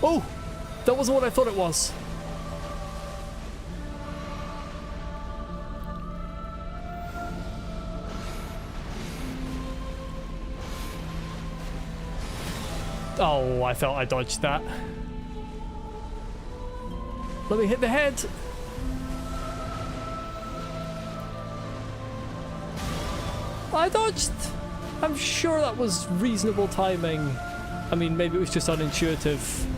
Oh! That wasn't what I thought it was. Oh, I felt I dodged that. Let me hit the head. I dodged. I'm sure that was reasonable timing. I mean, maybe it was just unintuitive.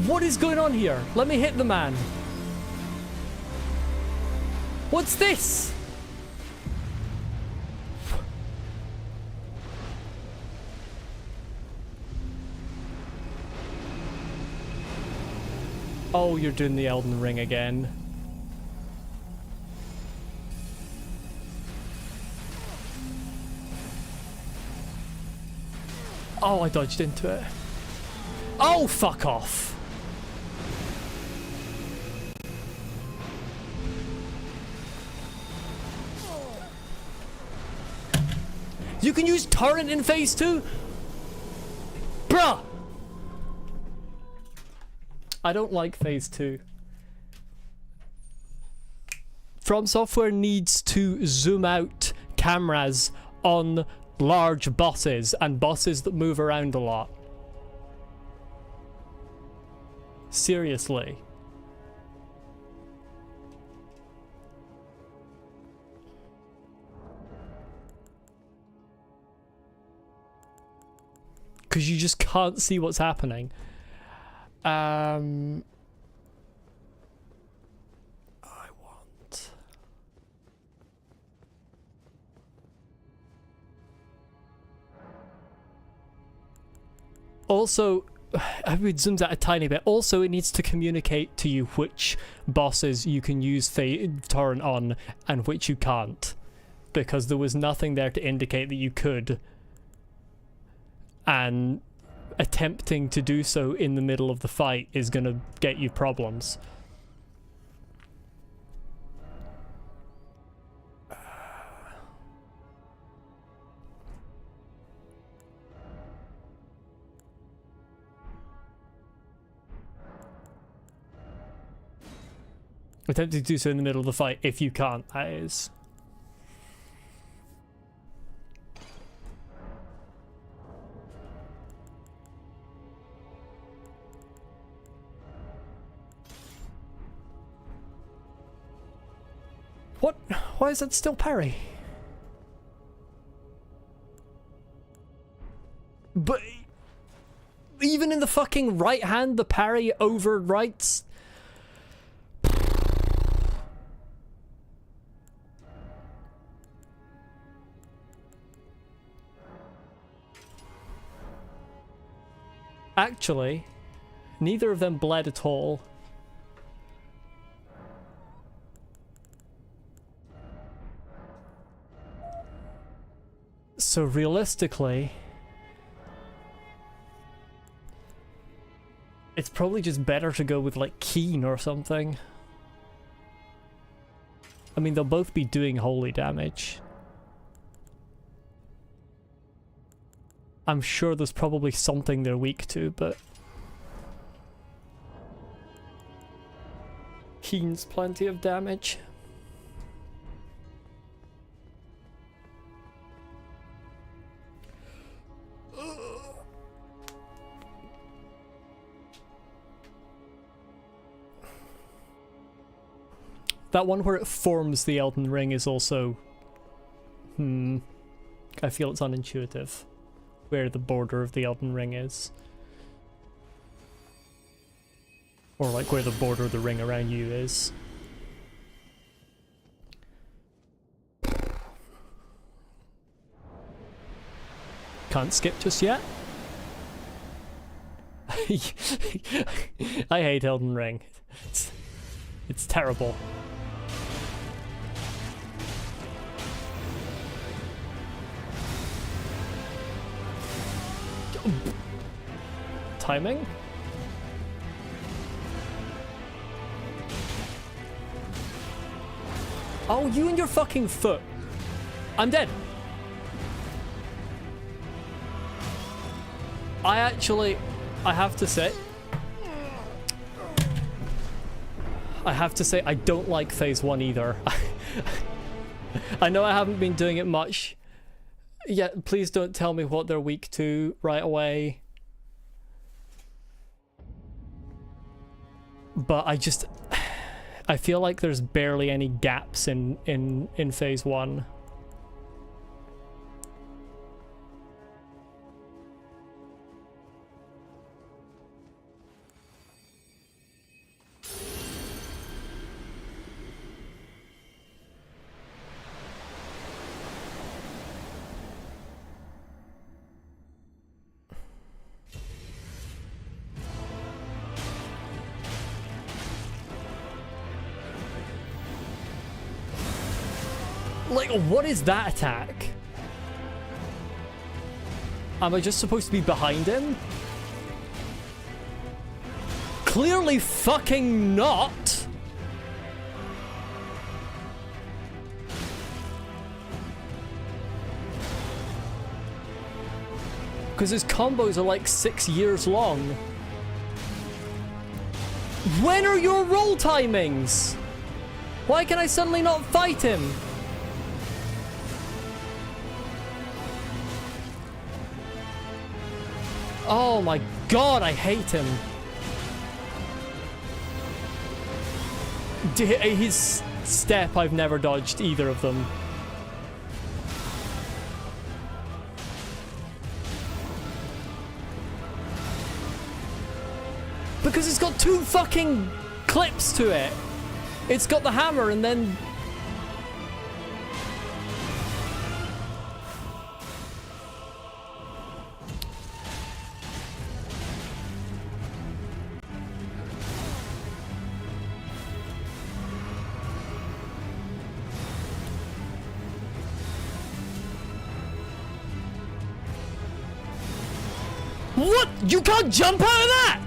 What is going on here? Let me hit the man. What's this? Oh, you're doing the Elden Ring again. Oh, I dodged into it. Oh, fuck off. You can use torrent in phase 2? Bruh! I don't like phase 2. From Software needs to zoom out cameras on large bosses and bosses that move around a lot. Seriously. Because you just can't see what's happening. I want... Also, I would zoom out a tiny bit. Also, it needs to communicate to you which bosses you can use torrent on and which you can't. Because there was nothing there to indicate that you could. And attempting to do so in the middle of the fight is going to get you problems. Attempting to do so in the middle of the fight, if you can't, that is. What? Why is it still parry? But even in the fucking right hand, the parry overwrites. Actually, neither of them bled at all. So realistically, it's probably just better to go with like Keen or something. I mean, they'll both be doing holy damage. I'm sure there's probably something they're weak to, but Keen's plenty of damage. That one where it forms the Elden Ring is also... I feel it's unintuitive. Where the border of the Elden Ring is. Or like where the border of the ring around you is. Can't skip just yet. I hate Elden Ring. It's terrible. Timing? Oh, you and your fucking foot. I'm dead. I have to say I don't like phase 1 either. I know I haven't been doing it much. Yeah, please don't tell me what they're weak to right away. But I feel like there's barely any gaps in phase 1. Like, what is that attack? Am I just supposed to be behind him? Clearly fucking not! Because his combos are like 6 years long. When are your roll timings? Why can I suddenly not fight him? Oh my god, I hate him. His step, I've never dodged either of them. Because it's got 2 fucking clips to it. It's got the hammer and then... What? You can't jump out of that?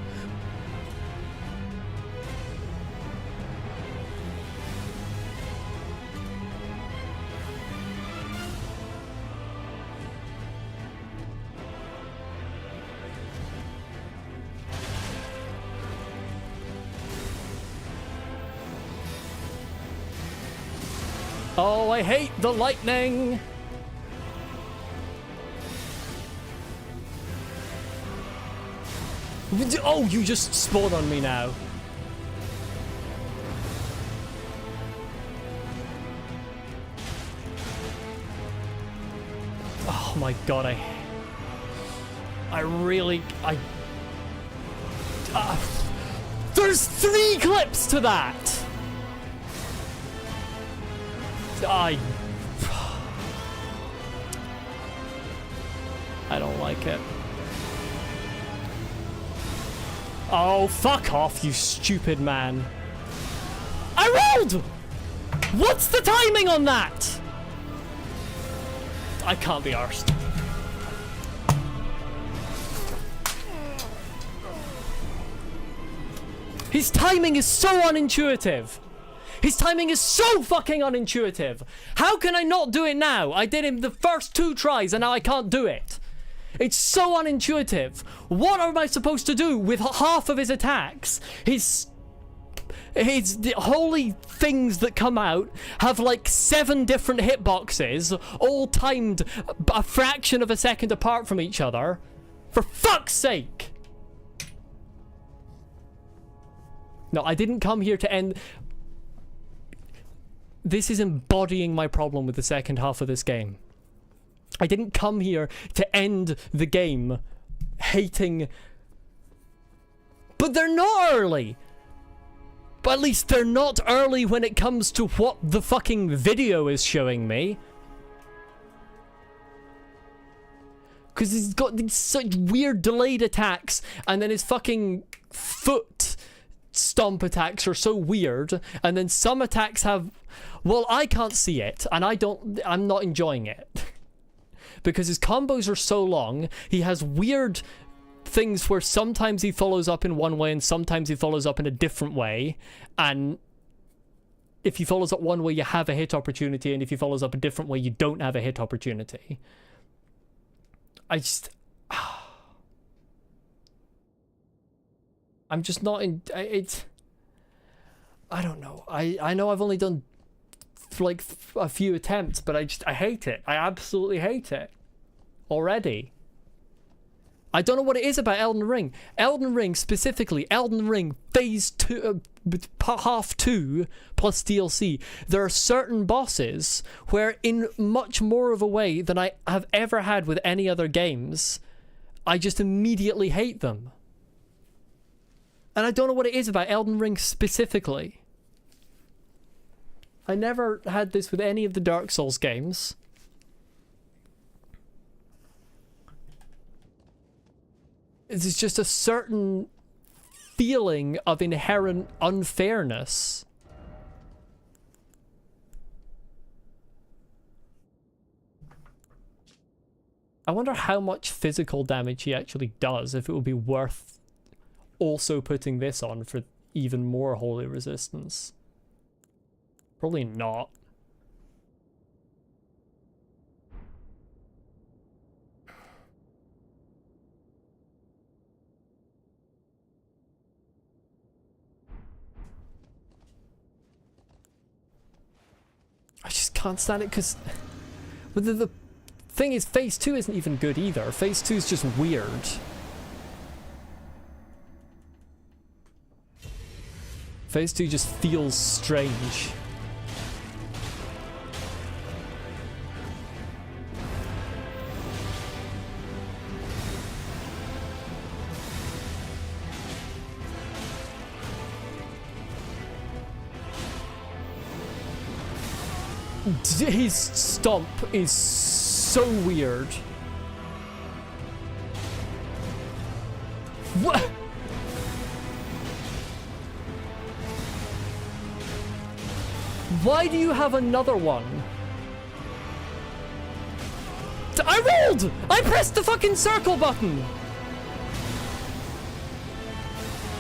Oh, I hate the lightning. Oh, you just spawned on me now. Oh my god, there's 3 clips to that. I don't like it. Oh, fuck off, you stupid man. I rolled! What's the timing on that? I can't be arsed. His timing is so unintuitive. His timing is so fucking unintuitive. How can I not do it now? I did him the first 2 tries and now I can't do it. It's so unintuitive. What am I supposed to do with half of his attacks? His holy things that come out have like 7 different hitboxes, all timed a fraction of a second apart from each other. For fuck's sake! No, I didn't come here to end... This is embodying my problem with the second half of this game. I didn't come here to end the game hating... But they're not early! But at least they're not early when it comes to what the fucking video is showing me. Because he's got these such weird delayed attacks, and then his fucking foot stomp attacks are so weird, and then some attacks have... Well, I can't see it, and I'm not enjoying it. Because his combos are so long, he has weird things where sometimes he follows up in one way and sometimes he follows up in a different way, and if he follows up one way you have a hit opportunity, and if he follows up a different way you don't have a hit opportunity. I'm just not in it. I don't know. I know I've only done like a few attempts, but I hate it. I absolutely hate it already. I don't know what it is about Elden Ring. Elden Ring specifically, Elden Ring Phase 2, Half 2 plus DLC. There are certain bosses where in much more of a way than I have ever had with any other games, I just immediately hate them. And I don't know what it is about Elden Ring specifically. I never had this with any of the Dark Souls games. It's just a certain feeling of inherent unfairness. I wonder how much physical damage he actually does, if it would be worth also putting this on for even more holy resistance. Probably not. I just can't stand it because the thing is, phase 2 isn't even good either. Phase 2 is just weird. Phase 2 just feels strange. His stomp is so weird. What? Why do you have another one? I rolled! I pressed the fucking circle button!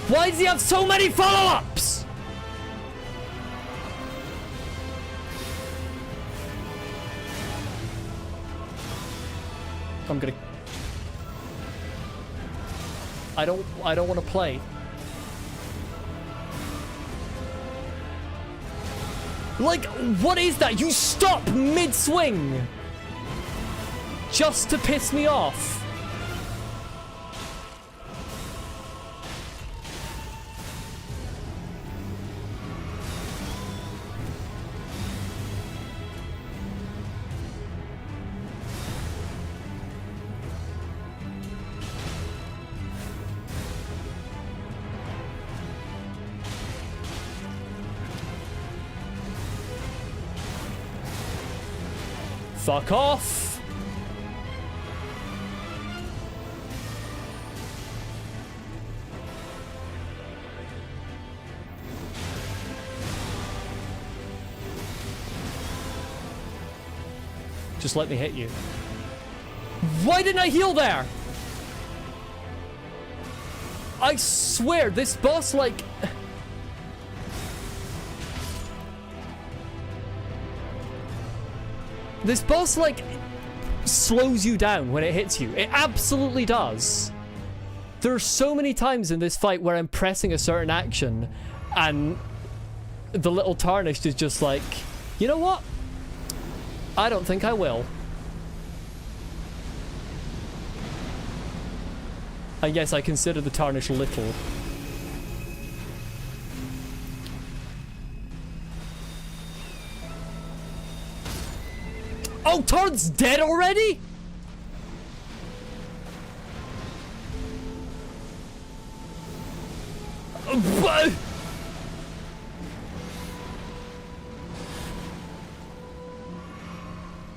Why does he have so many follow-ups? I'm gonna... I don't want to play. Like, what is that? You stop mid-swing! Just to piss me off. Fuck off! Just let me hit you. Why didn't I heal there? I swear, this boss, like... This boss, like, slows you down when it hits you. It absolutely does. There are so many times in this fight where I'm pressing a certain action and the little Tarnished is just like, you know what? I don't think I will. And yes, I consider the Tarnished little. Oh, Torrent's dead already?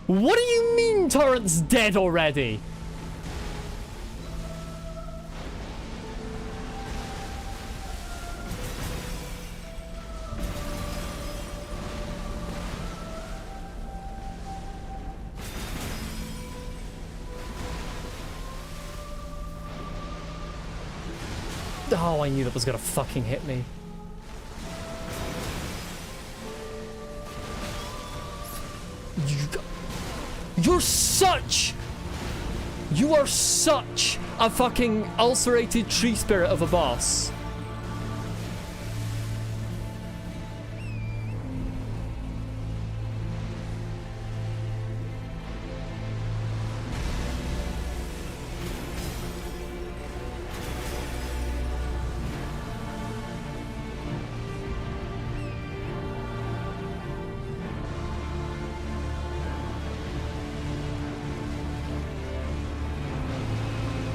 What do you mean Torrent's dead already? Oh, I knew that was gonna fucking hit me. You're such... You are such a fucking ulcerated tree spirit of a boss.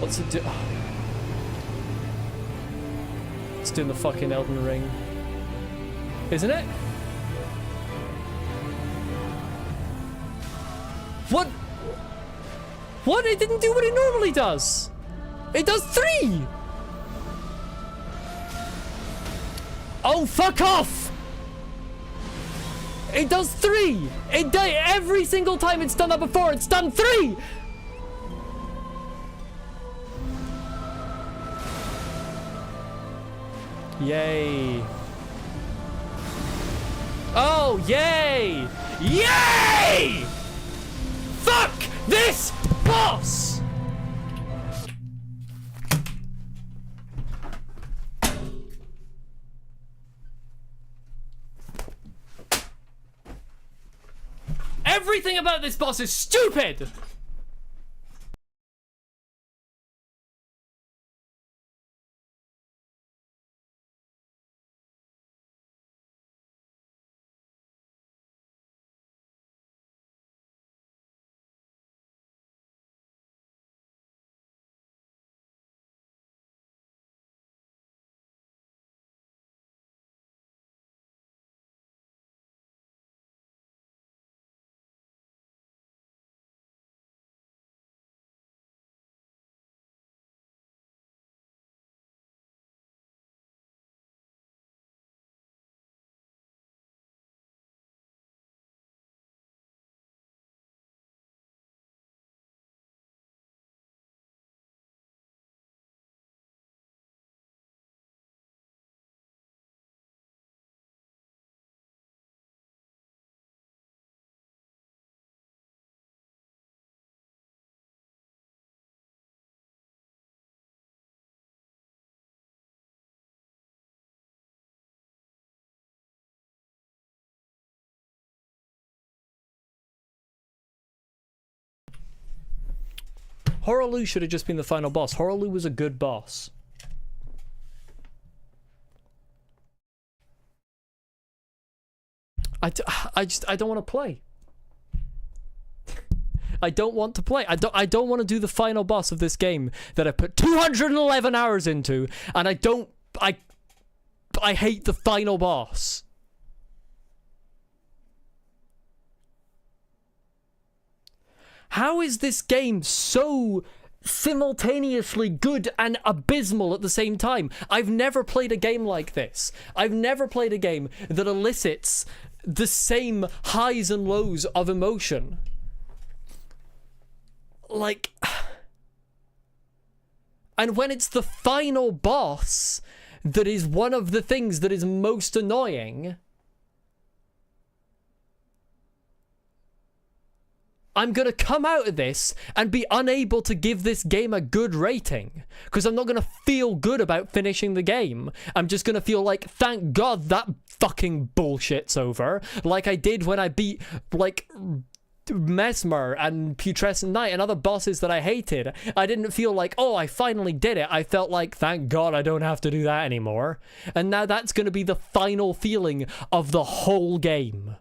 What's it do? It's doing the fucking Elden Ring. Isn't it? What? What? It didn't do what it normally does. It does 3! Oh, fuck off! It does 3! Every single time it's done that before, it's done 3! Yay. Oh, yay! Yay! Fuck this boss! Everything about this boss is stupid! Horaloo should have just been the final boss. Horaloo was a good boss. I don't want to play. I don't want to play. I don't want to do the final boss of this game that I put 211 hours into, and I hate the final boss. How is this game so simultaneously good and abysmal at the same time? I've never played a game like this. I've never played a game that elicits the same highs and lows of emotion. Like... And when it's the final boss that is one of the things that is most annoying... I'm going to come out of this and be unable to give this game a good rating. Because I'm not going to feel good about finishing the game. I'm just going to feel like, thank God that fucking bullshit's over. Like I did when I beat, like, Mesmer and Putrescent Knight and other bosses that I hated. I didn't feel like, oh, I finally did it. I felt like, thank God I don't have to do that anymore. And now that's going to be the final feeling of the whole game.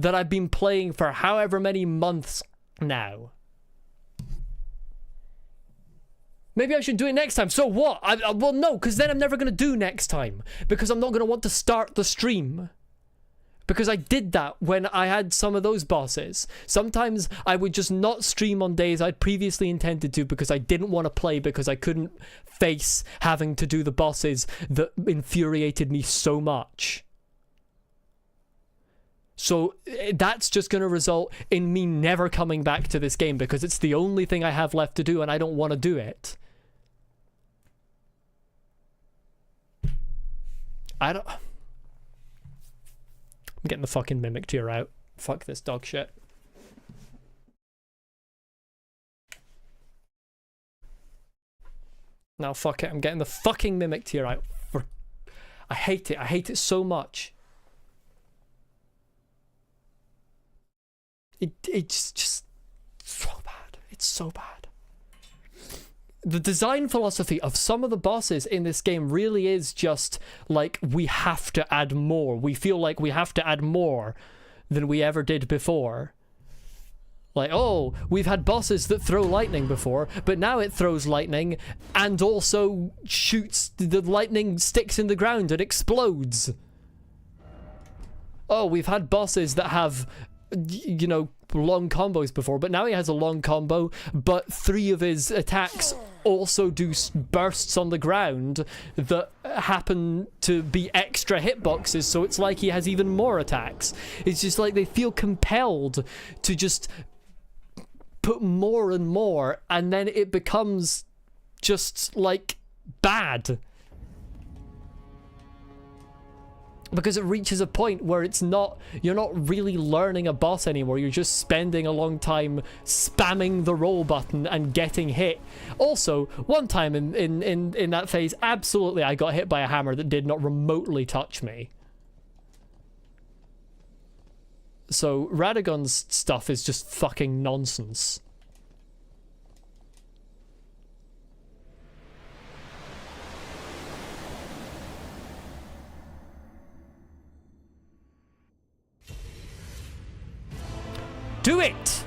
That I've been playing for however many months now. Maybe I should do it next time. So what? Well, no, because then I'm never going to do next time. Because I'm not going to want to start the stream. Because I did that when I had some of those bosses. Sometimes I would just not stream on days I'd previously intended to because I didn't want to play because I couldn't face having to do the bosses that infuriated me so much. So that's just going to result in me never coming back to this game because it's the only thing I have left to do and I don't want to do it. I'm getting the fucking mimic tear out. Fuck this dog shit. Now fuck it, I'm getting the fucking mimic tear out. I hate it. I hate it so much. It's just so bad. It's so bad. The design philosophy of some of the bosses in this game really is just like, we have to add more. We feel like we have to add more than we ever did before. Like, oh, we've had bosses that throw lightning before, but now it throws lightning and also shoots, the lightning sticks in the ground and explodes. Oh, we've had bosses that have, you know, long combos before, but now he has a long combo, but 3 of his attacks also do bursts on the ground that happen to be extra hitboxes, so it's like he has even more attacks. It's just like they feel compelled to just put more and more, and then it becomes just, like, bad. Because it reaches a point where it's not, you're not really learning a boss anymore, you're just spending a long time spamming the roll button and getting hit. Also, one time in that phase, absolutely I got hit by a hammer that did not remotely touch me. So Radagon's stuff is just fucking nonsense. Do it!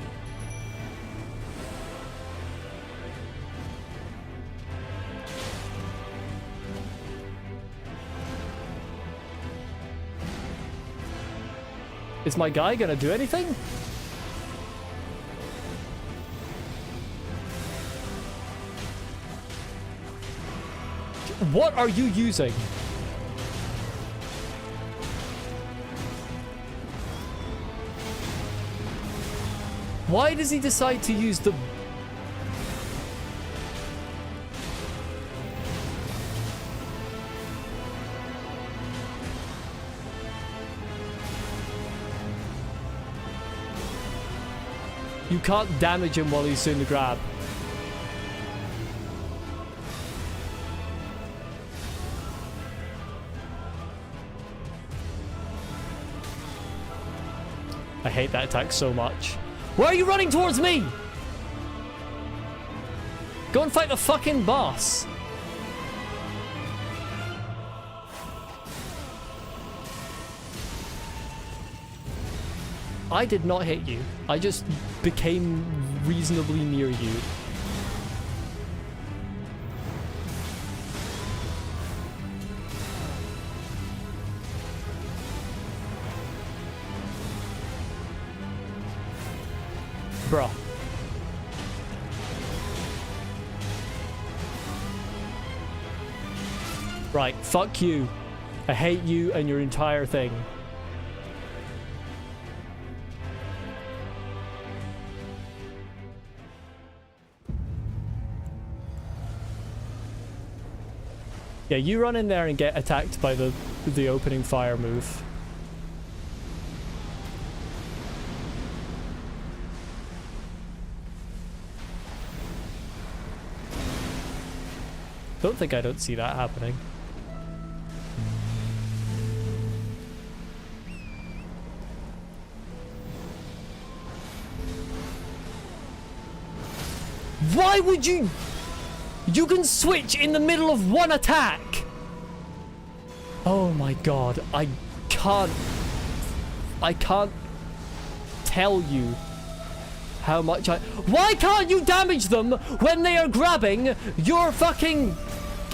Is my guy gonna do anything? What are you using? Why does he decide to use the... You can't damage him while he's doing the grab. I hate that attack so much. Why are you running towards me? Go and fight the fucking boss. I did not hit you. I just became reasonably near you. Bruh. Right, fuck you. I hate you and your entire thing. Yeah, you run in there and get attacked by the opening fire move. Don't think I don't see that happening. Why would you... You can switch in the middle of one attack! Oh my god, I can't tell you how much Why can't you damage them when they are grabbing your fucking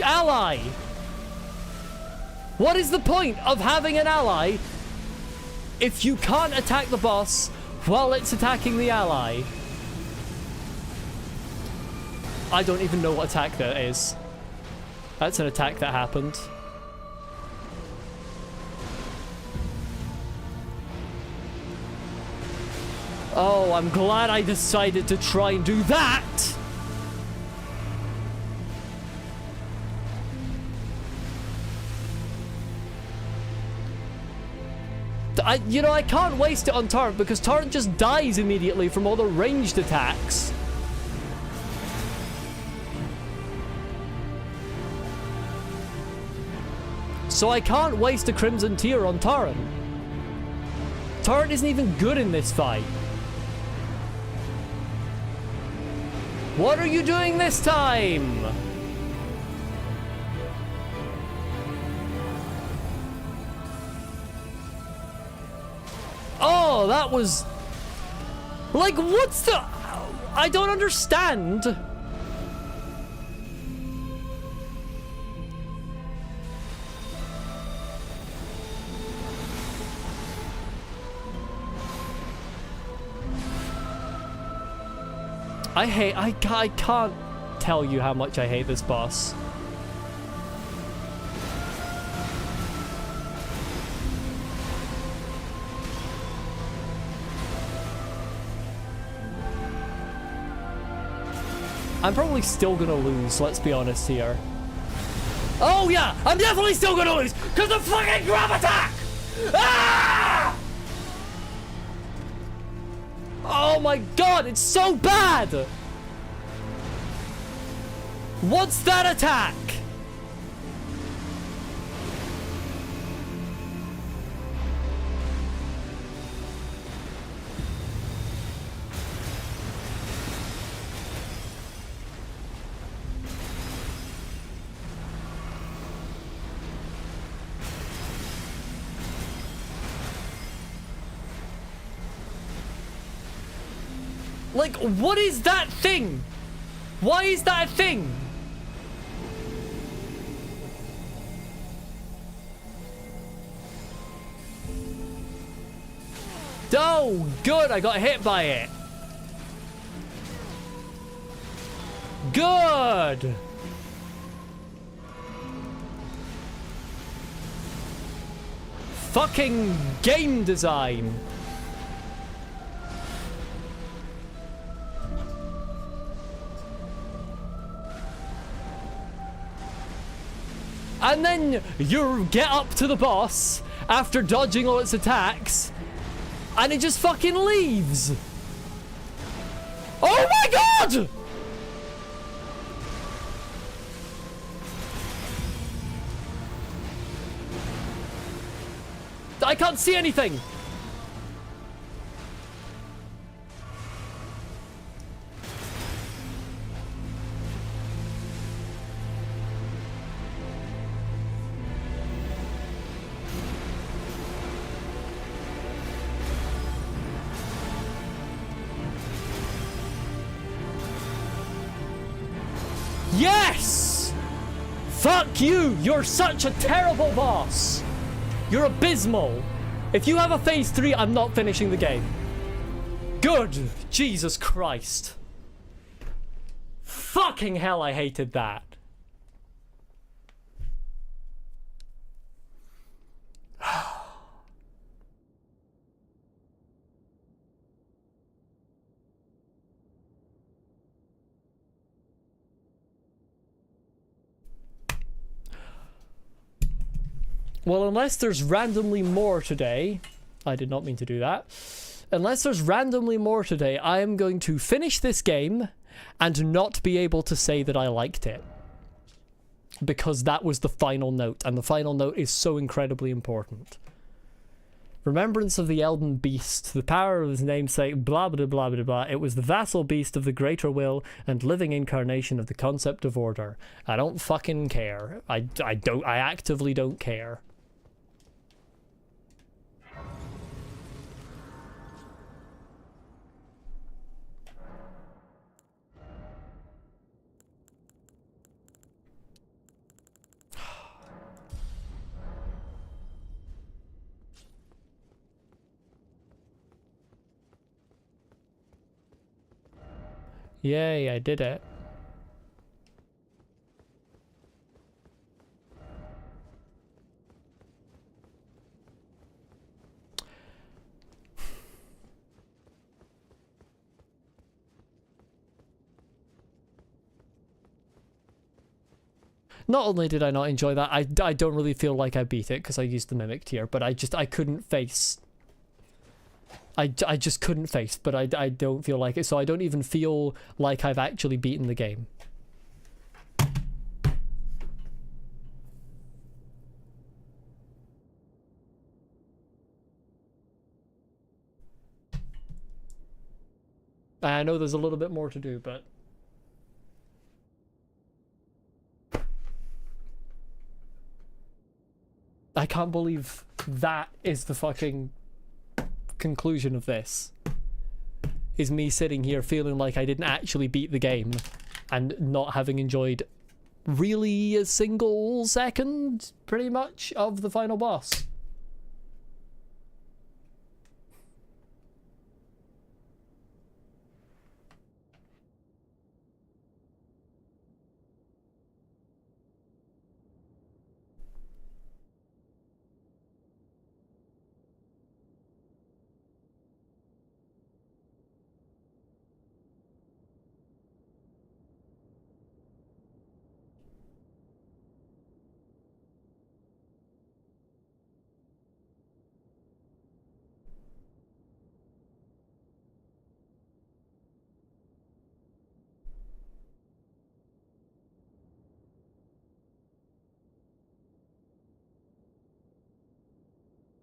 ally? What is the point of having an ally if you can't attack the boss while it's attacking the ally? I don't even know what attack that is. That's an attack that happened. Oh, I'm glad I decided to try and do that! You know, I can't waste it on Torrent because Torrent just dies immediately from all the ranged attacks. So I can't waste a Crimson Tear on Torrent. Torrent isn't even good in this fight. What are you doing this time? Oh, that was... Like, what's the... I don't understand. I can't tell you how much I hate this boss. I'm probably still gonna lose, let's be honest here. Oh yeah, I'm definitely still gonna lose, because of fucking grab attack! Ah! Oh my god, it's so bad! What's that attack? Like, what is that thing? Why is that a thing? Oh, good, I got hit by it. Good. Fucking game design. And then you get up to the boss after dodging all its attacks, and it just fucking leaves. Oh my god! I can't see anything. Yes! Fuck you! You're such a terrible boss! You're abysmal! If you have a phase 3, I'm not finishing the game. Good! Jesus Christ. Fucking hell, I hated that. Well, unless there's randomly more today, I did not mean to do that. Unless there's randomly more today, I am going to finish this game and not be able to say that I liked it. Because that was the final note, and the final note is so incredibly important. Remembrance of the Elden Beast, the power of his namesake, blah blah blah blah blah. It was the vassal beast of the greater will and living incarnation of the concept of order. I don't fucking care. I actively don't care. Yay, I did it. Not only did I not enjoy that, I don't really feel like I beat it because I used the mimic tier, but I couldn't face. I just couldn't face, but I don't feel like it, so I don't even feel like I've actually beaten the game. I know there's a little bit more to do, but... I can't believe that is the fucking conclusion of this. Is me sitting here feeling like I didn't actually beat the game and not having enjoyed really a single second, pretty much, of the final boss.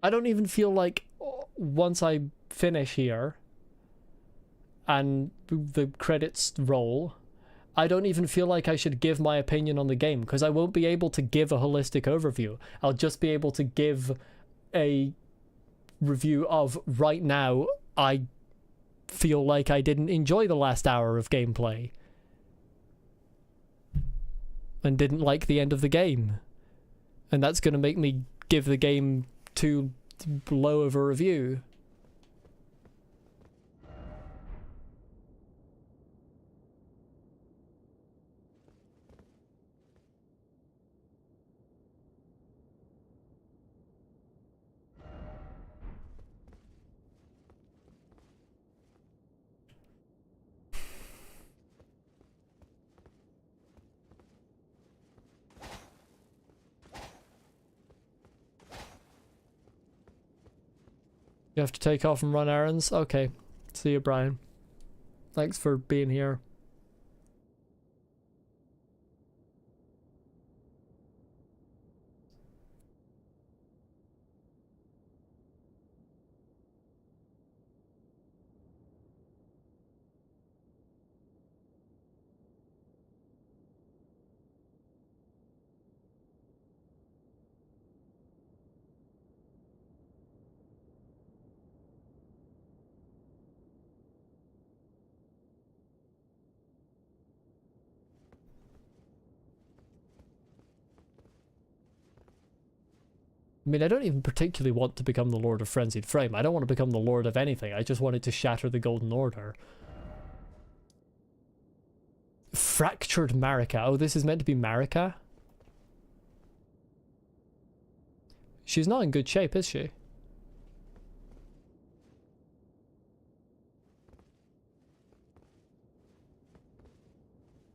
I don't even feel like once I finish here and the credits roll, I don't even feel like I should give my opinion on the game, because I won't be able to give a holistic overview. I'll just be able to give a review of right now. I feel like I didn't enjoy the last hour of gameplay and didn't like the end of the game, and that's going to make me give the game too low of a review. You have to take off and run errands? Okay. See you, Brian. Thanks for being here. I mean, I don't even particularly want to become the Lord of Frenzied Frame. I don't want to become the Lord of anything. I just wanted to shatter the Golden Order. Fractured Marika. Oh, this is meant to be Marika? She's not in good shape, is she?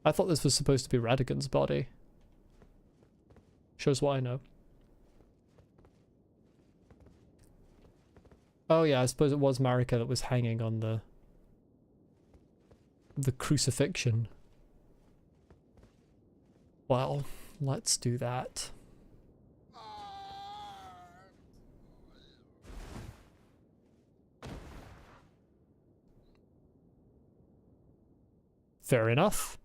I thought this was supposed to be Radigan's body. Shows what I know. Oh yeah, I suppose it was Marika that was hanging on the crucifixion. Well, let's do that. Fair enough.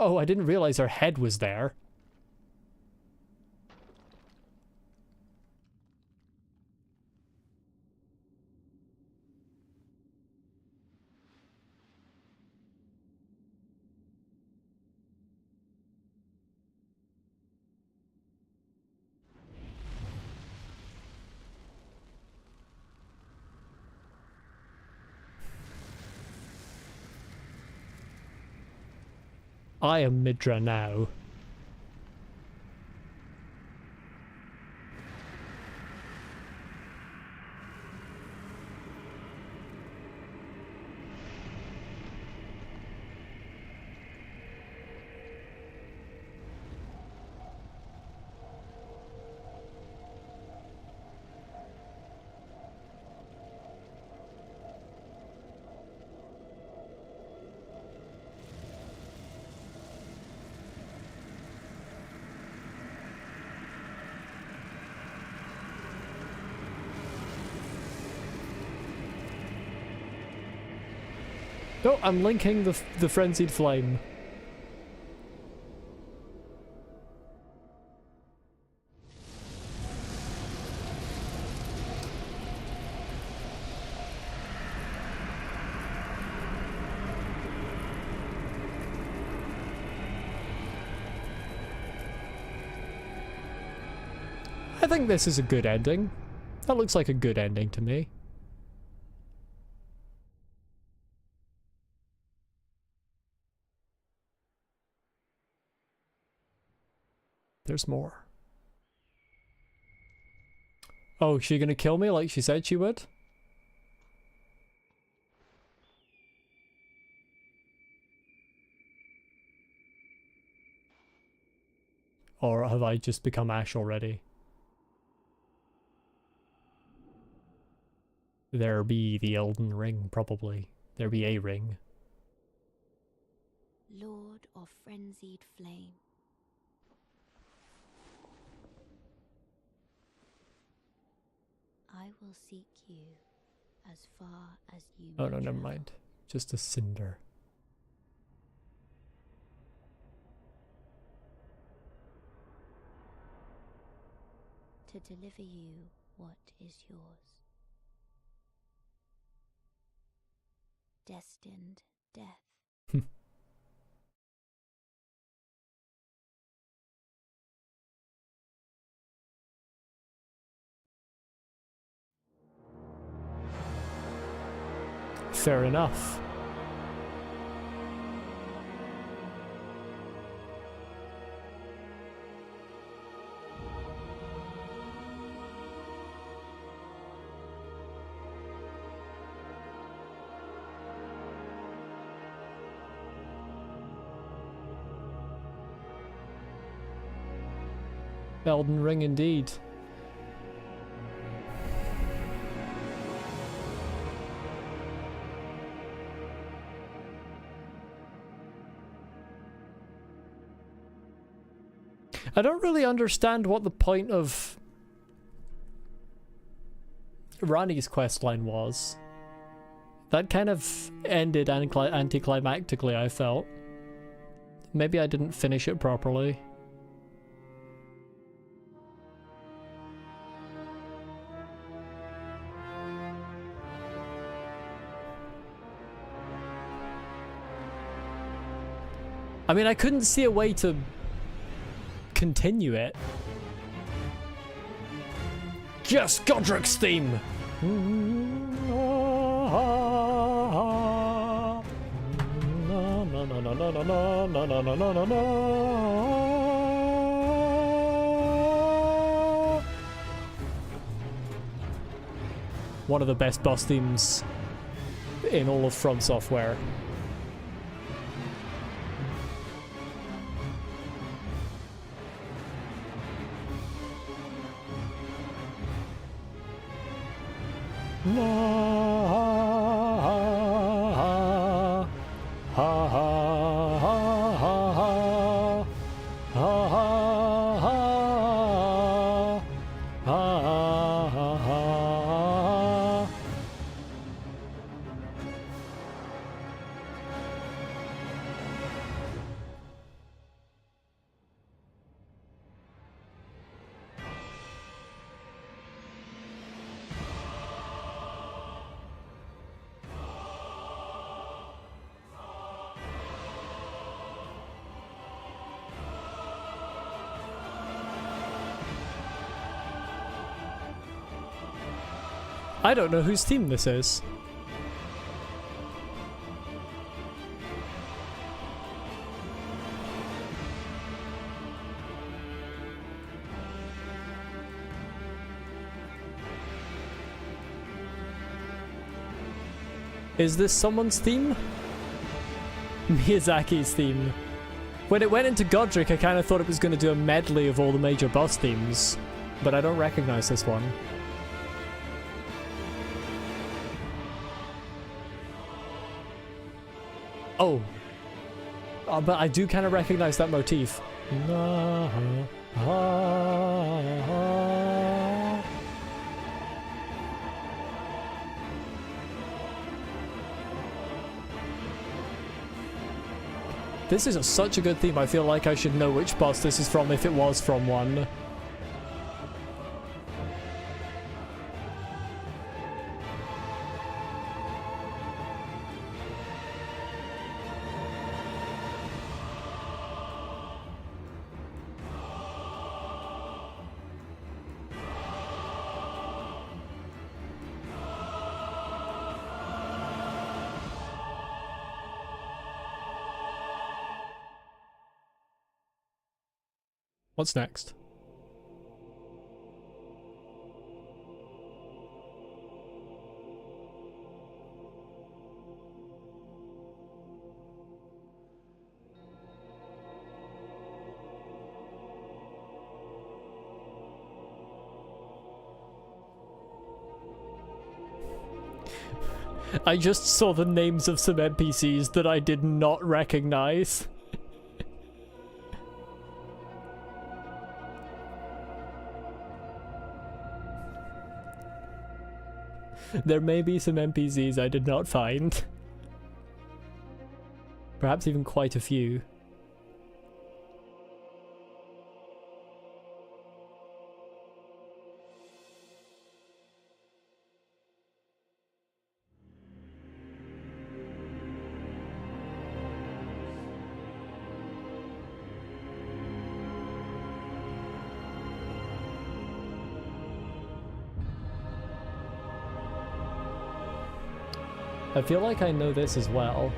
Oh, I didn't realize her head was there. I am Midra now. No, I'm linking the Frenzied Flame. I think this is a good ending. That looks like a good ending to me. There's more. Oh, is she gonna kill me like she said she would? Or have I just become Ash already? There be the Elden Ring, probably. There be a ring. Lord of frenzied flame. I will seek you as far as you may Oh no, never travel. mind. Just a cinder. To deliver you what is yours. Destined death. Fair enough. Elden Ring indeed. I don't really understand what the point of Rani's questline was. That kind of ended anticlimactically, I felt. Maybe I didn't finish it properly. I mean, I couldn't see a way to continue it. Just Godric's theme! One of the best boss themes in all of From Software. I don't know whose theme this is. Is this someone's theme? Miyazaki's theme. When it went into Godric, I kind of thought it was going to do a medley of all the major boss themes, but I don't recognize this one. Oh. But I do kind of recognize that motif. This is such a good theme, I feel like I should know which boss this is from if it was from one. What's next? I just saw the names of some NPCs that I did not recognize. There may be some NPCs I did not find. Perhaps even quite a few. I feel like I know this as well,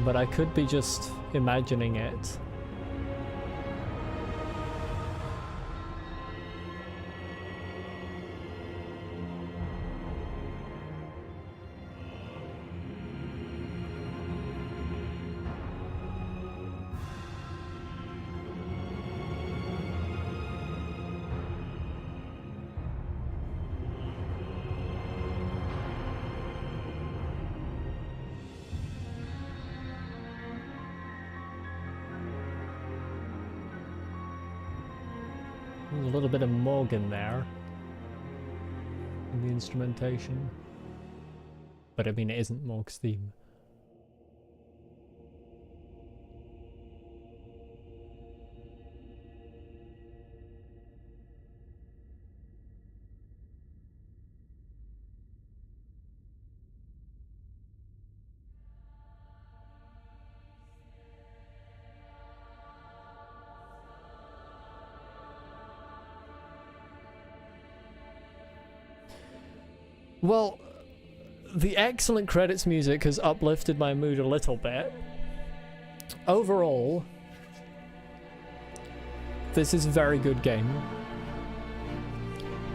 but I could be just imagining it. There's a little bit of Morgan there in the instrumentation. But I mean, it isn't Morg's theme. Well, the excellent credits music has uplifted my mood a little bit. Overall, this is a very good game.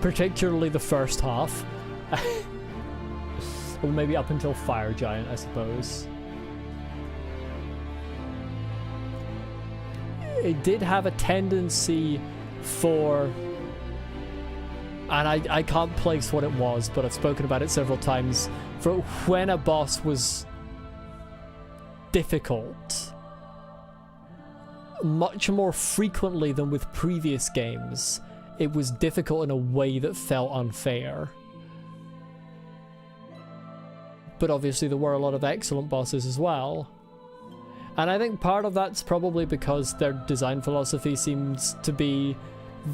Particularly the first half. Or maybe up until Fire Giant, I suppose. It did have a tendency for... And I can't place what it was, but I've spoken about it several times. For when a boss was difficult, much more frequently than with previous games, it was difficult in a way that felt unfair. But obviously there were a lot of excellent bosses as well. And I think part of that's probably because their design philosophy seems to be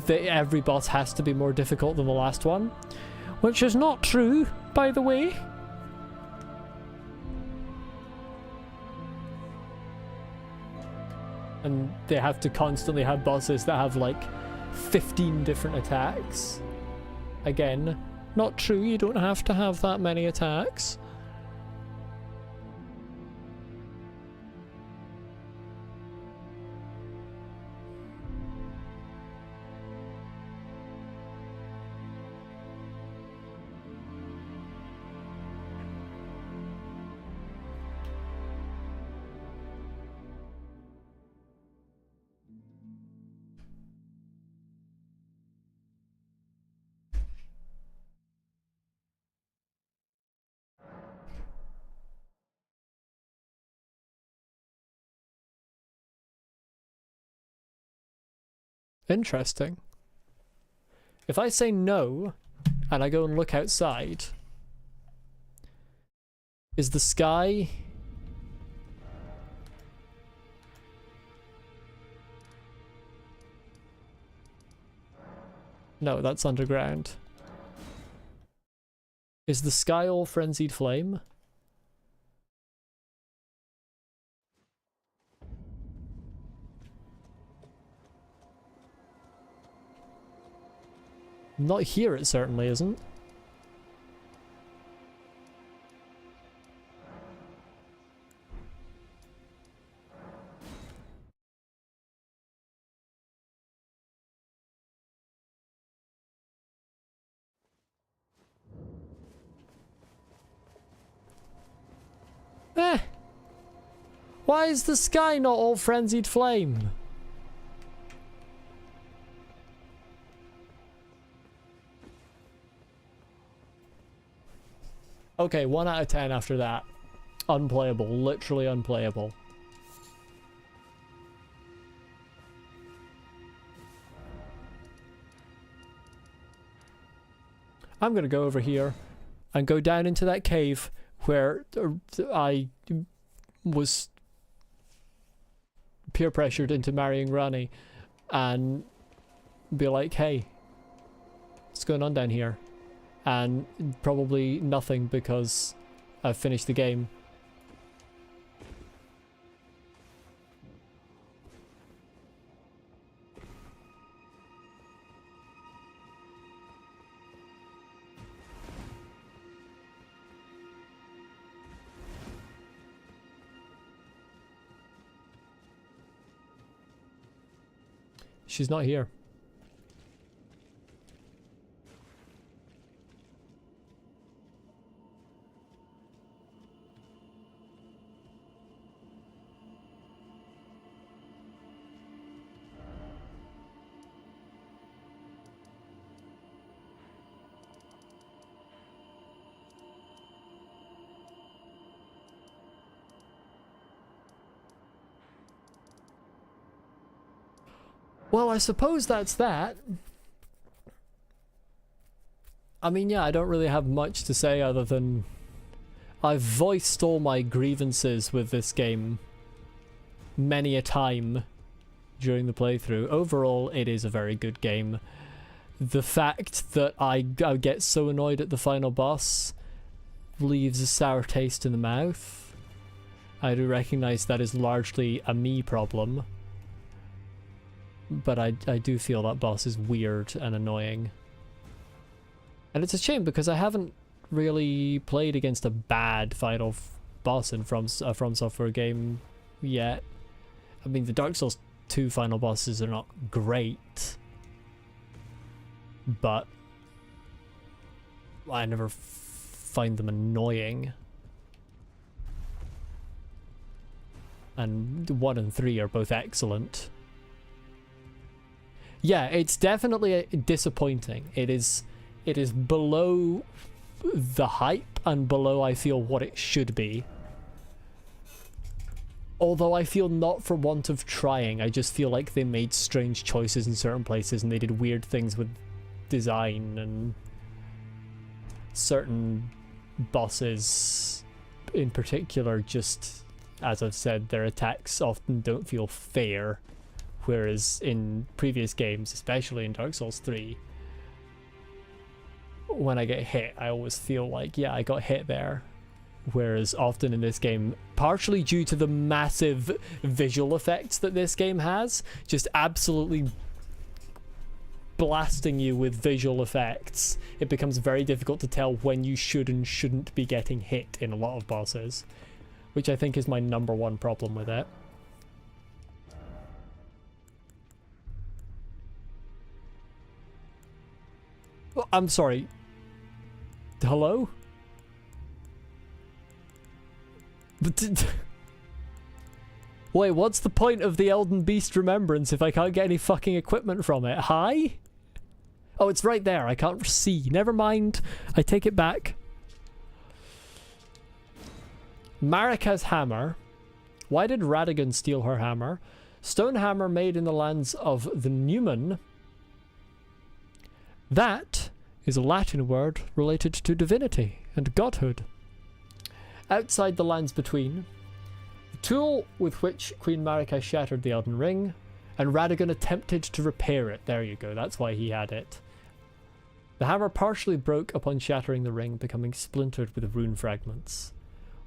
that every boss has to be more difficult than the last one, which is not true, by the way. And they have to constantly have bosses that have like 15 different attacks. Again, not true, you don't have to have that many attacks. Interesting. If I say no, and I go and look outside, is the sky... No, that's underground. Is the sky all frenzied flame? Not here, it certainly isn't. Why is the sky not all frenzied flame? Okay, 1 out of 10 after that. Unplayable, literally unplayable. I'm gonna go over here and go down into that cave where I was peer pressured into marrying Rani and be like, hey, what's going on down here? And probably nothing because I've finished the game. She's not here. Well, I suppose that's that. I mean, yeah, I don't really have much to say other than I've voiced all my grievances with this game many a time during the playthrough. Overall, it is a very good game. The fact that I get so annoyed at the final boss leaves a sour taste in the mouth. I do recognise that is largely a me problem. But I do feel that boss is weird and annoying. And it's a shame because I haven't really played against a bad final boss in From Software game yet. I mean, the Dark Souls 2 final bosses are not great, but I never find them annoying. And 1 and 3 are both excellent. Yeah, it's definitely disappointing. It is below the hype and below, I feel, what it should be. Although I feel not for want of trying. I just feel like they made strange choices in certain places and they did weird things with design, and certain bosses in particular, just, as I've said, their attacks often don't feel fair. Whereas in previous games, especially in Dark Souls 3, when I get hit, I always feel like, yeah, I got hit there. Whereas often in this game, partially due to the massive visual effects that this game has, just absolutely blasting you with visual effects, it becomes very difficult to tell when you should and shouldn't be getting hit in a lot of bosses, which I think is my #1 problem with it. Oh, I'm sorry. Hello? Wait, what's the point of the Elden Beast Remembrance if I can't get any fucking equipment from it? Hi? Oh, it's right there. I can't see. Never mind. I take it back. Marika's hammer. Why did Radagon steal her hammer? Stone hammer made in the lands of the Newman. That is a Latin word related to divinity and godhood. Outside the lands between, the tool with which Queen Marika shattered the Elden Ring, and Radagon attempted to repair it. There you go, that's why he had it. The hammer partially broke upon shattering the ring, becoming splintered with rune fragments.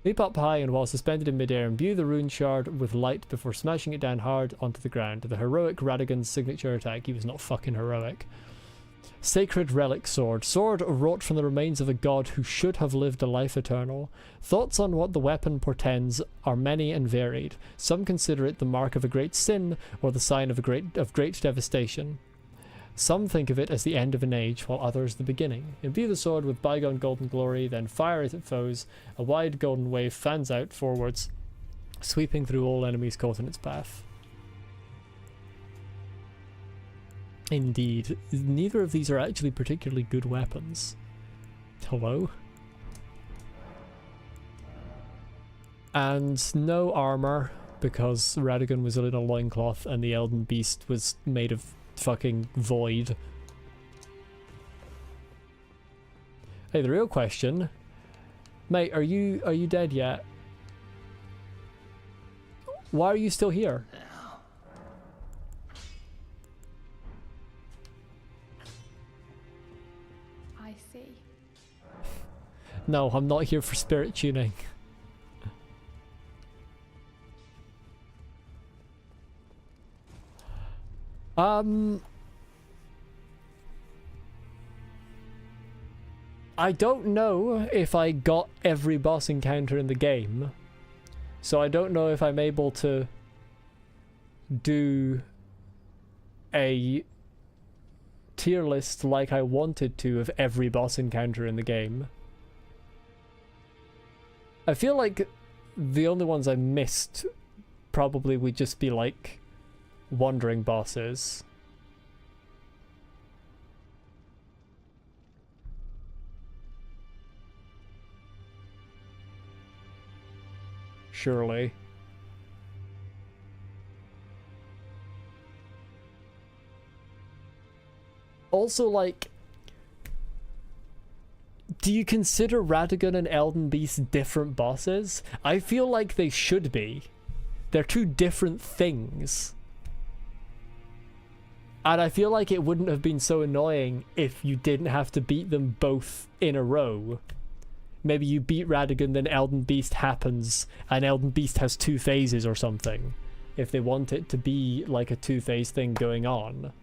Leap up high and while suspended in midair, imbue the rune shard with light before smashing it down hard onto the ground. The heroic Radagon's signature attack. He was not fucking heroic. Sacred relic sword. Sword wrought from the remains of a god who should have lived a life eternal. Thoughts on what the weapon portends are many and varied. Some consider it the mark of a great sin or the sign of great devastation. Some think of it as the end of an age, while others the beginning. Imbue the sword with bygone golden glory, then fire it at foes. A wide golden wave fans out forwards, sweeping through all enemies caught in its path. Indeed, neither of these are actually particularly good weapons. Hello? And no armor, because Radagon was in a loincloth and the Elden Beast was made of fucking void. Hey, the real question, mate, are you dead yet? Why are you still here? I see. No, I'm not here for spirit tuning. I don't know if I got every boss encounter in the game, so I don't know if I'm able to do a tier list like I wanted to of every boss encounter in the game. I feel like the only ones I missed probably would just be like wandering bosses. Surely. Also, like, do you consider Radagon and Elden Beast different bosses? I feel like they should be. They're two different things. And I feel like it wouldn't have been so annoying if you didn't have to beat them both in a row. Maybe you beat Radagon, then Elden Beast happens, and Elden Beast has 2 phases or something. If they want it to be like a 2-phase thing going on.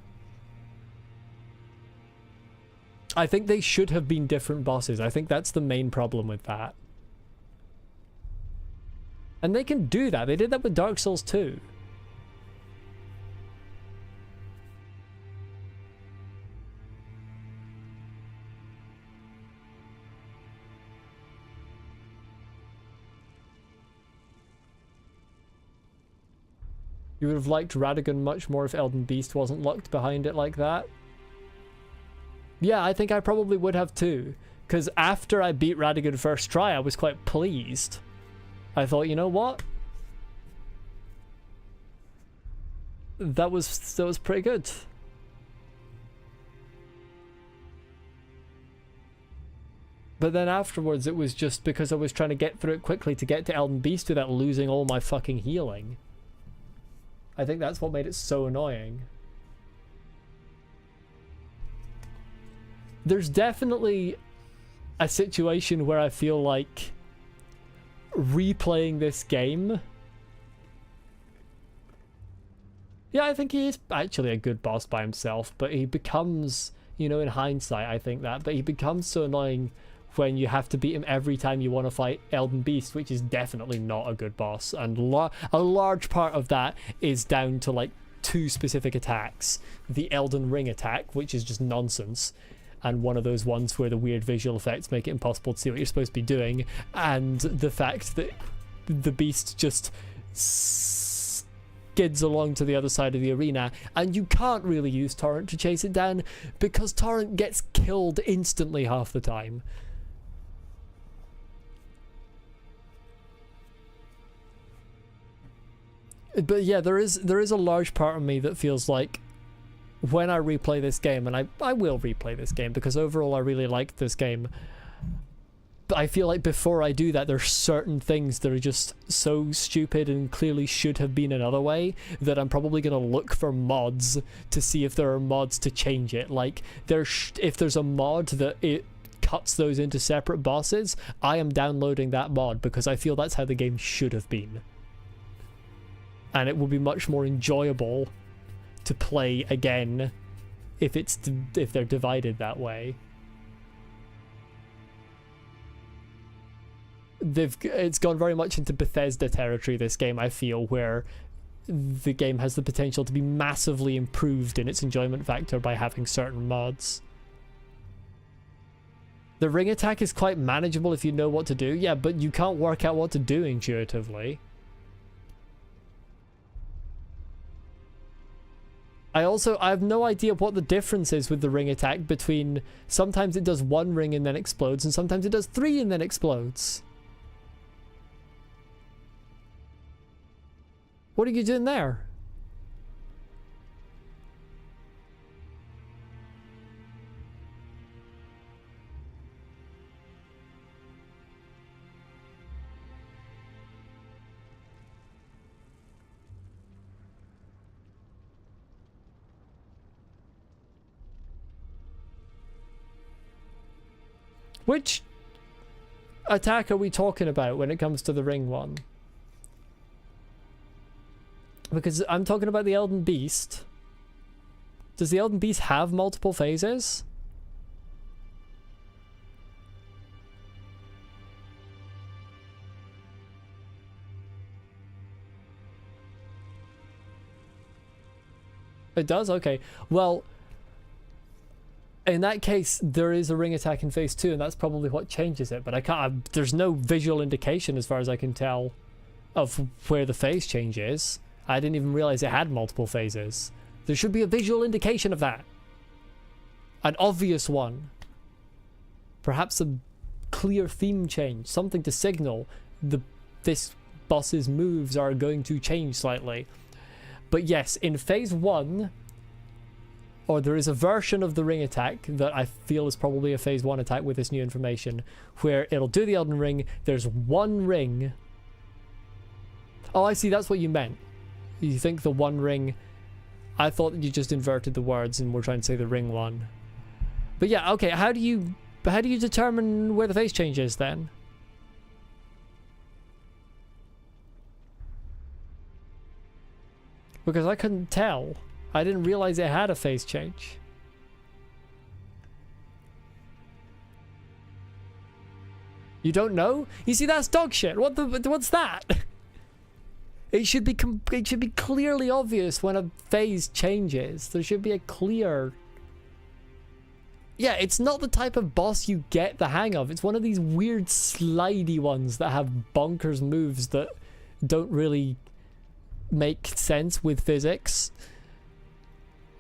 I think they should have been different bosses. I think that's the main problem with that. And they can do that. They did that with Dark Souls 2. You would have liked Radagon much more if Elden Beast wasn't locked behind it like that. Yeah, I think I probably would have too. Because after I beat Radagon first try, I was quite pleased. I thought, you know what? That was pretty good. But then afterwards, it was just because I was trying to get through it quickly to get to Elden Beast without losing all my fucking healing. I think that's what made it so annoying. There's definitely a situation where I feel like replaying this game. Yeah, I think he is actually a good boss by himself, but he becomes, you know, in hindsight, I think that, but he becomes so annoying when you have to beat him every time you want to fight Elden Beast, which is definitely not a good boss. And a large part of that is down to like 2 specific attacks. The Elden Ring attack, which is just nonsense, and one of those ones where the weird visual effects make it impossible to see what you're supposed to be doing, and the fact that the beast just skids along to the other side of the arena, and you can't really use Torrent to chase it down because Torrent gets killed instantly half the time. But yeah, there is a large part of me that feels like when I replay this game, and I will replay this game because overall I really liked this game, but I feel like before I do that, there's certain things that are just so stupid and clearly should have been another way that I'm probably going to look for mods to see if there are mods to change it. Like, if there's a mod that it cuts those into separate bosses, I am downloading that mod because I feel that's how the game should have been. And it will be much more enjoyable to play again if they're divided that way. It's gone very much into Bethesda territory, this game, I feel, where the game has the potential to be massively improved in its enjoyment factor by having certain mods. The ring attack is quite manageable if you know what to do, yeah, but you can't work out what to do intuitively. I have no idea what the difference is with the ring attack between sometimes it does 1 ring and then explodes, and sometimes it does 3 and then explodes. What are you doing there? Which attack are we talking about when it comes to the ring one? Because I'm talking about the Elden Beast. Does the Elden Beast have multiple phases? It does? Okay. Well, in that case, there is a ring attack in phase 2, and that's probably what changes it. But I can't. There's no visual indication, as far as I can tell, of where the phase change is. I didn't even realize it had multiple phases. There should be a visual indication of that. An obvious one. Perhaps a clear theme change. Something to signal this boss's moves are going to change slightly. But yes, in phase 1, or there is a version of the ring attack that I feel is probably a phase 1 attack with this new information, where it'll do the Elden Ring. There's one ring. Oh, I see. That's what you meant. You think the one ring... I thought you just inverted the words and were trying to say the ring one. But yeah, okay, how do you determine where the phase change is then? Because I couldn't tell. I didn't realize it had a phase change. You don't know? You see, that's dog shit. What's that? It should be clearly obvious when a phase changes. There should be a clear... Yeah, it's not the type of boss you get the hang of. It's one of these weird slidey ones that have bonkers moves that don't really make sense with physics.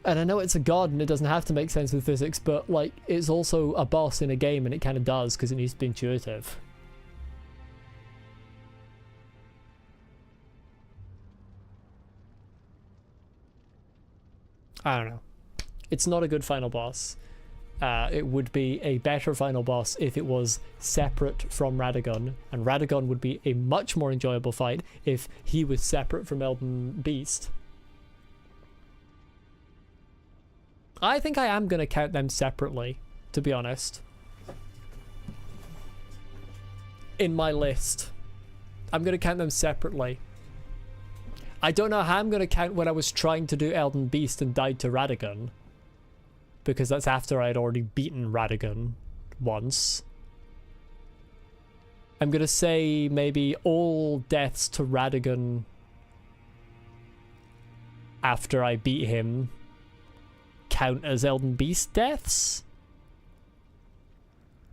And I know it's a god and it doesn't have to make sense with physics, but like, it's also a boss in a game and it kind of does because it needs to be intuitive. I don't know. It's not a good final boss. It would be a better final boss if it was separate from Radagon, and Radagon would be a much more enjoyable fight if he was separate from Elden Beast. I think I am going to count them separately, to be honest. In my list. I'm going to count them separately. I don't know how I'm going to count when I was trying to do Elden Beast and died to Radagon. Because that's after I'd already beaten Radagon once. I'm going to say maybe all deaths to Radagon after I beat him count as Elden Beast deaths?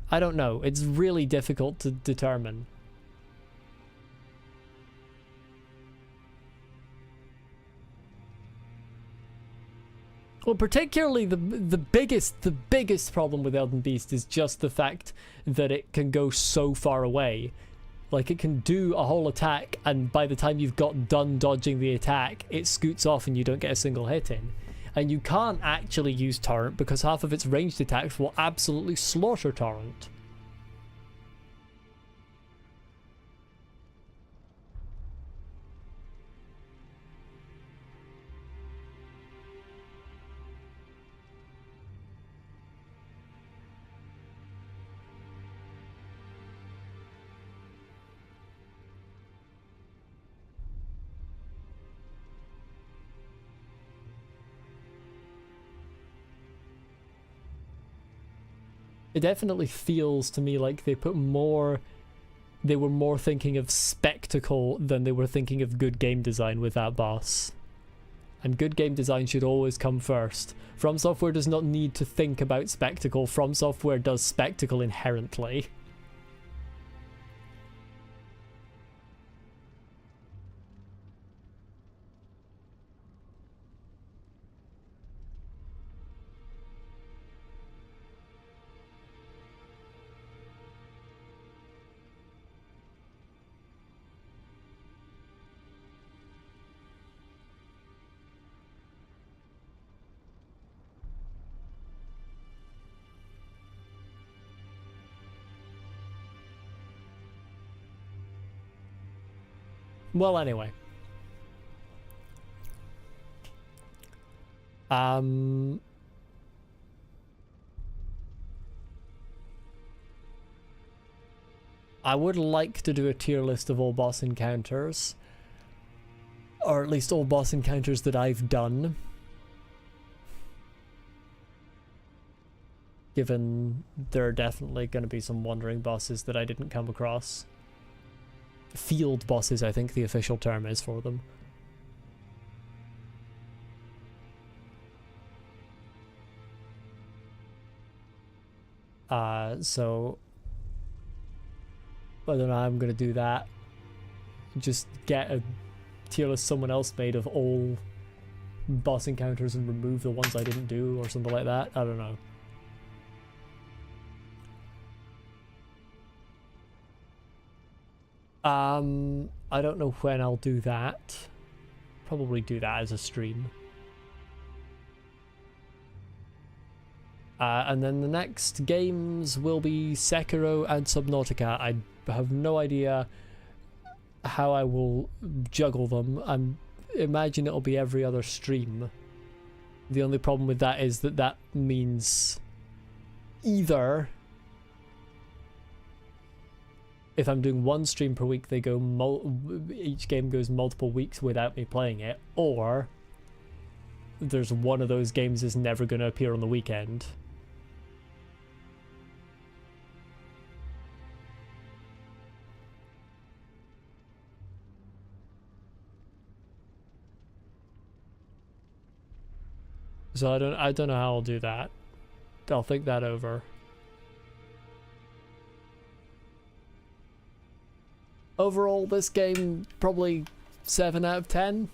I don't know. It's really difficult to determine. Well, particularly the biggest problem with Elden Beast is just the fact that it can go so far away. Like, it can do a whole attack, and by the time you've got done dodging the attack, it scoots off and you don't get a single hit in. And you can't actually use Torrent because half of its ranged attacks will absolutely slaughter Torrent. It definitely feels to me like they were more thinking of spectacle than they were thinking of good game design with that boss. And good game design should always come first. From Software does not need to think about spectacle. From Software does spectacle inherently. Well, anyway. I would like to do a tier list of all boss encounters. Or at least all boss encounters that I've done. Given there are definitely going to be some wandering bosses that I didn't come across. Field bosses, I think the official term is for them. So I don't know how I'm going to do that. Just get a tier list someone else made of all boss encounters and remove the ones I didn't do or something like that. I don't know. I don't know when I'll do that. Probably do that as a stream. And then the next games will be Sekiro and Subnautica. I have no idea how I will juggle them. I imagine it'll be every other stream. The only problem with that is that means either if I'm doing one stream per week, they go each game goes multiple weeks without me playing it, or there's one of those games is never going to appear on the weekend. So I don't know how I'll do that. I'll think that over. Overall, this game probably 7 out of 10.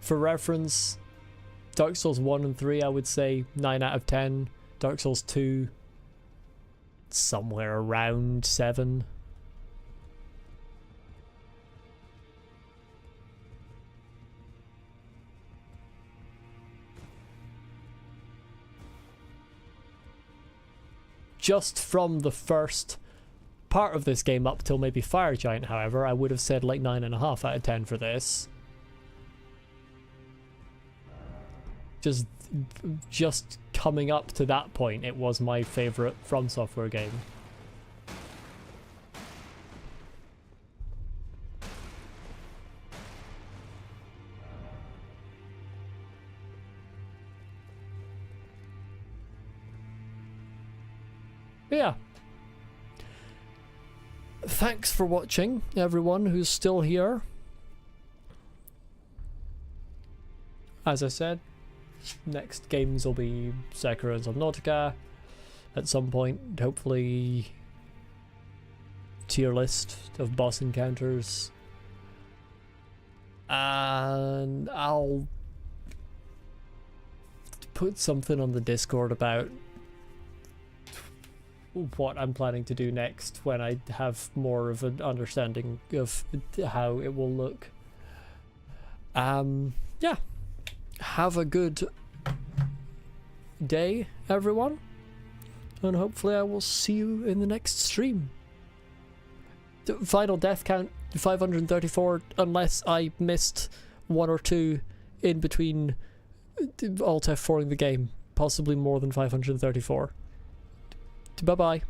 For reference, Dark Souls 1 and 3 I would say 9 out of 10. Dark Souls 2 somewhere around 7. Just from the first part of this game up till maybe Fire Giant, however, I would have said like 9.5 out of 10 for this. Just coming up to that point, it was my favourite From Software game. Yeah. Thanks for watching, everyone who's still here. As I said, next games will be Sekiro and Subnautica at some point, hopefully tier list of boss encounters, and I'll put something on the Discord about what I'm planning to do next when I have more of an understanding of how it will look. Yeah. Have a good day, everyone, and hopefully I will see you in the next stream. The final death count 534, unless I missed 1 or 2 in between Alt F4ing the game, possibly more than 534. Bye bye.